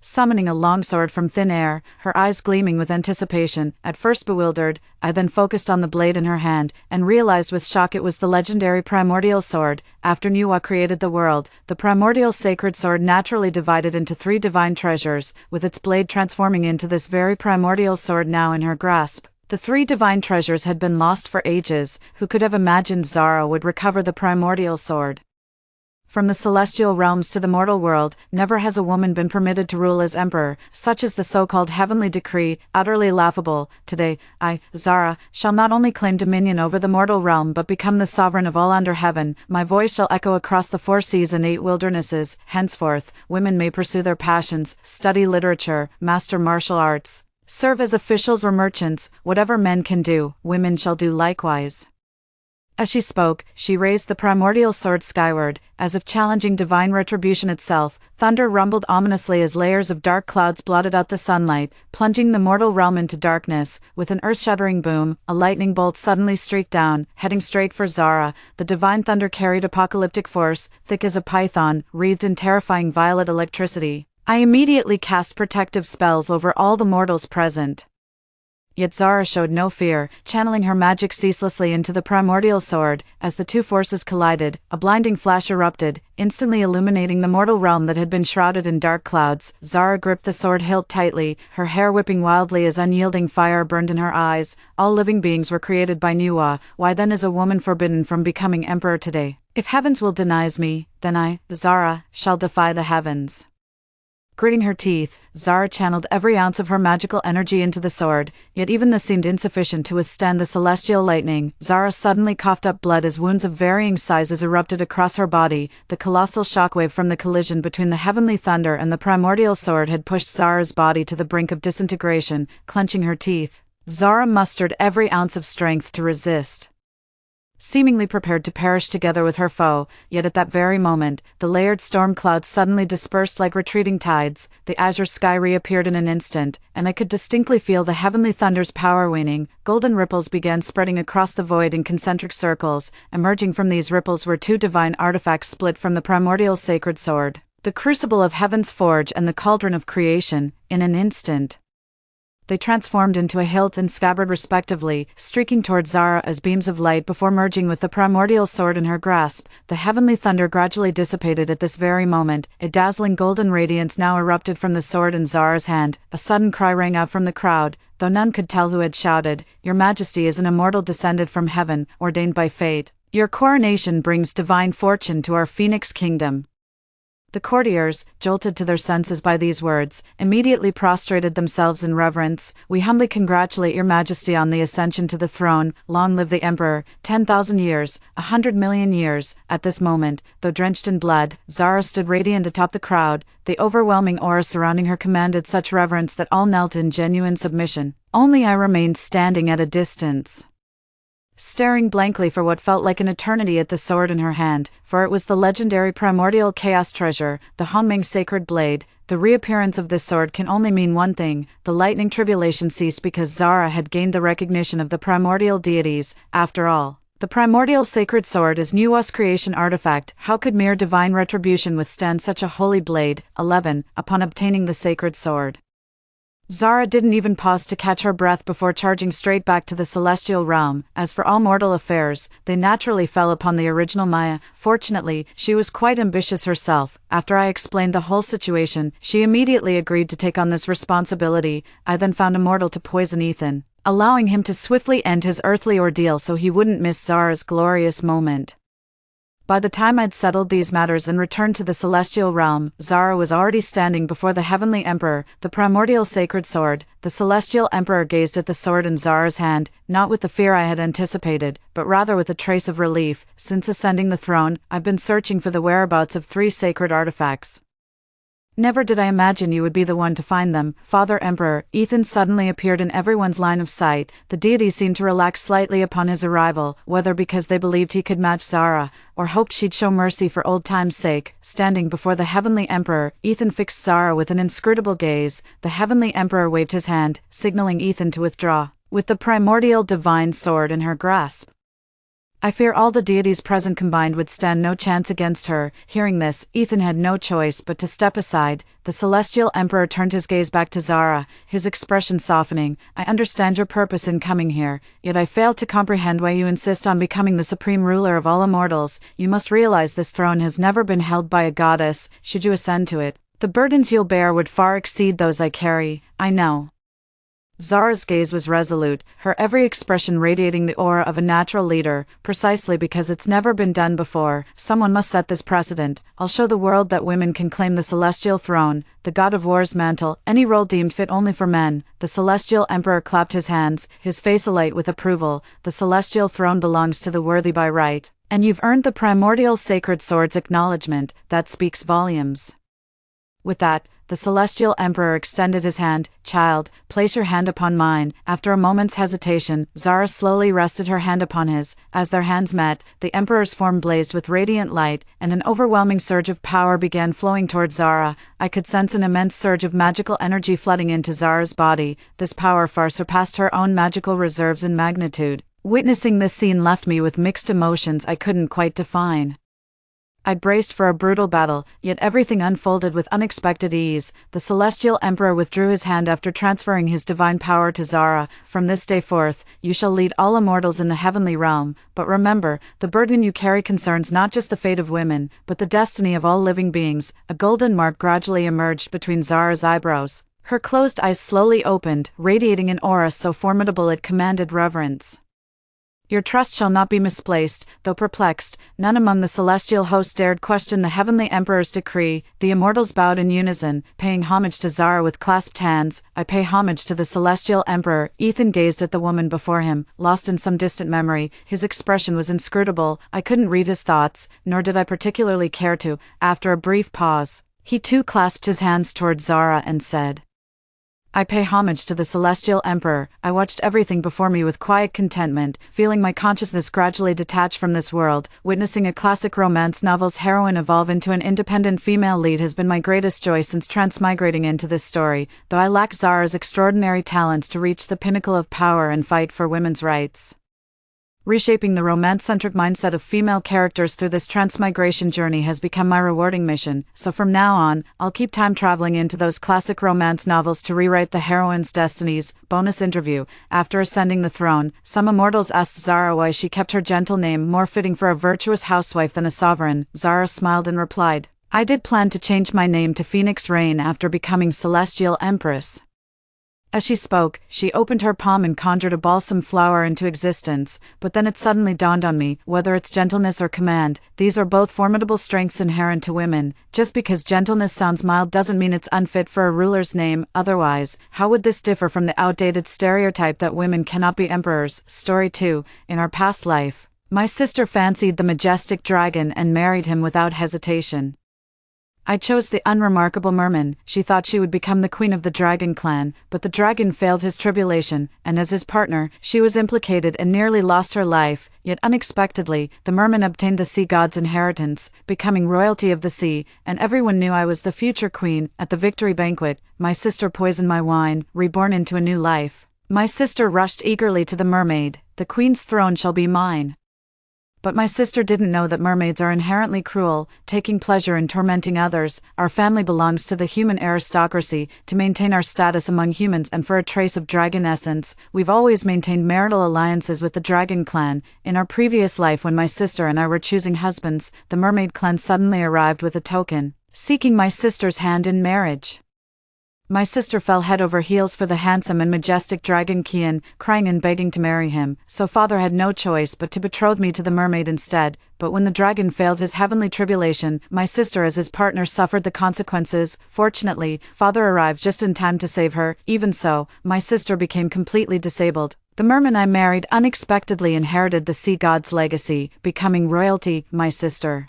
Summoning a longsword from thin air, her eyes gleaming with anticipation, at first bewildered, I then focused on the blade in her hand, and realized with shock it was the legendary primordial sword. After Nuwa created the world, the primordial sacred sword naturally divided into 3 divine treasures, with its blade transforming into this very primordial sword now in her grasp. The 3 divine treasures had been lost for ages. Who could have imagined Zara would recover the primordial sword? From the celestial realms to the mortal world, never has a woman been permitted to rule as emperor. Such is the so-called heavenly decree, utterly laughable. Today, I, Zara, shall not only claim dominion over the mortal realm but become the sovereign of all under heaven. My voice shall echo across the 4 seas and 8 wildernesses. Henceforth, women may pursue their passions, study literature, master martial arts, serve as officials or merchants. Whatever men can do, women shall do likewise. As she spoke, she raised the primordial sword skyward, as if challenging divine retribution itself. Thunder rumbled ominously as layers of dark clouds blotted out the sunlight, plunging the mortal realm into darkness. With an earth-shattering boom, a lightning bolt suddenly streaked down, heading straight for Zara. The divine thunder carried apocalyptic force, thick as a python, wreathed in terrifying violet electricity. I immediately cast protective spells over all the mortals present. Yet Zara showed no fear, channeling her magic ceaselessly into the primordial sword. As the 2 forces collided, a blinding flash erupted, instantly illuminating the mortal realm that had been shrouded in dark clouds. Zara gripped the sword hilt tightly, her hair whipping wildly as unyielding fire burned in her eyes. All living beings were created by Nuwa. Why then is a woman forbidden from becoming emperor today? If heavens will denies me, then I, Zara, shall defy the heavens. Gritting her teeth, Zara channeled every ounce of her magical energy into the sword, yet even this seemed insufficient to withstand the celestial lightning. Zara suddenly coughed up blood as wounds of varying sizes erupted across her body. The colossal shockwave from the collision between the heavenly thunder and the primordial sword had pushed Zara's body to the brink of disintegration. Clenching her teeth, Zara mustered every ounce of strength to resist, seemingly prepared to perish together with her foe. Yet at that very moment, the layered storm clouds suddenly dispersed like retreating tides. The azure sky reappeared in an instant, and I could distinctly feel the heavenly thunder's power waning. Golden ripples began spreading across the void in concentric circles. Emerging from these ripples were 2 divine artifacts split from the primordial sacred sword, the crucible of heaven's forge and the cauldron of creation. In an instant, they transformed into a hilt and scabbard respectively, streaking toward Zara as beams of light before merging with the primordial sword in her grasp. The heavenly thunder gradually dissipated at this very moment. A dazzling golden radiance now erupted from the sword in Zara's hand. A sudden cry rang out from the crowd, though none could tell who had shouted. Your Majesty is an immortal descended from heaven, ordained by fate. Your coronation brings divine fortune to our Phoenix Kingdom. The courtiers, jolted to their senses by these words, immediately prostrated themselves in reverence. We humbly congratulate your Majesty on the ascension to the throne. Long live the Emperor. 10,000 years, 100 million years. At this moment, though drenched in blood, Zara stood radiant atop the crowd. The overwhelming aura surrounding her commanded such reverence that all knelt in genuine submission. Only I remained standing at a distance, staring blankly for what felt like an eternity at the sword in her hand, for it was the legendary primordial chaos treasure, the Hongming sacred blade. The reappearance of this sword can only mean one thing: the lightning tribulation ceased because Zara had gained the recognition of the primordial deities. After all, the primordial sacred sword is Nuwa's creation artifact. How could mere divine retribution withstand such a holy blade? 11. Upon obtaining the sacred sword, Zara didn't even pause to catch her breath before charging straight back to the celestial realm. As for all mortal affairs, they naturally fell upon the original Maya. Fortunately, she was quite ambitious herself. After I explained the whole situation, she immediately agreed to take on this responsibility. I then found a mortal to poison Ethan, allowing him to swiftly end his earthly ordeal so he wouldn't miss Zara's glorious moment. By the time I'd settled these matters and returned to the celestial realm, Zara was already standing before the heavenly emperor, the primordial sacred sword. The celestial emperor gazed at the sword in Zara's hand, not with the fear I had anticipated, but rather with a trace of relief. Since ascending the throne, I've been searching for the whereabouts of 3 sacred artifacts. Never did I imagine you would be the one to find them, Father Emperor. Ethan suddenly appeared in everyone's line of sight. The deities seemed to relax slightly upon his arrival, whether because they believed he could match Zara, or hoped she'd show mercy for old time's sake. Standing before the Heavenly Emperor, Ethan fixed Zara with an inscrutable gaze. The Heavenly Emperor waved his hand, signaling Ethan to withdraw, with the primordial divine sword in her grasp. I fear all the deities present combined would stand no chance against her. Hearing this, Ethan had no choice but to step aside. The Celestial Emperor turned his gaze back to Zara, his expression softening. I understand your purpose in coming here, yet I fail to comprehend why you insist on becoming the supreme ruler of all immortals. You must realize this throne has never been held by a goddess. Should you ascend to it, the burdens you'll bear would far exceed those I carry. I know. Zara's gaze was resolute, her every expression radiating the aura of a natural leader. Precisely because it's never been done before, someone must set this precedent. I'll show the world that women can claim the celestial throne, the god of war's mantle, any role deemed fit only for men. The Celestial Emperor clapped his hands, his face alight with approval. The celestial throne belongs to the worthy by right, and you've earned the primordial sacred sword's acknowledgement. That speaks volumes. With that, the Celestial Emperor extended his hand. Child, place your hand upon mine. After a moment's hesitation, Zara slowly rested her hand upon his. As their hands met, the Emperor's form blazed with radiant light, and an overwhelming surge of power began flowing towards Zara. I could sense an immense surge of magical energy flooding into Zara's body. This power far surpassed her own magical reserves in magnitude. Witnessing this scene left me with mixed emotions I couldn't quite define. I'd braced for a brutal battle, yet everything unfolded with unexpected ease. The Celestial Emperor withdrew his hand after transferring his divine power to Zara. From this day forth, you shall lead all immortals in the heavenly realm. But remember, the burden you carry concerns not just the fate of women, but the destiny of all living beings. A golden mark gradually emerged between Zara's eyebrows. Her closed eyes slowly opened, radiating an aura so formidable it commanded reverence. Your trust shall not be misplaced. Though perplexed, none among the celestial host dared question the Heavenly Emperor's decree. The immortals bowed in unison, paying homage to Zara with clasped hands. I pay homage to the Celestial Emperor. Ethan gazed at the woman before him, lost in some distant memory. His expression was inscrutable. I couldn't read his thoughts, nor did I particularly care to. After a brief pause, he too clasped his hands towards Zara and said, I pay homage to the Celestial Emperor. I watched everything before me with quiet contentment, feeling my consciousness gradually detach from this world. Witnessing a classic romance novel's heroine evolve into an independent female lead has been my greatest joy since transmigrating into this story, though I lack Zara's extraordinary talents to reach the pinnacle of power and fight for women's rights. Reshaping the romance-centric mindset of female characters through this transmigration journey has become my rewarding mission, so from now on, I'll keep time traveling into those classic romance novels to rewrite the heroine's destinies. Bonus interview. After ascending the throne, some immortals asked Zara why she kept her gentle name more fitting for a virtuous housewife than a sovereign. Zara smiled and replied, I did plan to change my name to Phoenix Rain after becoming Celestial Empress. As she spoke, she opened her palm and conjured a balsam flower into existence, but then it suddenly dawned on me, whether it's gentleness or command, these are both formidable strengths inherent to women. Just because gentleness sounds mild doesn't mean it's unfit for a ruler's name. Otherwise, how would this differ from the outdated stereotype that women cannot be emperors? Story 2. In our past life, my sister fancied the majestic dragon and married him without hesitation. I chose the unremarkable merman. She thought she would become the queen of the dragon clan, but the dragon failed his tribulation, and as his partner, she was implicated and nearly lost her life. Yet unexpectedly, the merman obtained the sea god's inheritance, becoming royalty of the sea, and everyone knew I was the future queen. At the victory banquet, my sister poisoned my wine, reborn into a new life. My sister rushed eagerly to the mermaid. The queen's throne shall be mine. But my sister didn't know that mermaids are inherently cruel, taking pleasure in tormenting others. Our family belongs to the human aristocracy. To maintain our status among humans and for a trace of dragon essence, we've always maintained marital alliances with the dragon clan. In our previous life, when my sister and I were choosing husbands, the mermaid clan suddenly arrived with a token, seeking my sister's hand in marriage. My sister fell head over heels for the handsome and majestic dragon Kian, crying and begging to marry him, so father had no choice but to betroth me to the mermaid instead. But when the dragon failed his heavenly tribulation, my sister as his partner suffered the consequences. Fortunately, father arrived just in time to save her. Even so, my sister became completely disabled. The merman I married unexpectedly inherited the sea god's legacy, becoming royalty. My sister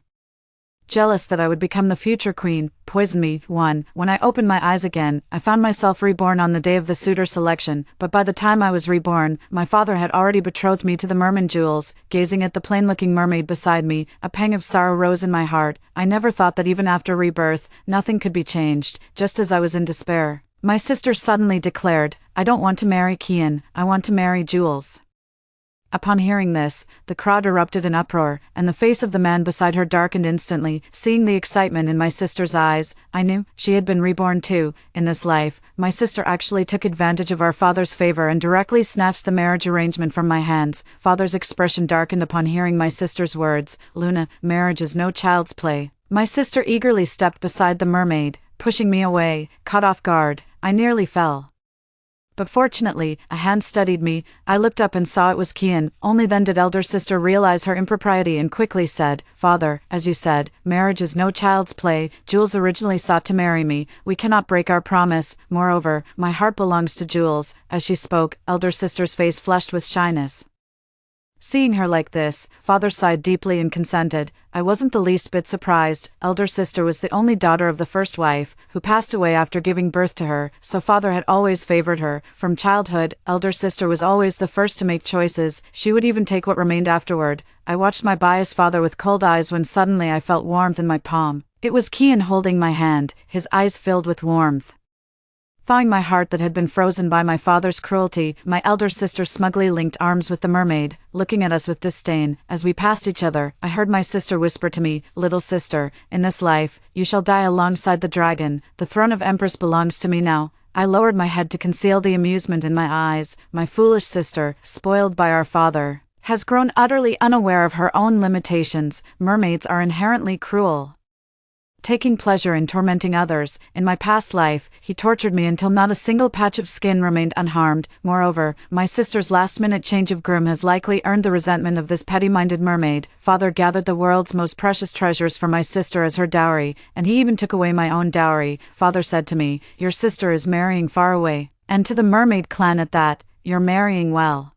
jealous that I would become the future queen, poisoned me. 1. When I opened my eyes again, I found myself reborn on the day of the suitor selection, but by the time I was reborn, my father had already betrothed me to the merman Jules. Gazing at the plain-looking mermaid beside me, a pang of sorrow rose in my heart. I never thought that even after rebirth, nothing could be changed. Just as I was in despair, my sister suddenly declared, "I don't want to marry Kian, I want to marry Jules." Upon hearing this, the crowd erupted in uproar, and the face of the man beside her darkened instantly. Seeing the excitement in my sister's eyes, I knew she had been reborn too. In this life, my sister actually took advantage of our father's favor and directly snatched the marriage arrangement from my hands. Father's expression darkened upon hearing my sister's words. "Luna, marriage is no child's play." My sister eagerly stepped beside the mermaid, pushing me away. Caught off guard, I nearly fell. But fortunately, a hand steadied me. I looked up and saw it was Kian. Only then did elder sister realize her impropriety and quickly said, "Father, as you said, marriage is no child's play. Jules originally sought to marry me. We cannot break our promise. Moreover, my heart belongs to Jules." As she spoke, elder sister's face flushed with shyness. Seeing her like this, father sighed deeply and consented. I wasn't the least bit surprised. Elder sister was the only daughter of the first wife, who passed away after giving birth to her, so father had always favored her. From childhood, elder sister was always the first to make choices. She would even take what remained afterward. I watched my biased father with cold eyes when suddenly I felt warmth in my palm. It was Kian holding my hand, his eyes filled with warmth. Thawing my heart that had been frozen by my father's cruelty, my elder sister smugly linked arms with the mermaid, looking at us with disdain. As we passed each other, I heard my sister whisper to me, "Little sister, in this life, you shall die alongside the dragon. The throne of Empress belongs to me now." I lowered my head to conceal the amusement in my eyes. My foolish sister, spoiled by our father, has grown utterly unaware of her own limitations. Mermaids are inherently cruel, taking pleasure in tormenting others. In my past life, he tortured me until not a single patch of skin remained unharmed. Moreover, my sister's last-minute change of groom has likely earned the resentment of this petty-minded mermaid. Father gathered the world's most precious treasures for my sister as her dowry, and he even took away my own dowry. Father said to me, "Your sister is marrying far away, and to the mermaid clan at that. You're marrying well.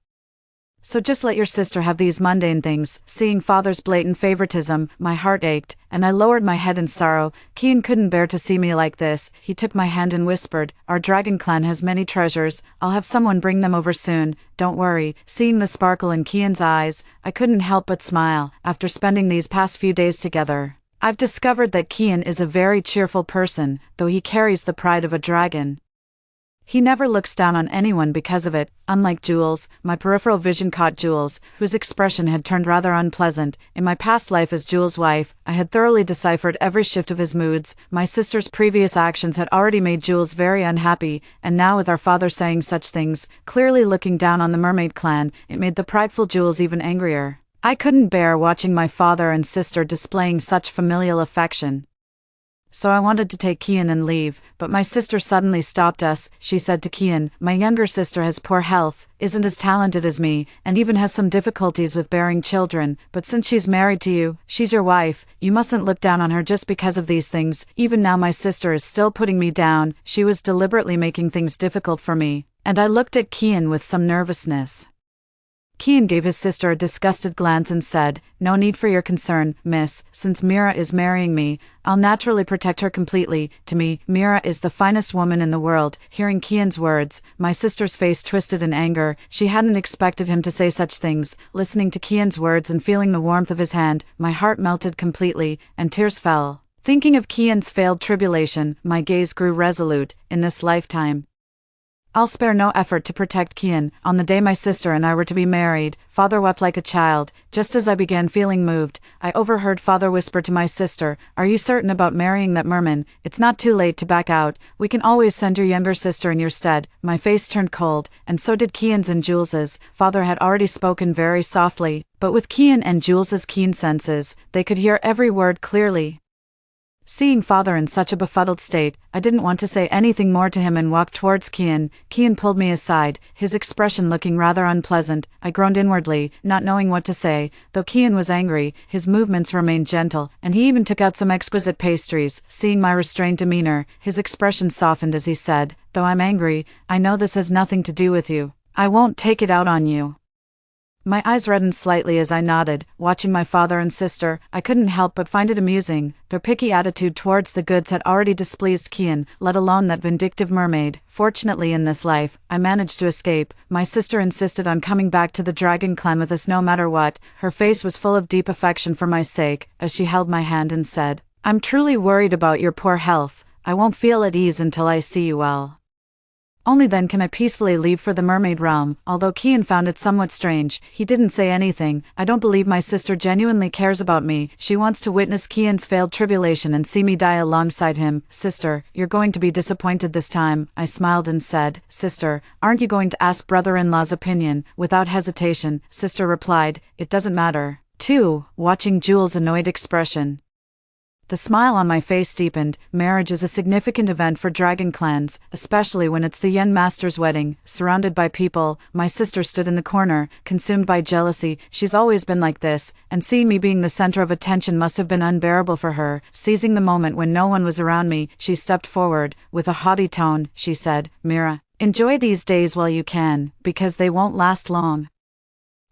So just let your sister have these mundane things." Seeing father's blatant favoritism, my heart ached, and I lowered my head in sorrow. Kian couldn't bear to see me like this. He took my hand and whispered, "Our dragon clan has many treasures. I'll have someone bring them over soon. Don't worry." Seeing the sparkle in Kian's eyes, I couldn't help but smile. After spending these past few days together, I've discovered that Kian is a very cheerful person, though he carries the pride of a dragon. He never looks down on anyone because of it. Unlike Jules, my peripheral vision caught Jules, whose expression had turned rather unpleasant. In my past life as Jules' wife, I had thoroughly deciphered every shift of his moods. My sister's previous actions had already made Jules very unhappy, and now with our father saying such things, clearly looking down on the mermaid clan, it made the prideful Jules even angrier. I couldn't bear watching my father and sister displaying such familial affection. So I wanted to take Kian and leave, but my sister suddenly stopped us. She said to Kian, "My younger sister has poor health, isn't as talented as me, and even has some difficulties with bearing children, but since she's married to you, she's your wife, you mustn't look down on her just because of these things." Even now my sister is still putting me down. She was deliberately making things difficult for me, and I looked at Kian with some nervousness. Kian gave his sister a disgusted glance and said, "No need for your concern, miss. Since Mira is marrying me, I'll naturally protect her completely. To me, Mira is the finest woman in the world." Hearing Kian's words, my sister's face twisted in anger. She hadn't expected him to say such things. Listening to Kian's words and feeling the warmth of his hand, my heart melted completely, and tears fell. Thinking of Kian's failed tribulation, my gaze grew resolute. In this lifetime, I'll spare no effort to protect Kian. On the day my sister and I were to be married, father wept like a child. Just as I began feeling moved, I overheard father whisper to my sister, "Are you certain about marrying that merman? It's not too late to back out. We can always send your younger sister in your stead." My face turned cold, and so did Kian's and Jules's. Father had already spoken very softly, but with Kian and Jules's keen senses, they could hear every word clearly. Seeing father in such a befuddled state, I didn't want to say anything more to him and walked towards Kian. Kian pulled me aside, his expression looking rather unpleasant. I groaned inwardly, not knowing what to say. Though Kian was angry, his movements remained gentle, and he even took out some exquisite pastries. Seeing my restrained demeanor, his expression softened as he said, "Though I'm angry, I know this has nothing to do with you. I won't take it out on you." My eyes reddened slightly as I nodded, watching my father and sister. I couldn't help but find it amusing. Their picky attitude towards the goods had already displeased Kian, let alone that vindictive mermaid. Fortunately in this life, I managed to escape. My sister insisted on coming back to the dragon clan with us no matter what. Her face was full of deep affection for my sake, as she held my hand and said, "I'm truly worried about your poor health. I won't feel at ease until I see you well. Only then can I peacefully leave for the mermaid realm." Although Kian found it somewhat strange, he didn't say anything. I don't believe my sister genuinely cares about me. She wants to witness Kian's failed tribulation and see me die alongside him. "Sister, you're going to be disappointed this time," I smiled and said. "Sister, aren't you going to ask brother-in-law's opinion?" Without hesitation, sister replied, "It doesn't matter." 2. Watching Jules' annoyed expression. The smile on my face deepened. Marriage is a significant event for dragon clans, especially when it's the young master's wedding. Surrounded by people, my sister stood in the corner, consumed by jealousy. She's always been like this, and seeing me being the center of attention must have been unbearable for her. Seizing the moment when no one was around me, she stepped forward. With a haughty tone, she said, "Mira, enjoy these days while you can, because they won't last long."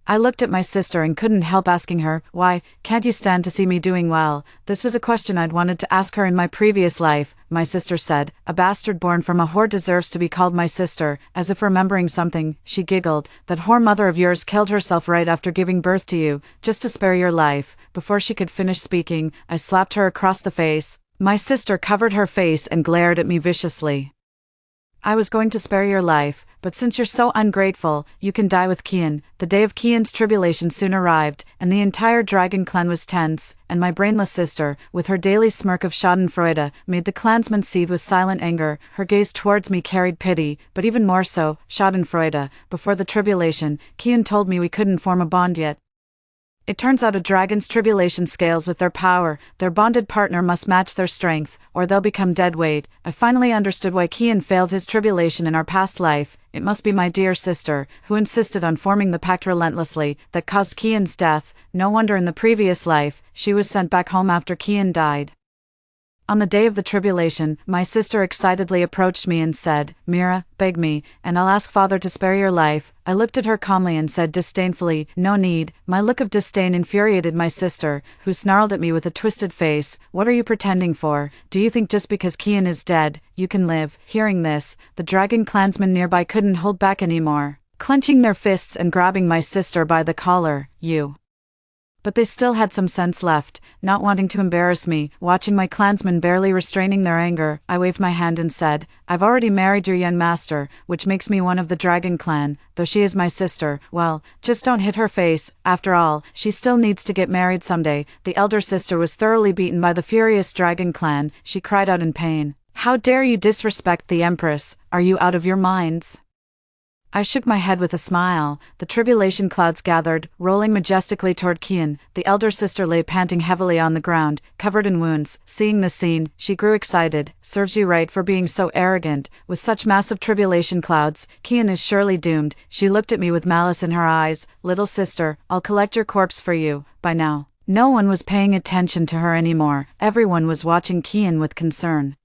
I looked at my sister and couldn't help asking her, "Why, can't you stand to see me doing well?" This was a question I'd wanted to ask her in my previous life. My sister said, "A bastard born from a whore deserves to be called my sister." As if remembering something, she giggled. "That whore mother of yours killed herself right after giving birth to you, just to spare your life." Before she could finish speaking, I slapped her across the face. My sister covered her face and glared at me viciously. "I was going to spare your life, but since you're so ungrateful, you can die with Kian." The day of Kian's tribulation soon arrived, and the entire dragon clan was tense, and my brainless sister, with her daily smirk of schadenfreude, made the clansmen seethe with silent anger. Her gaze towards me carried pity, but even more so, schadenfreude. Before the tribulation, Kian told me we couldn't form a bond yet. It turns out a dragon's tribulation scales with their power. Their bonded partner must match their strength, or they'll become dead weight. I finally understood why Kian failed his tribulation in our past life. It must be my dear sister, who insisted on forming the pact relentlessly, that caused Kian's death. No wonder in the previous life, she was sent back home after Kian died. On the day of the tribulation, my sister excitedly approached me and said, "Mira, beg me, and I'll ask father to spare your life." I looked at her calmly and said disdainfully, "No need." My look of disdain infuriated my sister, who snarled at me with a twisted face. "What are you pretending for? Do you think just because Kian is dead, you can live?" Hearing this, the dragon clansmen nearby couldn't hold back anymore, clenching their fists and grabbing my sister by the collar. But they still had some sense left, not wanting to embarrass me. Watching my clansmen barely restraining their anger, I waved my hand and said, "I've already married your young master, which makes me one of the dragon clan. Though she is my sister, well, just don't hit her face. After all, she still needs to get married someday." The elder sister was thoroughly beaten by the furious dragon clan. She cried out in pain, "How dare you disrespect the Empress? Are you out of your minds?" I shook my head with a smile. The tribulation clouds gathered, rolling majestically toward Kian. The elder sister lay panting heavily on the ground, covered in wounds. Seeing the scene, she grew excited. "Serves you right for being so arrogant. With such massive tribulation clouds, Kian is surely doomed." She looked at me with malice in her eyes. "Little sister, I'll collect your corpse for you." By now, no one was paying attention to her anymore. Everyone was watching Kian with concern.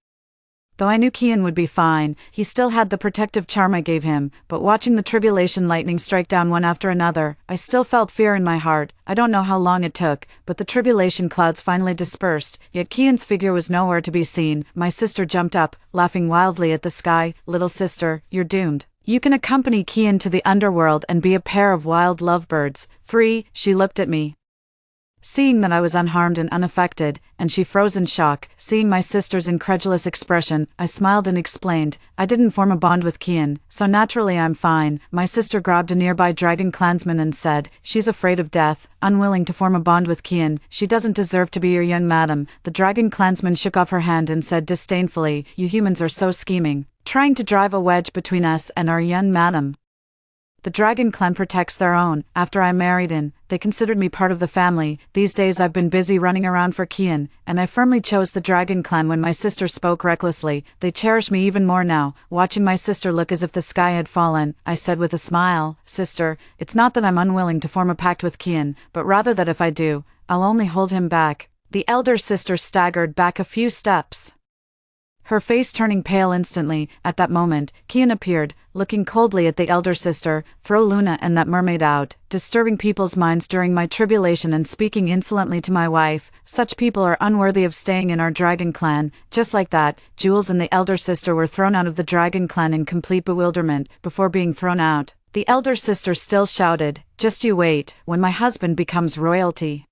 Though I knew Kian would be fine, he still had the protective charm I gave him, but watching the tribulation lightning strike down one after another, I still felt fear in my heart. I don't know how long it took, but the tribulation clouds finally dispersed, yet Kian's figure was nowhere to be seen. My sister jumped up, laughing wildly at the sky. "Little sister, you're doomed. You can accompany Kian to the underworld and be a pair of wild lovebirds." 3. She looked at me, seeing that I was unharmed and unaffected, and she froze in shock. Seeing my sister's incredulous expression, I smiled and explained, "I didn't form a bond with Kian, so naturally I'm fine." My sister grabbed a nearby dragon clansman and said, "She's afraid of death, unwilling to form a bond with Kian. She doesn't deserve to be your young madam." The dragon clansman shook off her hand and said disdainfully, "You humans are so scheming, trying to drive a wedge between us and our young madam. The dragon clan protects their own. After I married in, they considered me part of the family. These days I've been busy running around for Kian, and I firmly chose the dragon clan when my sister spoke recklessly. They cherish me even more now." Watching my sister look as if the sky had fallen, I said with a smile, "Sister, it's not that I'm unwilling to form a pact with Kian, but rather that if I do, I'll only hold him back." The elder sister staggered back a few steps. her face turning pale instantly. At that moment, Kian appeared, looking coldly at the elder sister. Throw Luna and that mermaid out, disturbing people's minds during my tribulation and speaking insolently to my wife. Such people are unworthy of staying in our dragon clan. Just like that, Jules and the elder sister were thrown out of the dragon clan in complete bewilderment. Before being thrown out, the elder sister still shouted, "Just you wait, when my husband becomes royalty,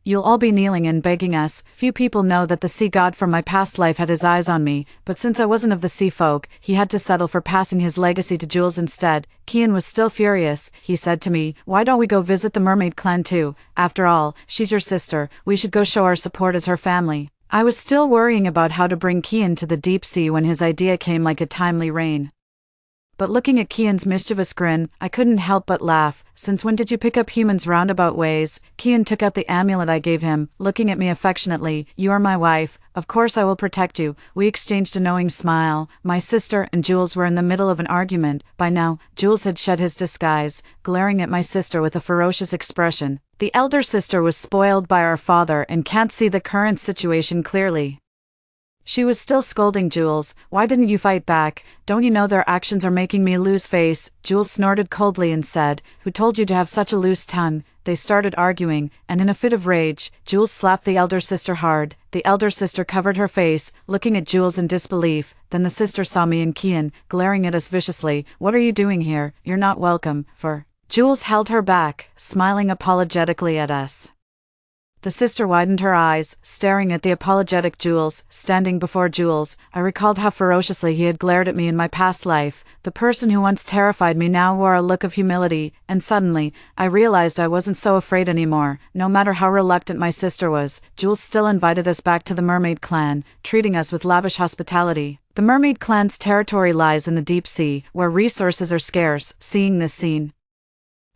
you'll all be kneeling and begging us." Few people know that the sea god from my past life had his eyes on me, but since I wasn't of the sea folk, he had to settle for passing his legacy to Jules instead. Kian was still furious. He said to me, "Why don't we go visit the mermaid clan too? After all, she's your sister, we should go show our support as her family." I was still worrying about how to bring Kian to the deep sea when his idea came like a timely rain. But looking at Kian's mischievous grin, I couldn't help but laugh. "Since when did you pick up humans' roundabout ways?" Kian took out the amulet I gave him, looking at me affectionately. "You are my wife. Of course I will protect you." We exchanged a knowing smile. My sister and Jules were in the middle of an argument. By now, Jules had shed his disguise, glaring at my sister with a ferocious expression. The elder sister was spoiled by our father and can't see the current situation clearly. She was still scolding Jules. "Why didn't you fight back? Don't you know their actions are making me lose face?" Jules snorted coldly and said, "Who told you to have such a loose tongue?" They started arguing, and in a fit of rage, Jules slapped the elder sister hard. The elder sister covered her face, looking at Jules in disbelief. Then the sister saw me and Kian, glaring at us viciously. "What are you doing here? You're not welcome." Jules held her back, smiling apologetically at us. The sister widened her eyes, staring at the apologetic Jules. Standing before Jules, I recalled how ferociously he had glared at me in my past life. The person who once terrified me now wore a look of humility, and suddenly, I realized I wasn't so afraid anymore. No matter how reluctant my sister was, Jules still invited us back to the mermaid clan, treating us with lavish hospitality. The mermaid clan's territory lies in the deep sea, where resources are scarce. Seeing this scene,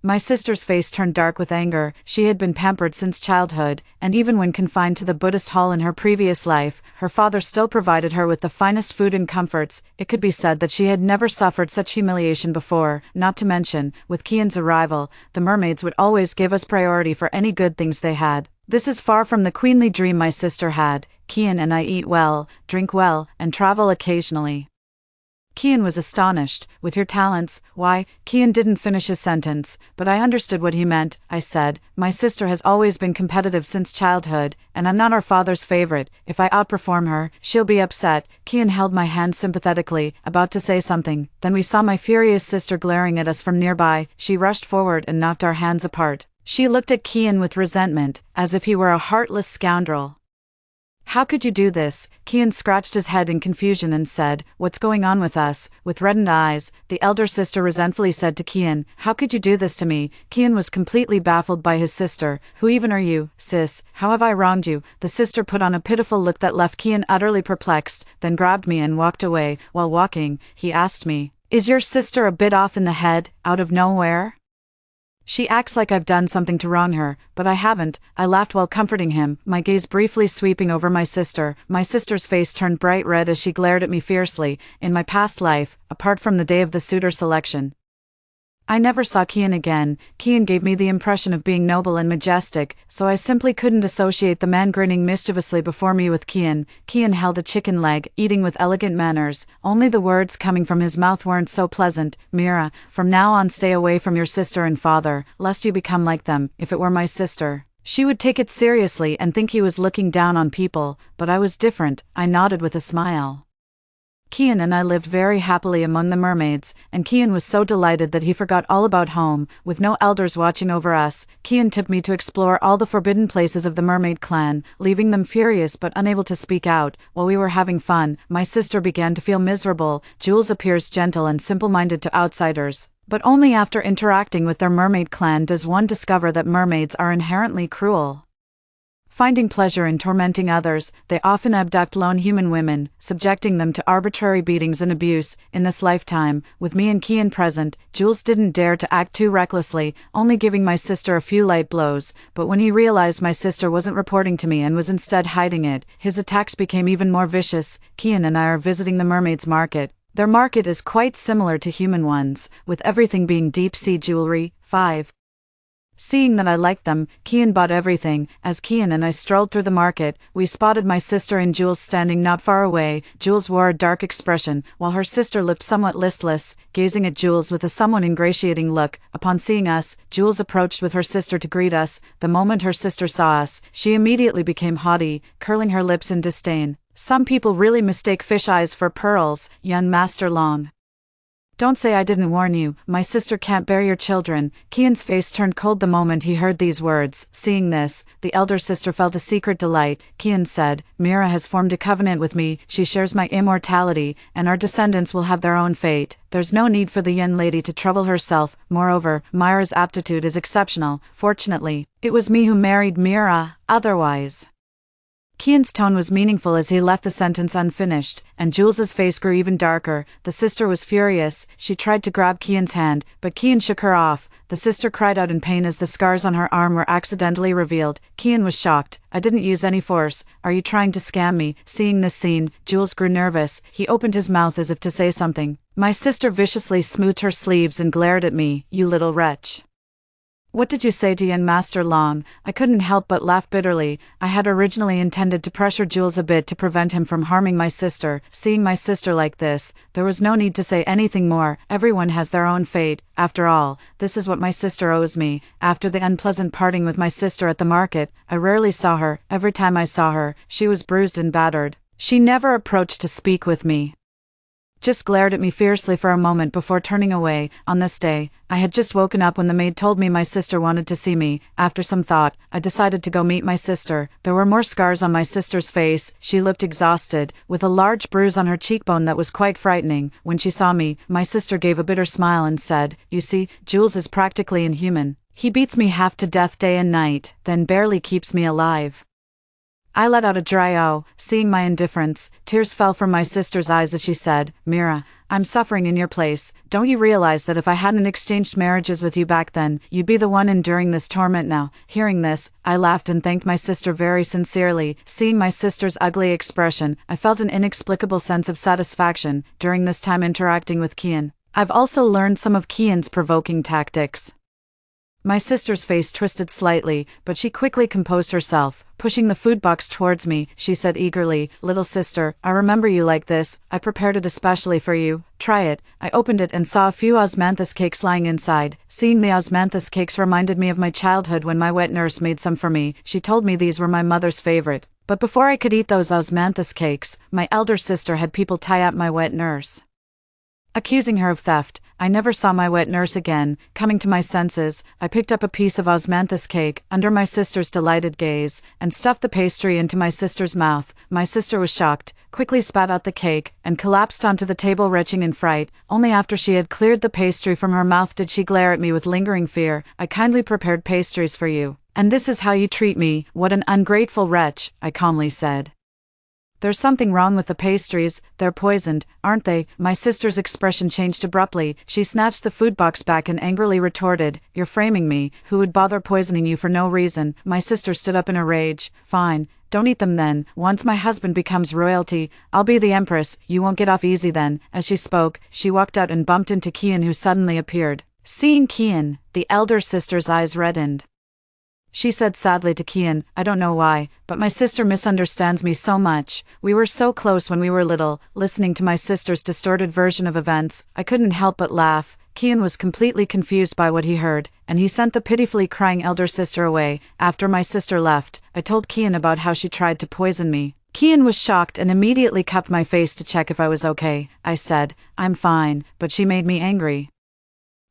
my sister's face turned dark with anger. She had been pampered since childhood, and even when confined to the Buddhist hall in her previous life, her father still provided her with the finest food and comforts. It could be said that she had never suffered such humiliation before. Not to mention, with Kian's arrival, the mermaids would always give us priority for any good things they had. This is far from the queenly dream my sister had. Kian and I eat well, drink well, and travel occasionally. Kian was astonished. "With your talents, why?" Kian didn't finish his sentence, but I understood what he meant. I said, "My sister has always been competitive since childhood, and I'm not our father's favorite. If I outperform her, she'll be upset." Kian held my hand sympathetically, about to say something. Then we saw my furious sister glaring at us from nearby. She rushed forward and knocked our hands apart. She looked at Kian with resentment, as if he were a heartless scoundrel. "How could you do this?" Kian scratched his head in confusion and said, "What's going on with us?" With reddened eyes, the elder sister resentfully said to Kian, "How could you do this to me?" Kian was completely baffled by his sister. "Who even are you, sis? How have I wronged you?" The sister put on a pitiful look that left Kian utterly perplexed, then grabbed me and walked away. While walking, he asked me, "Is your sister a bit off in the head, out of nowhere? She acts like I've done something to wrong her, but I haven't." I laughed while comforting him, my gaze briefly sweeping over my sister. My sister's face turned bright red as she glared at me fiercely. In my past life, apart from the day of the suitor selection, I never saw Kian again. Kian gave me the impression of being noble and majestic, so I simply couldn't associate the man grinning mischievously before me with Kian. Kian held a chicken leg, eating with elegant manners. Only the words coming from his mouth weren't so pleasant. "Mira, from now on stay away from your sister and father, lest you become like them." If it were my sister, she would take it seriously and think he was looking down on people, but I was different. I nodded with a smile. Kian and I lived very happily among the mermaids, and Kian was so delighted that he forgot all about home. With no elders watching over us, Kian took me to explore all the forbidden places of the mermaid clan, leaving them furious but unable to speak out. While we were having fun, my sister began to feel miserable. Jules appears gentle and simple-minded to outsiders, but only after interacting with their mermaid clan does one discover that mermaids are inherently cruel. Finding pleasure in tormenting others, they often abduct lone human women, subjecting them to arbitrary beatings and abuse. In this lifetime, with me and Kian present, Jules didn't dare to act too recklessly, only giving my sister a few light blows, but when he realized my sister wasn't reporting to me and was instead hiding it, his attacks became even more vicious. Kian and I are visiting the mermaids' market. Their market is quite similar to human ones, with everything being deep-sea jewelry. 5. Seeing that I liked them, Kian bought everything. As Kian and I strolled through the market, we spotted my sister and Jules standing not far away. Jules wore a dark expression, while her sister looked somewhat listless, gazing at Jules with a somewhat ingratiating look. Upon seeing us, Jules approached with her sister to greet us. The moment her sister saw us, she immediately became haughty, curling her lips in disdain. Some people really mistake fish eyes for pearls, young Master Long. Don't say I didn't warn you, my sister can't bear your children. Kian's face turned cold the moment he heard these words. Seeing this, the elder sister felt a secret delight. Kian said, Mira has formed a covenant with me, she shares my immortality, and our descendants will have their own fate. There's no need for the young lady to trouble herself. Moreover, Mira's aptitude is exceptional. Fortunately, it was me who married Mira, otherwise. Kian's tone was meaningful as he left the sentence unfinished, and Jules's face grew even darker. The sister was furious. She tried to grab Kian's hand, but Kian shook her off. The sister cried out in pain as the scars on her arm were accidentally revealed. Kian was shocked. I didn't use any force. Are you trying to scam me? Seeing this scene, Jules grew nervous. He opened his mouth as if to say something. My sister viciously smoothed her sleeves and glared at me. You little wretch. What did you say to young Master Long? I couldn't help but laugh bitterly. I had originally intended to pressure Jules a bit to prevent him from harming my sister. Seeing my sister like this, there was no need to say anything more. Everyone has their own fate. After all, this is what my sister owes me. After the unpleasant parting with my sister at the market, I rarely saw her. Every time I saw her, she was bruised and battered. She never approached to speak with me. Just glared at me fiercely for a moment before turning away. On this day, I had just woken up when the maid told me my sister wanted to see me. After some thought, I decided to go meet my sister. There were more scars on my sister's face. She looked exhausted, with a large bruise on her cheekbone that was quite frightening. When she saw me, my sister gave a bitter smile and said, You see, Jules is practically inhuman. He beats me half to death day and night, then barely keeps me alive. I let out a dry "oh." Seeing my indifference, tears fell from my sister's eyes as she said, Mira, I'm suffering in your place. Don't you realize that if I hadn't exchanged marriages with you back then, you'd be the one enduring this torment now? Hearing this, I laughed and thanked my sister very sincerely. Seeing my sister's ugly expression, I felt an inexplicable sense of satisfaction during this time interacting with Kian. I've also learned some of Kian's provoking tactics. My sister's face twisted slightly, but she quickly composed herself. Pushing the food box towards me, she said eagerly, Little sister, I remember you like this. I prepared it especially for you. Try it. I opened it and saw a few osmanthus cakes lying inside. Seeing the osmanthus cakes reminded me of my childhood when my wet nurse made some for me. She told me these were my mother's favorite. But before I could eat those osmanthus cakes, my elder sister had people tie up my wet nurse, accusing her of theft. I never saw my wet nurse again. Coming to my senses, I picked up a piece of osmanthus cake, under my sister's delighted gaze, and stuffed the pastry into my sister's mouth. My sister was shocked, quickly spat out the cake, and collapsed onto the table retching in fright. Only after she had cleared the pastry from her mouth did she glare at me with lingering fear. I kindly prepared pastries for you, and this is how you treat me? What an ungrateful wretch, I calmly said. There's something wrong with the pastries, they're poisoned, aren't they? My sister's expression changed abruptly. She snatched the food box back and angrily retorted, You're framing me. Who would bother poisoning you for no reason? My sister stood up in a rage. Fine, don't eat them then. Once my husband becomes royalty, I'll be the empress. You won't get off easy then. As she spoke, she walked out and bumped into Kian, who suddenly appeared. Seeing Kian, the elder sister's eyes reddened. She said sadly to Kian, I don't know why, but my sister misunderstands me so much. We were so close when we were little. Listening to my sister's distorted version of events, I couldn't help but laugh. Kian was completely confused by what he heard, and he sent the pitifully crying elder sister away. After my sister left, I told Kian about how she tried to poison me. Kian was shocked and immediately cupped my face to check if I was okay. I said, I'm fine, but she made me angry.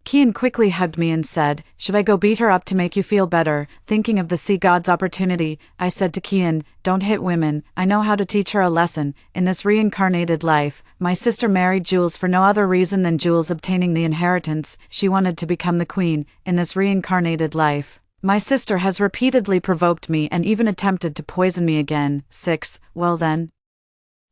Kian quickly hugged me and said, Should I go beat her up to make you feel better? Thinking of the sea god's opportunity, I said to Kian, Don't hit women. I know how to teach her a lesson. In this reincarnated life, my sister married Jules for no other reason than Jules obtaining the inheritance. She wanted to become the queen. In this reincarnated life, my sister has repeatedly provoked me and even attempted to poison me again. 6. Well then,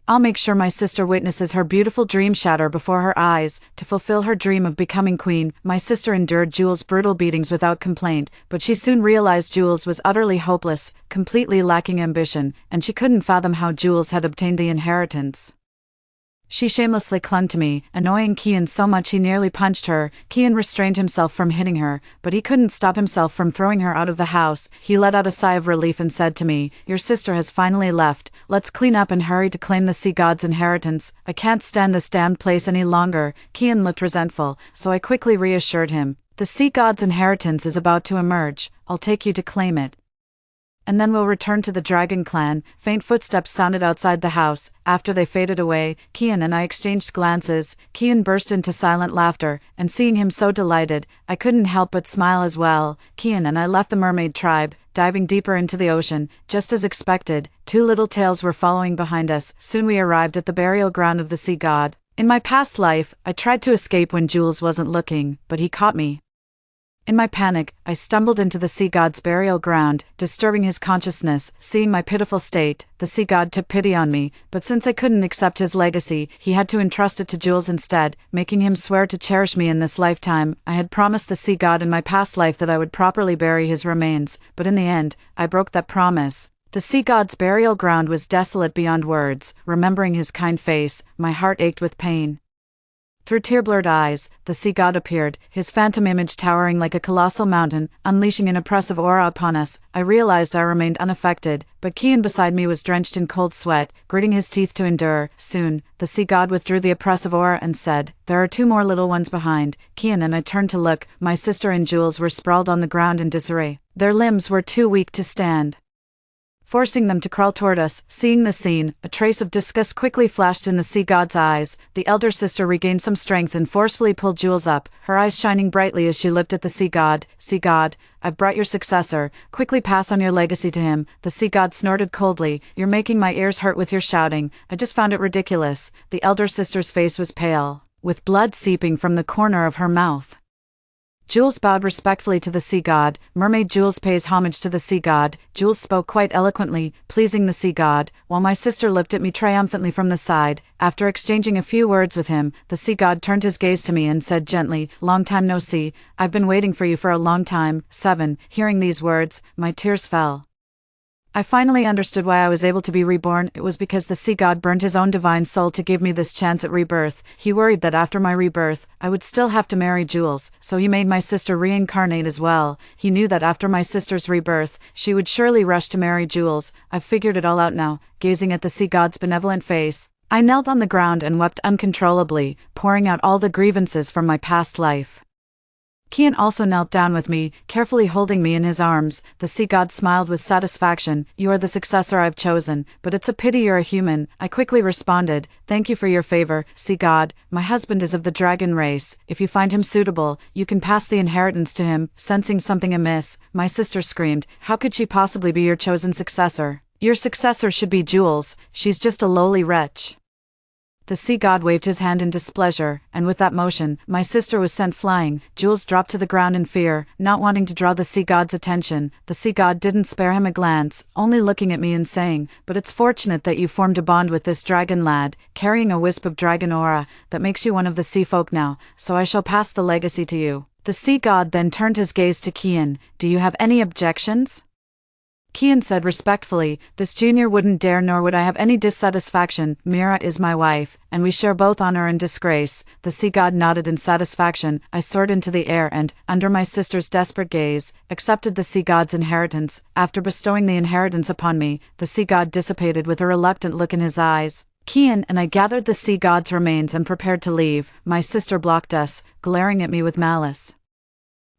I'll make sure my sister witnesses her beautiful dream shatter before her eyes. To fulfill her dream of becoming queen, my sister endured Jules' brutal beatings without complaint, but she soon realized Jules was utterly hopeless, completely lacking ambition, and she couldn't fathom how Jules had obtained the inheritance. She shamelessly clung to me, annoying Kian so much he nearly punched her. Kian restrained himself from hitting her, but he couldn't stop himself from throwing her out of the house. He let out a sigh of relief and said to me, "Your sister has finally left. Let's clean up and hurry to claim the sea god's inheritance. I can't stand this damned place any longer." Kian looked resentful, so I quickly reassured him. "The sea god's inheritance is about to emerge. I'll take you to claim it. And then we'll return to the dragon clan." Faint footsteps sounded outside the house. After they faded away, Kian and I exchanged glances. Kian burst into silent laughter, and seeing him so delighted, I couldn't help but smile as well. Kian and I left the mermaid tribe, diving deeper into the ocean. Just as expected, two little tails were following behind us. Soon we arrived at the burial ground of the sea god. In my past life, I tried to escape when Jules wasn't looking, but he caught me. In my panic, I stumbled into the sea god's burial ground, disturbing his consciousness. Seeing my pitiful state, the sea god took pity on me, but since I couldn't accept his legacy, he had to entrust it to Jules instead, making him swear to cherish me in this lifetime. I had promised the sea god in my past life that I would properly bury his remains, but in the end, I broke that promise. The sea god's burial ground was desolate beyond words. Remembering his kind face, my heart ached with pain. Through tear-blurred eyes, the sea god appeared, his phantom image towering like a colossal mountain, unleashing an oppressive aura upon us. I realized I remained unaffected, but Kian beside me was drenched in cold sweat, gritting his teeth to endure. Soon, the sea god withdrew the oppressive aura and said, "There are two more little ones behind." Kian and I turned to look. My sister and Jules were sprawled on the ground in disarray. Their limbs were too weak to stand, forcing them to crawl toward us. Seeing the scene, a trace of disgust quickly flashed in the sea god's eyes. The elder sister regained some strength and forcefully pulled Jules up, her eyes shining brightly as she looked at the sea god. "Sea god, I've brought your successor. Quickly pass on your legacy to him." The sea god snorted coldly. "You're making my ears hurt with your shouting. I just found it ridiculous." The elder sister's face was pale, with blood seeping from the corner of her mouth. Jules bowed respectfully to the sea god. Mermaid Jules pays homage to the sea god. Jules spoke quite eloquently, pleasing the sea god, while my sister looked at me triumphantly from the side. After exchanging a few words with him, the sea god turned his gaze to me and said gently, "Long time no see. I've been waiting for you for a long time." 7. Hearing these words, my tears fell. I finally understood why I was able to be reborn. It was because the sea god burned his own divine soul to give me this chance at rebirth. He worried that after my rebirth, I would still have to marry Jules, so he made my sister reincarnate as well. He knew that after my sister's rebirth, she would surely rush to marry Jules. I've figured it all out now. Gazing at the sea god's benevolent face, I knelt on the ground and wept uncontrollably, pouring out all the grievances from my past life. Kian also knelt down with me, carefully holding me in his arms. The sea god smiled with satisfaction. "You are the successor I've chosen, but it's a pity you're a human." I quickly responded, "Thank you for your favor, sea god. My husband is of the dragon race. If you find him suitable, you can pass the inheritance to him." Sensing something amiss, my sister screamed, "How could she possibly be your chosen successor? Your successor should be Jules. She's just a lowly wretch." The sea god waved his hand in displeasure, and with that motion, my sister was sent flying. Jules dropped to the ground in fear, not wanting to draw the sea god's attention. The sea god didn't spare him a glance, only looking at me and saying, "But it's fortunate that you formed a bond with this dragon lad, carrying a wisp of dragon aura, that makes you one of the sea folk now, so I shall pass the legacy to you." The sea god then turned his gaze to Kian. "Do you have any objections?" Kian said respectfully, "This junior wouldn't dare, nor would I have any dissatisfaction. Mira is my wife, and we share both honor and disgrace." The sea god nodded in satisfaction. I soared into the air and, under my sister's desperate gaze, accepted the sea god's inheritance. After bestowing the inheritance upon me, the sea god dissipated with a reluctant look in his eyes. Kian and I gathered the sea god's remains and prepared to leave. My sister blocked us, glaring at me with malice.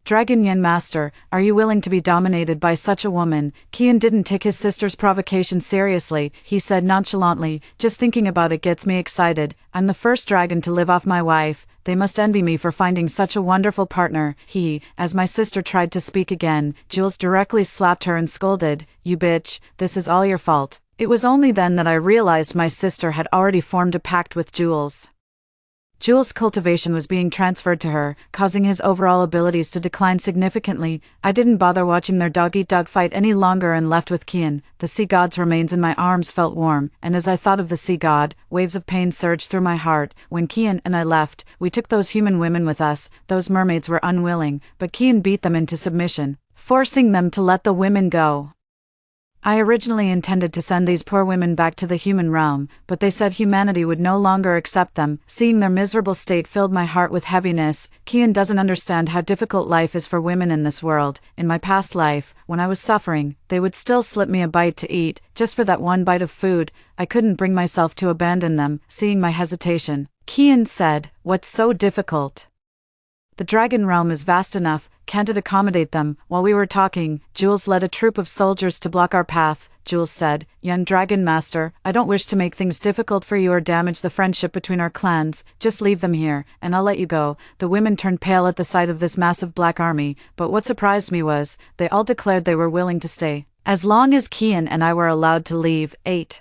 "Dragon Yin Master, are you willing to be dominated by such a woman?" Kian didn't take his sister's provocation seriously. He said nonchalantly, "Just thinking about it gets me excited. I'm the first dragon to live off my wife. They must envy me for finding such a wonderful partner." As my sister tried to speak again, Jules directly slapped her and scolded, "You bitch, this is all your fault." It was only then that I realized my sister had already formed a pact with Jules. Jules' cultivation was being transferred to her, causing his overall abilities to decline significantly. I didn't bother watching their dog-eat-dog fight any longer and left with Kian. The sea god's remains in my arms felt warm, and as I thought of the sea god, waves of pain surged through my heart. When Kian and I left, we took those human women with us. Those mermaids were unwilling, but Kian beat them into submission, forcing them to let the women go. I originally intended to send these poor women back to the human realm, but they said humanity would no longer accept them. Seeing their miserable state filled my heart with heaviness. Kian doesn't understand how difficult life is for women in this world. In my past life, when I was suffering, they would still slip me a bite to eat, just for that one bite of food. I couldn't bring myself to abandon them. Seeing my hesitation, Kian said, "What's so difficult? The dragon realm is vast enough, can't it accommodate them?" While we were talking, Jules led a troop of soldiers to block our path. Jules said, "Young Dragon Master, I don't wish to make things difficult for you or damage the friendship between our clans. Just leave them here, and I'll let you go." The women turned pale at the sight of this massive black army, but what surprised me was, they all declared they were willing to stay, as long as Kian and I were allowed to leave. 8.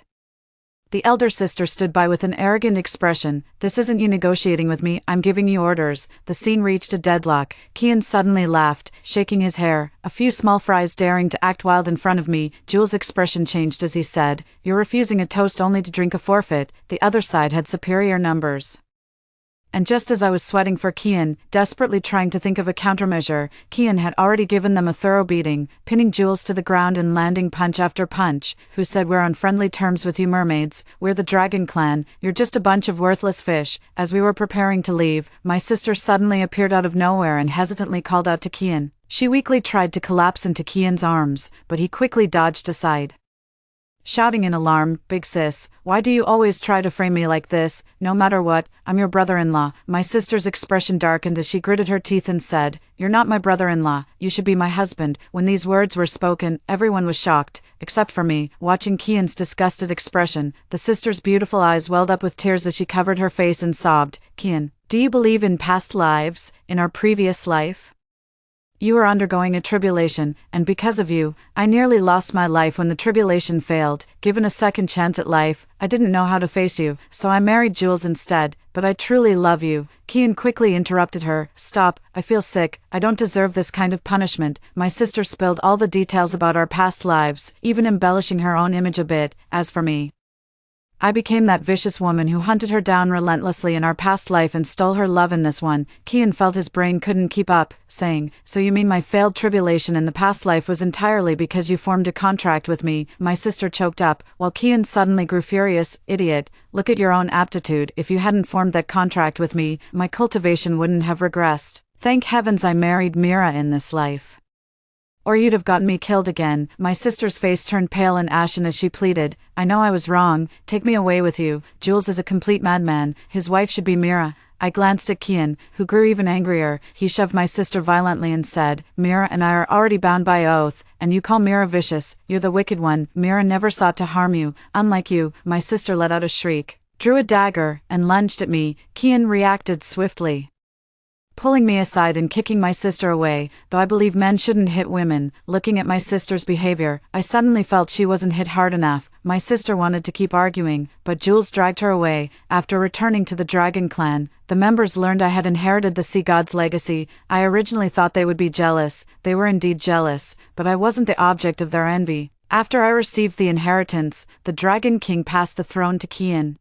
The elder sister stood by with an arrogant expression. "This isn't you negotiating with me, I'm giving you orders." The scene reached a deadlock. Kian suddenly laughed, shaking his hair, a few small fries daring to act wild in front of me. Jules' expression changed as he said, "You're refusing a toast only to drink a forfeit." The other side had superior numbers. And just as I was sweating for Kian, desperately trying to think of a countermeasure, Kian had already given them a thorough beating, pinning Jules to the ground and landing punch after punch. "Who said we're on friendly terms with you mermaids? We're the Dragon Clan, you're just a bunch of worthless fish." As we were preparing to leave, my sister suddenly appeared out of nowhere and hesitantly called out to Kian. She weakly tried to collapse into Kian's arms, but he quickly dodged aside, shouting in alarm, "Big sis, why do you always try to frame me like this? No matter what, I'm your brother-in-law." My sister's expression darkened as she gritted her teeth and said, "You're not my brother-in-law, you should be my husband." When these words were spoken, everyone was shocked, except for me. Watching Kian's disgusted expression, the sister's beautiful eyes welled up with tears as she covered her face and sobbed. "Kian, do you believe in past lives, in our previous life? You are undergoing a tribulation, and because of you, I nearly lost my life when the tribulation failed. Given a second chance at life, I didn't know how to face you, so I married Jules instead, but I truly love you." Kian quickly interrupted her. "Stop, I feel sick, I don't deserve this kind of punishment." My sister spilled all the details about our past lives, even embellishing her own image a bit. As for me, I became that vicious woman who hunted her down relentlessly in our past life and stole her love in this one. Kian felt his brain couldn't keep up, saying, "So you mean my failed tribulation in the past life was entirely because you formed a contract with me?" My sister choked up, while Kian suddenly grew furious. "Idiot, look at your own aptitude. If you hadn't formed that contract with me, my cultivation wouldn't have regressed. Thank heavens I married Mira in this life, or you'd have gotten me killed again." My sister's face turned pale and ashen as she pleaded, "I know I was wrong, take me away with you. Jules is a complete madman, his wife should be Mira." I glanced at Kian, who grew even angrier. He shoved my sister violently and said, "Mira and I are already bound by oath, and you call Mira vicious. You're the wicked one. Mira never sought to harm you, unlike you." My sister let out a shriek, drew a dagger, and lunged at me. Kian reacted swiftly, pulling me aside and kicking my sister away. Though I believe men shouldn't hit women, looking at my sister's behavior, I suddenly felt she wasn't hit hard enough. My sister wanted to keep arguing, but Jules dragged her away. After returning to the Dragon Clan, the members learned I had inherited the Sea God's legacy. I originally thought they would be jealous. They were indeed jealous, but I wasn't the object of their envy. After I received the inheritance, the Dragon King passed the throne to Kian.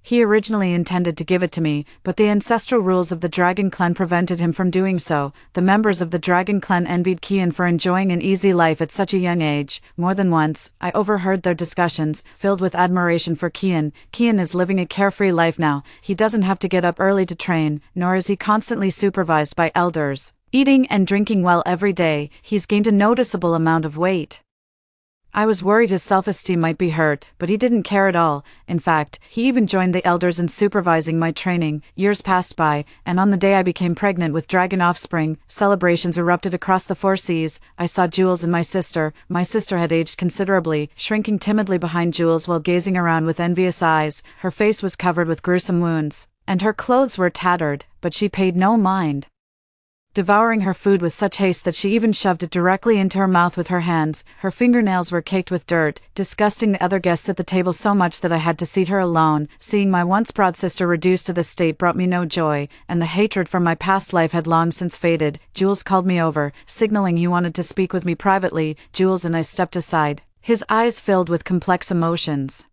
He originally intended to give it to me, but the ancestral rules of the Dragon Clan prevented him from doing so. The members of the Dragon Clan envied Kian for enjoying an easy life at such a young age. More than once, I overheard their discussions, filled with admiration for Kian. Kian is living a carefree life now. He doesn't have to get up early to train, nor is he constantly supervised by elders. Eating and drinking well every day, he's gained a noticeable amount of weight. I was worried his self-esteem might be hurt, but he didn't care at all. In fact, he even joined the elders in supervising my training. Years passed by, and on the day I became pregnant with dragon offspring, celebrations erupted across the 4 seas. I saw Jules and my sister. My sister had aged considerably, shrinking timidly behind Jules while gazing around with envious eyes. Her face was covered with gruesome wounds, and her clothes were tattered, but she paid no mind, devouring her food with such haste that she even shoved it directly into her mouth with her hands. Her fingernails were caked with dirt, disgusting the other guests at the table so much that I had to seat her alone. Seeing my once proud sister reduced to this state brought me no joy, and the hatred from my past life had long since faded. Jules called me over, signaling he wanted to speak with me privately. Jules and I stepped aside, his eyes filled with complex emotions.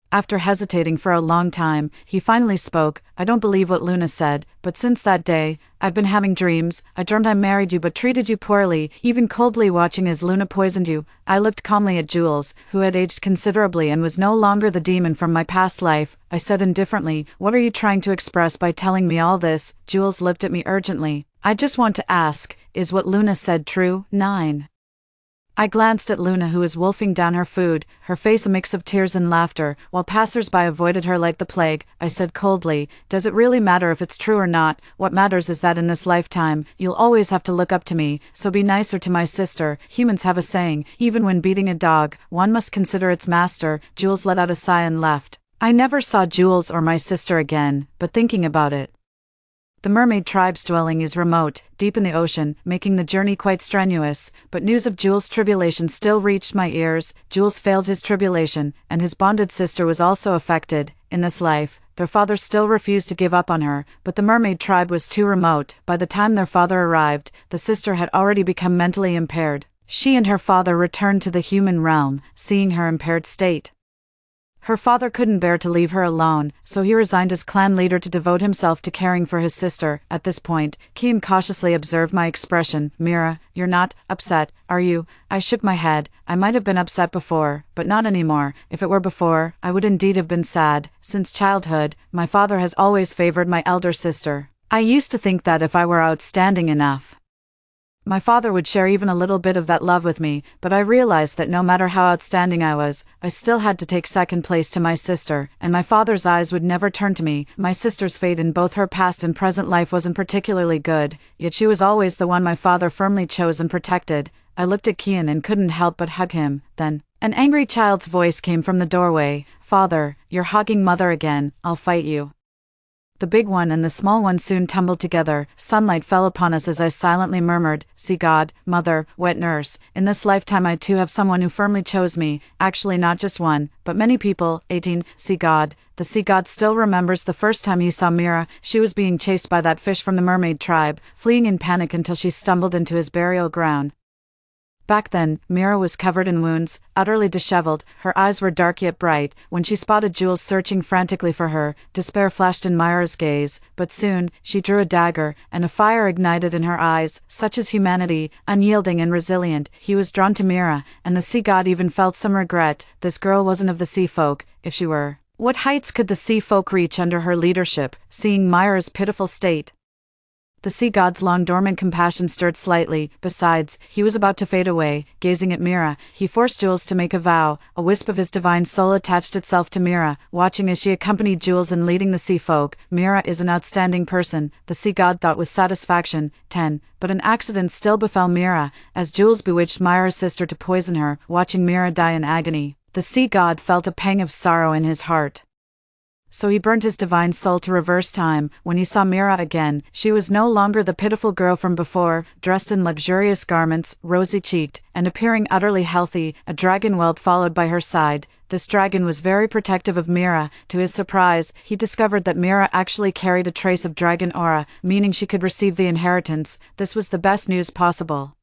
After hesitating for a long time, he finally spoke. "I don't believe what Luna said, but since that day, I've been having dreams. I dreamt I married you but treated you poorly, even coldly, watching as Luna poisoned you." I looked calmly at Jules, who had aged considerably and was no longer the demon from my past life. I said indifferently, "What are you trying to express by telling me all this?" Jules looked at me urgently. "I just want to ask, is what Luna said true?" 9. I glanced at Luna, who was wolfing down her food, her face a mix of tears and laughter, while passers-by avoided her like the plague. I said coldly, "Does it really matter if it's true or not? What matters is that in this lifetime, you'll always have to look up to me, so be nicer to my sister." Humans have a saying, even when beating a dog, one must consider its master. Jules let out a sigh and left. I never saw Jules or my sister again, but thinking about it, the mermaid tribe's dwelling is remote, deep in the ocean, making the journey quite strenuous, but news of Jules' tribulation still reached my ears. Jules failed his tribulation, and his bonded sister was also affected. In this life, their father still refused to give up on her, but the mermaid tribe was too remote. By the time their father arrived, the sister had already become mentally impaired. She and her father returned to the human realm, seeing her impaired state. Her father couldn't bear to leave her alone, so he resigned as clan leader to devote himself to caring for his sister. At this point, Kian cautiously observed my expression. "Mira, you're not upset, are you?" I shook my head. I might have been upset before, but not anymore. If it were before, I would indeed have been sad. Since childhood, my father has always favored my elder sister. I used to think that if I were outstanding enough, my father would share even a little bit of that love with me, but I realized that no matter how outstanding I was, I still had to take second place to my sister, and my father's eyes would never turn to me. My sister's fate in both her past and present life wasn't particularly good, yet she was always the one my father firmly chose and protected. I looked at Kian and couldn't help but hug him. Then, an angry child's voice came from the doorway. "Father, you're hugging Mother again. I'll fight you." The big one and the small one soon tumbled together. Sunlight fell upon us as I silently murmured, "See God, Mother, wet nurse. In this lifetime I too have someone who firmly chose me. Actually not just one, but many people." 18. See God. The sea god still remembers the first time he saw Mira. She was being chased by that fish from the mermaid tribe, fleeing in panic until she stumbled into his burial ground. Back then, Mira was covered in wounds, utterly disheveled. Her eyes were dark yet bright. When she spotted Jules searching frantically for her, despair flashed in Myra's gaze, but soon, she drew a dagger, and a fire ignited in her eyes. Such is humanity, unyielding and resilient. He was drawn to Mira, and the sea god even felt some regret. This girl wasn't of the sea folk. If she were, what heights could the sea folk reach under her leadership? Seeing Myra's pitiful state, the sea god's long-dormant compassion stirred slightly. Besides, he was about to fade away. Gazing at Mira, he forced Jules to make a vow. A wisp of his divine soul attached itself to Mira, watching as she accompanied Jules in leading the sea folk. Mira is an outstanding person, the sea god thought with satisfaction. 10. But an accident still befell Mira, as Jules bewitched Myra's sister to poison her. Watching Mira die in agony, the sea god felt a pang of sorrow in his heart. So he burnt his divine soul to reverse time. When he saw Mira again, she was no longer the pitiful girl from before, dressed in luxurious garments, rosy-cheeked, and appearing utterly healthy. A dragon whelped followed by her side. This dragon was very protective of Mira. To his surprise, he discovered that Mira actually carried a trace of dragon aura, meaning she could receive the inheritance. This was the best news possible.